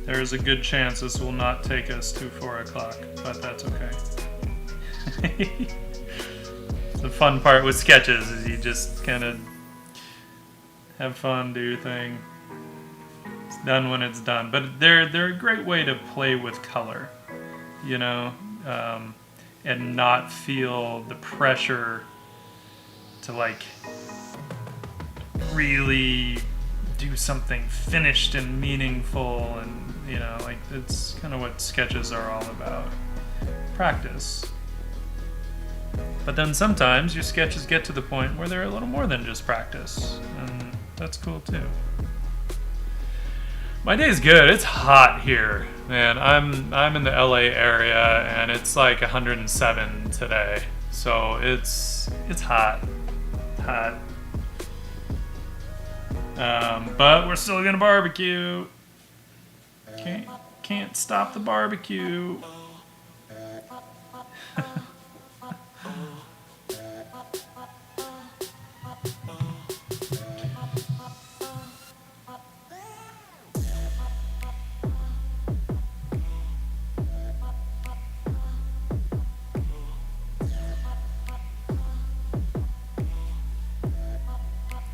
There's a good chance this will not take us to 4 o'clock, but that's okay. The fun part with sketches is you just kind of have fun, do your thing. It's done when it's done. But they're a great way to play with color, you know, and not feel the pressure to like really do something finished and meaningful, and you know, like it's kind of what sketches are all about. Practice. But then sometimes your sketches get to the point where they're a little more than just practice, and that's cool too. My day's good. It's hot here, man. I'm in the LA area, and it's like 107 today, so it's hot. But we're still gonna barbecue. Can't stop the barbecue.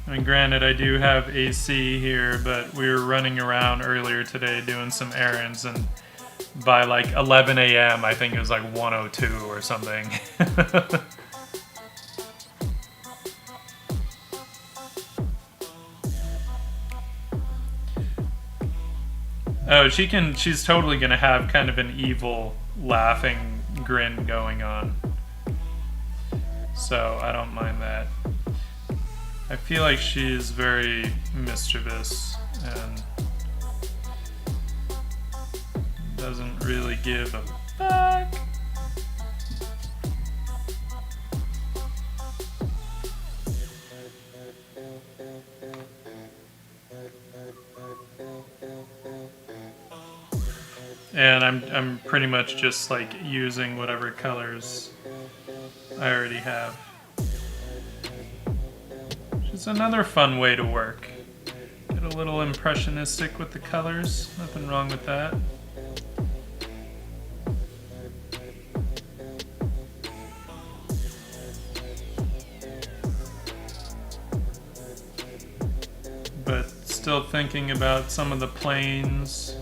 I mean, granted, I do have AC here, but we were running around earlier today doing some errands, and by like 11 a.m., I think it was like 102 or something. Oh, she's totally gonna have kind of an evil, laughing grin going on. So I don't mind that. I feel like she's very mischievous and doesn't really give a fuck. And I'm pretty much just like using whatever colors I already have. It's another fun way to work. Get a little impressionistic with the colors. Nothing wrong with that. But still thinking about some of the planes.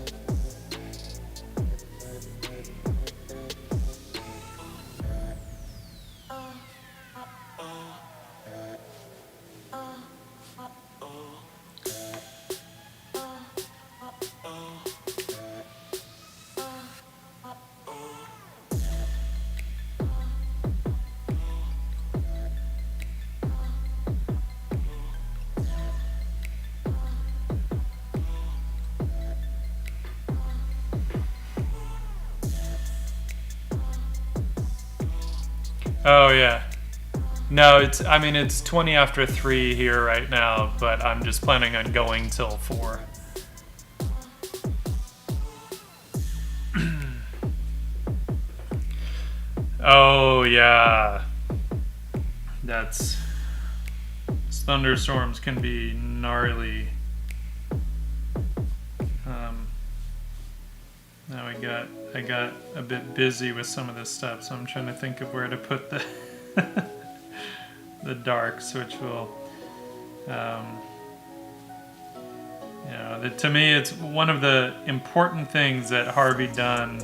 Oh yeah. No, it's 20 after 3 here right now, but I'm just planning on going till 4. Oh yeah, that's thunderstorms can be gnarly. Now I got a bit busy with some of this stuff, so I'm trying to think of where to put the the darks, which will, to me, it's one of the important things that Harvey Dunn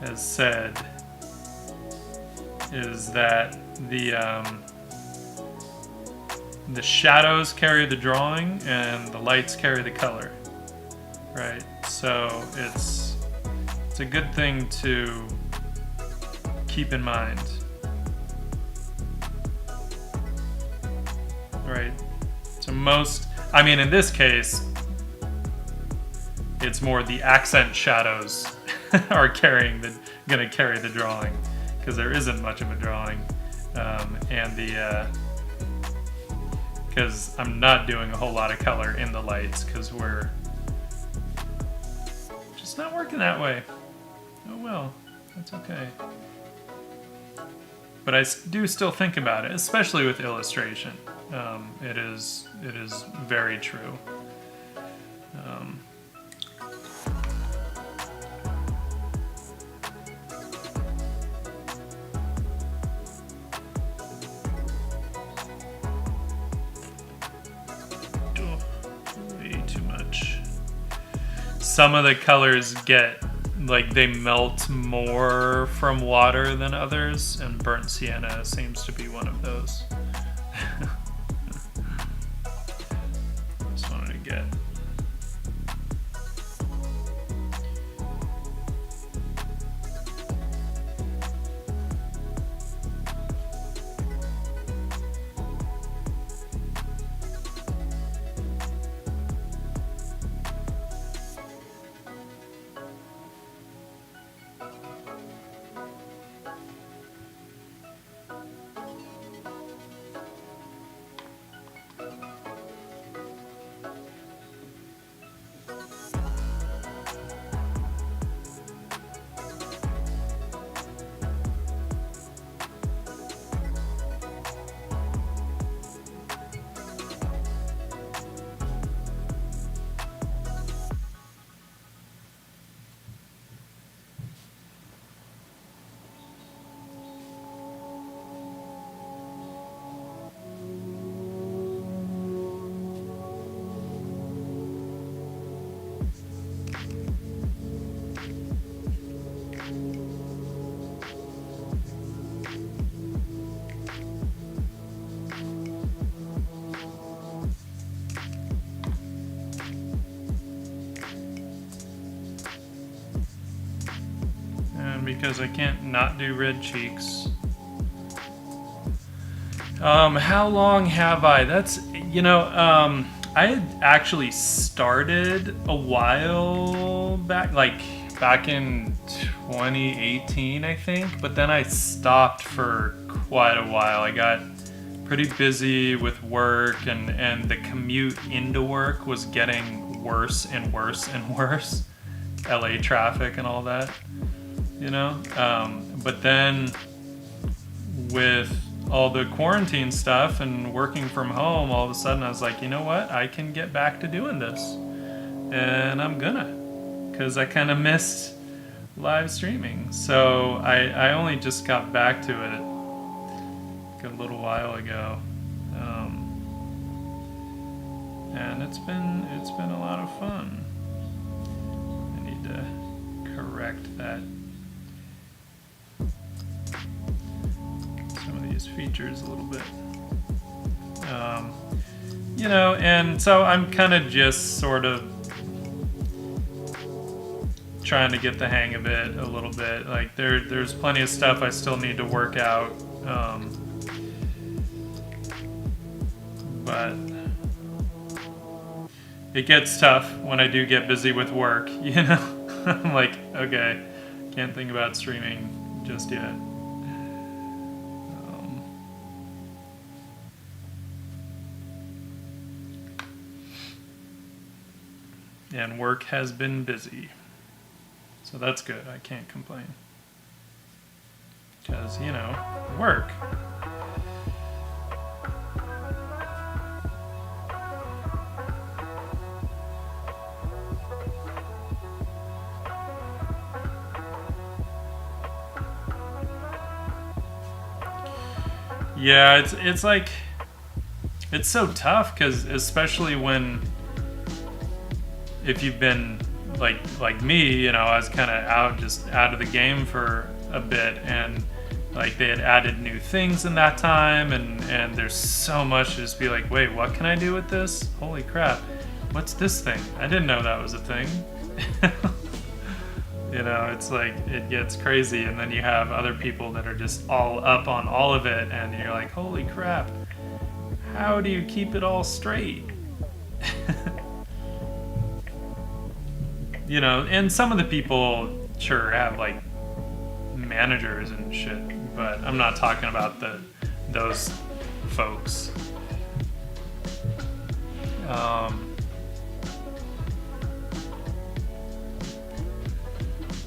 has said is that the shadows carry the drawing and the lights carry the color, right? So it's a good thing to keep in mind, right? So in this case, it's more the accent shadows are gonna carry the drawing, because there isn't much of a drawing, because I'm not doing a whole lot of color in the lights, because we're just not working that way. Oh well, that's okay. But I do still think about it, especially with illustration. It is very true. Way too much. Some of the colors they melt more from water than others, and burnt sienna seems to be one of those. Just wanted to get. Because I can't not do red cheeks. How long have I? I had actually started a while back, back in 2018, I think, but then I stopped for quite a while. I got pretty busy with work, and the commute into work was getting worse and worse and worse. LA traffic and all that. But then with all the quarantine stuff and working from home, all of a sudden I was like, you know what? I can get back to doing this. And I'm gonna, because I kind of missed live streaming. So I only just got back to it a little while ago. And it's been a lot of fun. I need to correct that. Features a little bit, and so I'm kind of just sort of trying to get the hang of it a little bit. Like there's plenty of stuff I still need to work out, but it gets tough when I do get busy with work. I'm like, okay, can't think about streaming just yet. And work has been busy. So that's good. I can't complain. because, you know, work. Yeah, it's like, it's so tough, because especially when, if you've been like me, you know, I was kind of out of the game for a bit, and like they had added new things in that time, and there's so much to just be like, wait, what can I do with this? Holy crap, what's this thing? I didn't know that was a thing. You know, it's like, it gets crazy, and then you have other people that are just all up on all of it, and you're like, holy crap, how do you keep it all straight? You know, and some of the people sure have like managers and shit, but I'm not talking about those folks.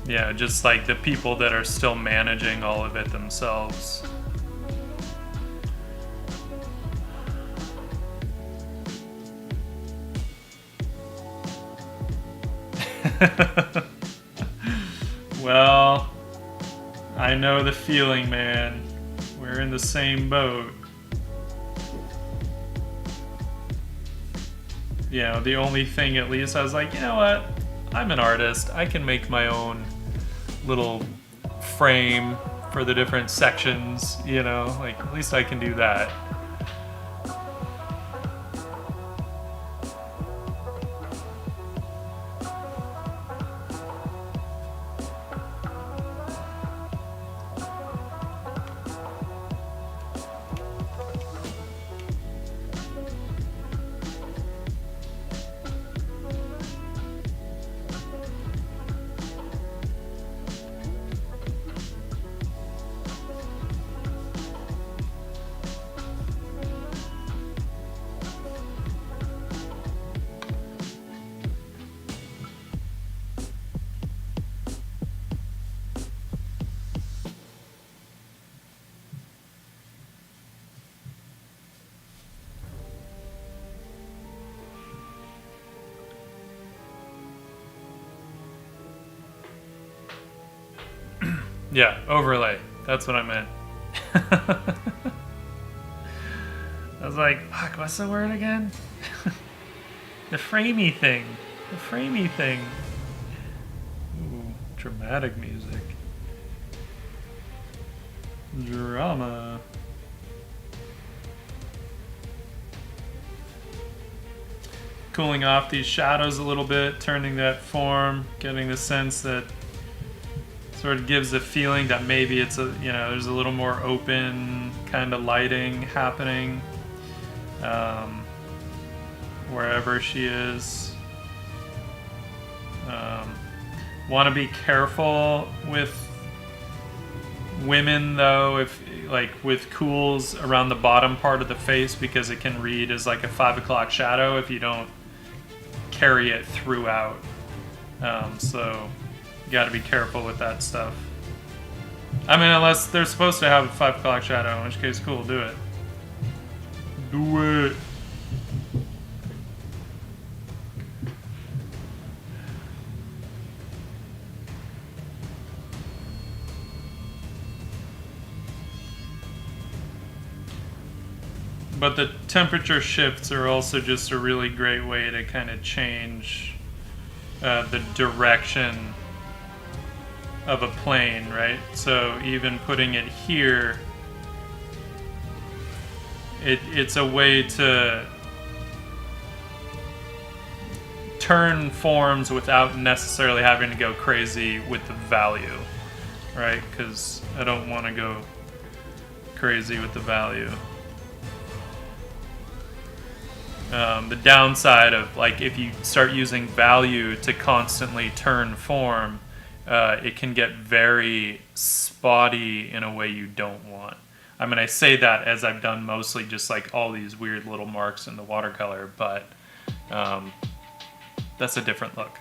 Yeah, just like the people that are still managing all of it themselves. Well, I know the feeling, man. We're in the same boat. You know, the only thing, at least, I was like, you know what? I'm an artist. I can make my own little frame for the different sections, you know? Like, at least I can do that. Yeah, overlay. That's what I meant. I was like, fuck, what's the word again? The framey thing. The framey thing. Ooh, dramatic music. Drama. Cooling off these shadows a little bit, turning that form, getting the sense that sort of gives a feeling that maybe it's a, you know, there's a little more open kind of lighting happening wherever she is. Want to be careful with women though, if like with cools around the bottom part of the face, because it can read as like a 5 o'clock shadow if you don't carry it throughout. So you got to be careful with that stuff. I mean, unless they're supposed to have a 5 o'clock shadow, in which case, cool, do it. Do it. But the temperature shifts are also just a really great way to kind of change the direction of a plane, right? So even putting it here, it's a way to turn forms without necessarily having to go crazy with the value, right? Because I don't want to go crazy with the value. The downside of, like, if you start using value to constantly turn form, it can get very spotty in a way you don't want. I mean, I say that as I've done mostly just like all these weird little marks in the watercolor, but that's a different look.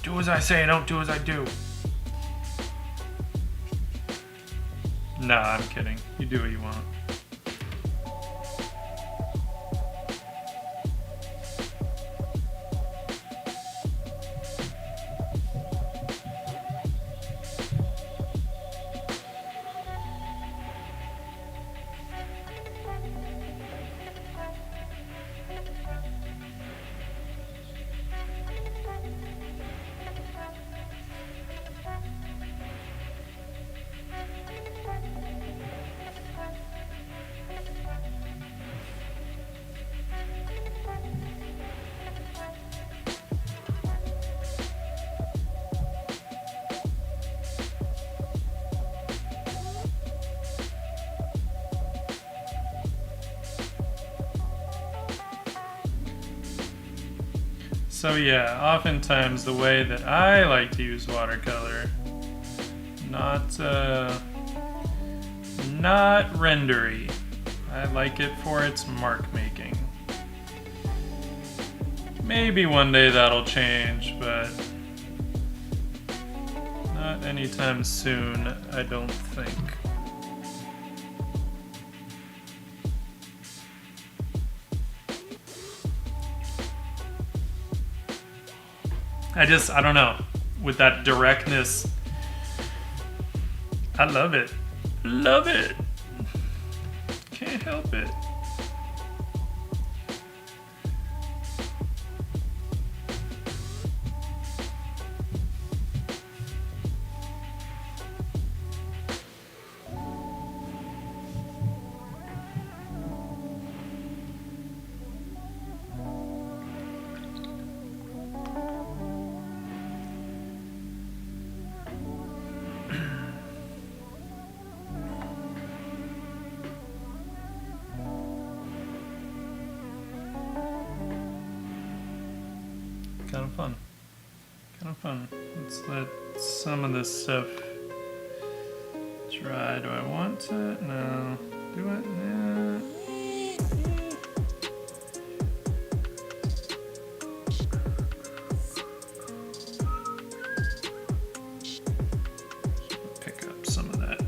Do Do as I say, don't do as I do. Nah, I'm kidding. You do what you want. So yeah, oftentimes the way that I like to use watercolor, not rendery. I like it for its mark making. Maybe one day that'll change, but not anytime soon, I don't think. I don't know, with that directness, I love it. Love it. Can't help it. Kind of fun. Kind of fun. Let's let some of this stuff dry. Do I want to? No. Do I? No. Pick up some of that.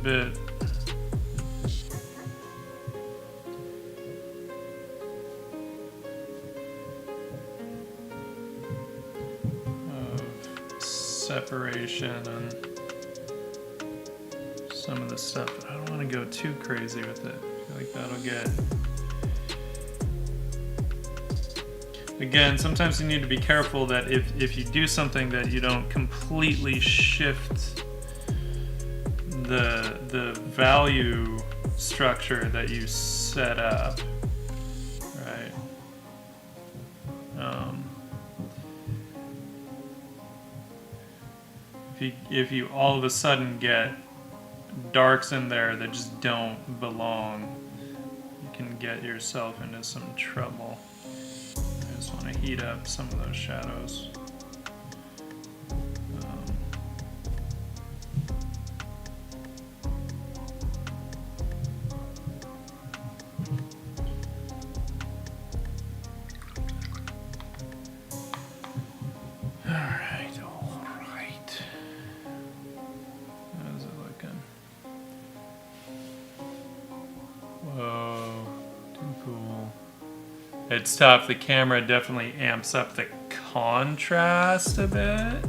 Bit of separation on some of the stuff, but I don't want to go too crazy with it. I feel like that'll get... Again, sometimes you need to be careful that if you do something that you don't completely shift the value structure that you set up, right? If you all of a sudden get darks in there that just don't belong, you can get yourself into some trouble. I just want to heat up some of those shadows. It's tough. The camera definitely amps up the contrast a bit.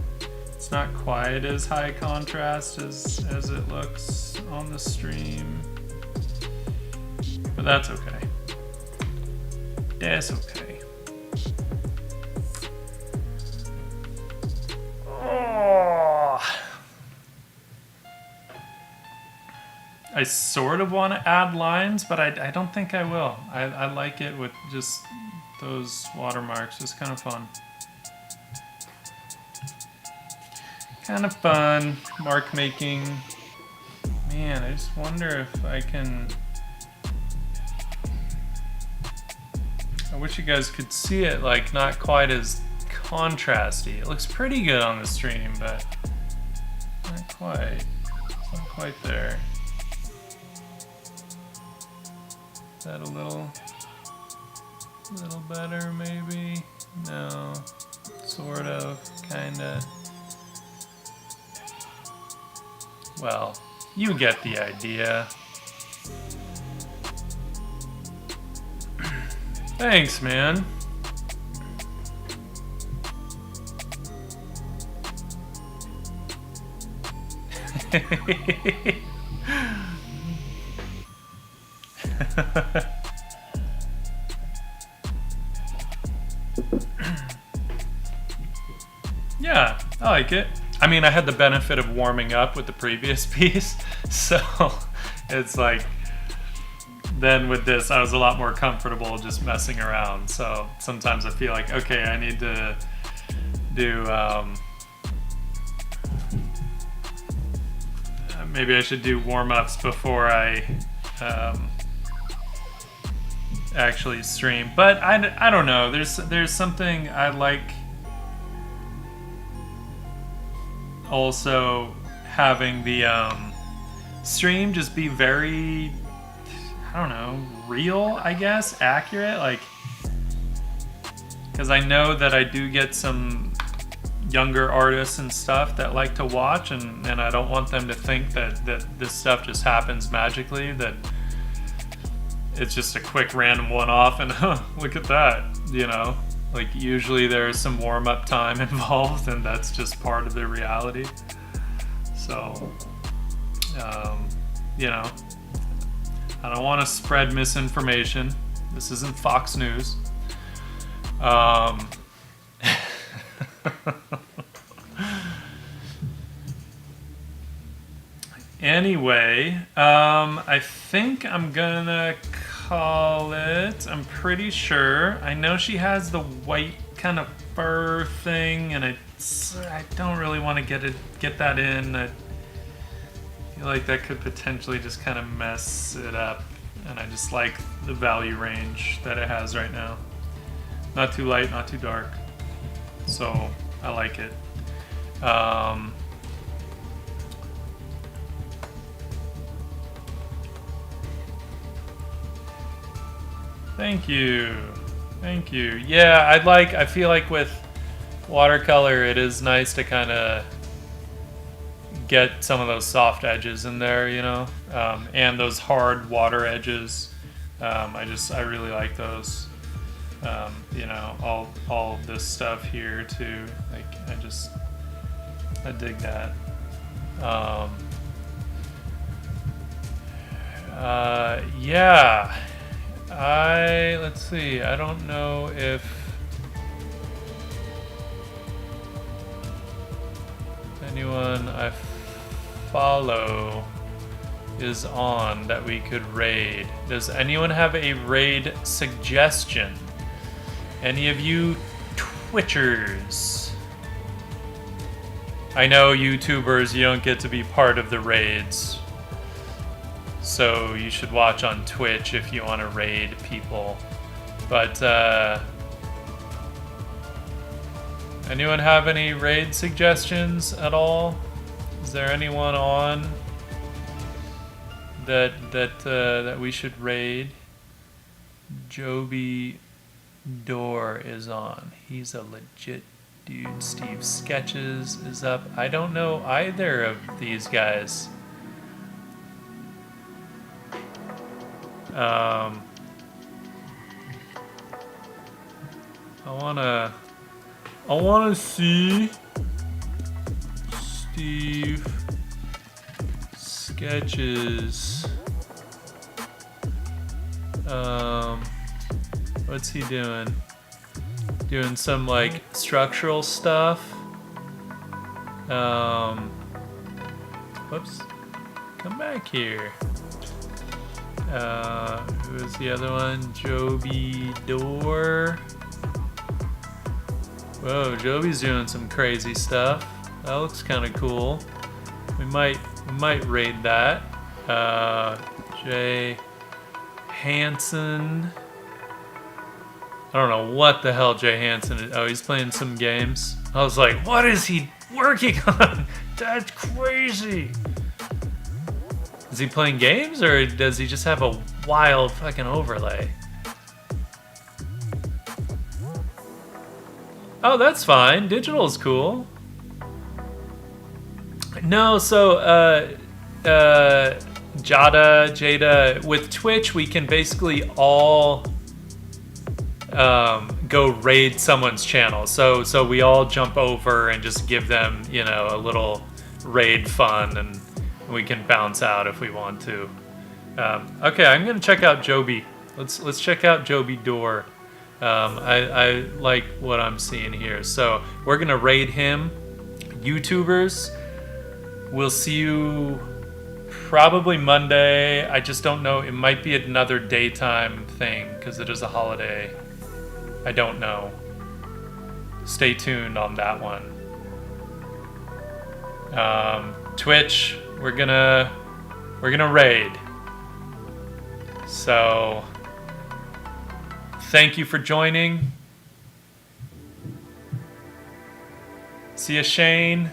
It's not quite as high contrast as it looks on the stream. But that's okay. That's okay. Oh. I sort of want to add lines, but I don't think I will. I like it with just those watermarks. It's kind of fun. Kind of fun. Mark making. Man, I just wonder if I can I wish you guys could see it, like, not quite as contrasty. It looks pretty good on the stream, but not quite. Not quite there. Is that a little better, maybe? No. Sort of, kinda. Well, you get the idea. Thanks, man. Yeah, I like it. I mean, I had the benefit of warming up with the previous piece, so it's like, then with this, I was a lot more comfortable just messing around. So sometimes I feel like, okay, I need to do, maybe I should do warm-ups before I actually stream. But I don't know, there's something I like also having the stream just be very, I don't know, real, I guess, accurate, like, because I know that I do get some younger artists and stuff that like to watch, and I don't want them to think that this stuff just happens magically, that it's just a quick random one-off and look at that, you know? Like, usually there's some warm-up time involved, and that's just part of the reality. So, you know, I don't want to spread misinformation. This isn't Fox News. Anyway, I think I'm gonna call it. I'm pretty sure. I know she has the white kind of fur thing, and I don't really want to get that in. I feel like that could potentially just kind of mess it up, and I just like the value range that it has right now. Not too light, not too dark. So I like it. Thank you. Thank you. Yeah, I feel like with watercolor it is nice to kind of get some of those soft edges in there, you know, and those hard water edges. I really like those. You know, all this stuff here too. Like, I dig that. Yeah. Let's see. I don't know if anyone I follow is on that we could raid. Does anyone have a raid suggestion? Any of you Twitchers? I know YouTubers, you don't get to be part of the raids. So you should watch on Twitch if you want to raid people. But anyone have any raid suggestions at all? Is there anyone on that we should raid? Joby Door is on. He's a legit dude. Steve Sketches is up. I don't know either of these guys. I wanna see Steve Sketches. What's he doing? Doing some like structural stuff. Whoops. Come back here. Who is the other one? Joby Door. Whoa, Joby's doing some crazy stuff. That looks kind of cool. We might raid that. Jay Hansen I don't know what the hell Jay Hansen is. Oh, he's playing some games. I was like, what is he working on? That's crazy. Is he playing games or does he just have a wild fucking overlay? Oh, that's fine. Digital is cool. No, so Jada, with Twitch, we can basically all go raid someone's channel. So we all jump over and just give them, you know, a little raid fun, and we can bounce out if we want to. Okay, I'm gonna check out Joby. Let's check out Joby Door. I like what I'm seeing here. So we're gonna raid him. YouTubers, we'll see you probably Monday. I just don't know. It might be another daytime thing because it is a holiday. I don't know. Stay tuned on that one. Twitch, we're gonna raid. So thank you for joining. See ya, Shane.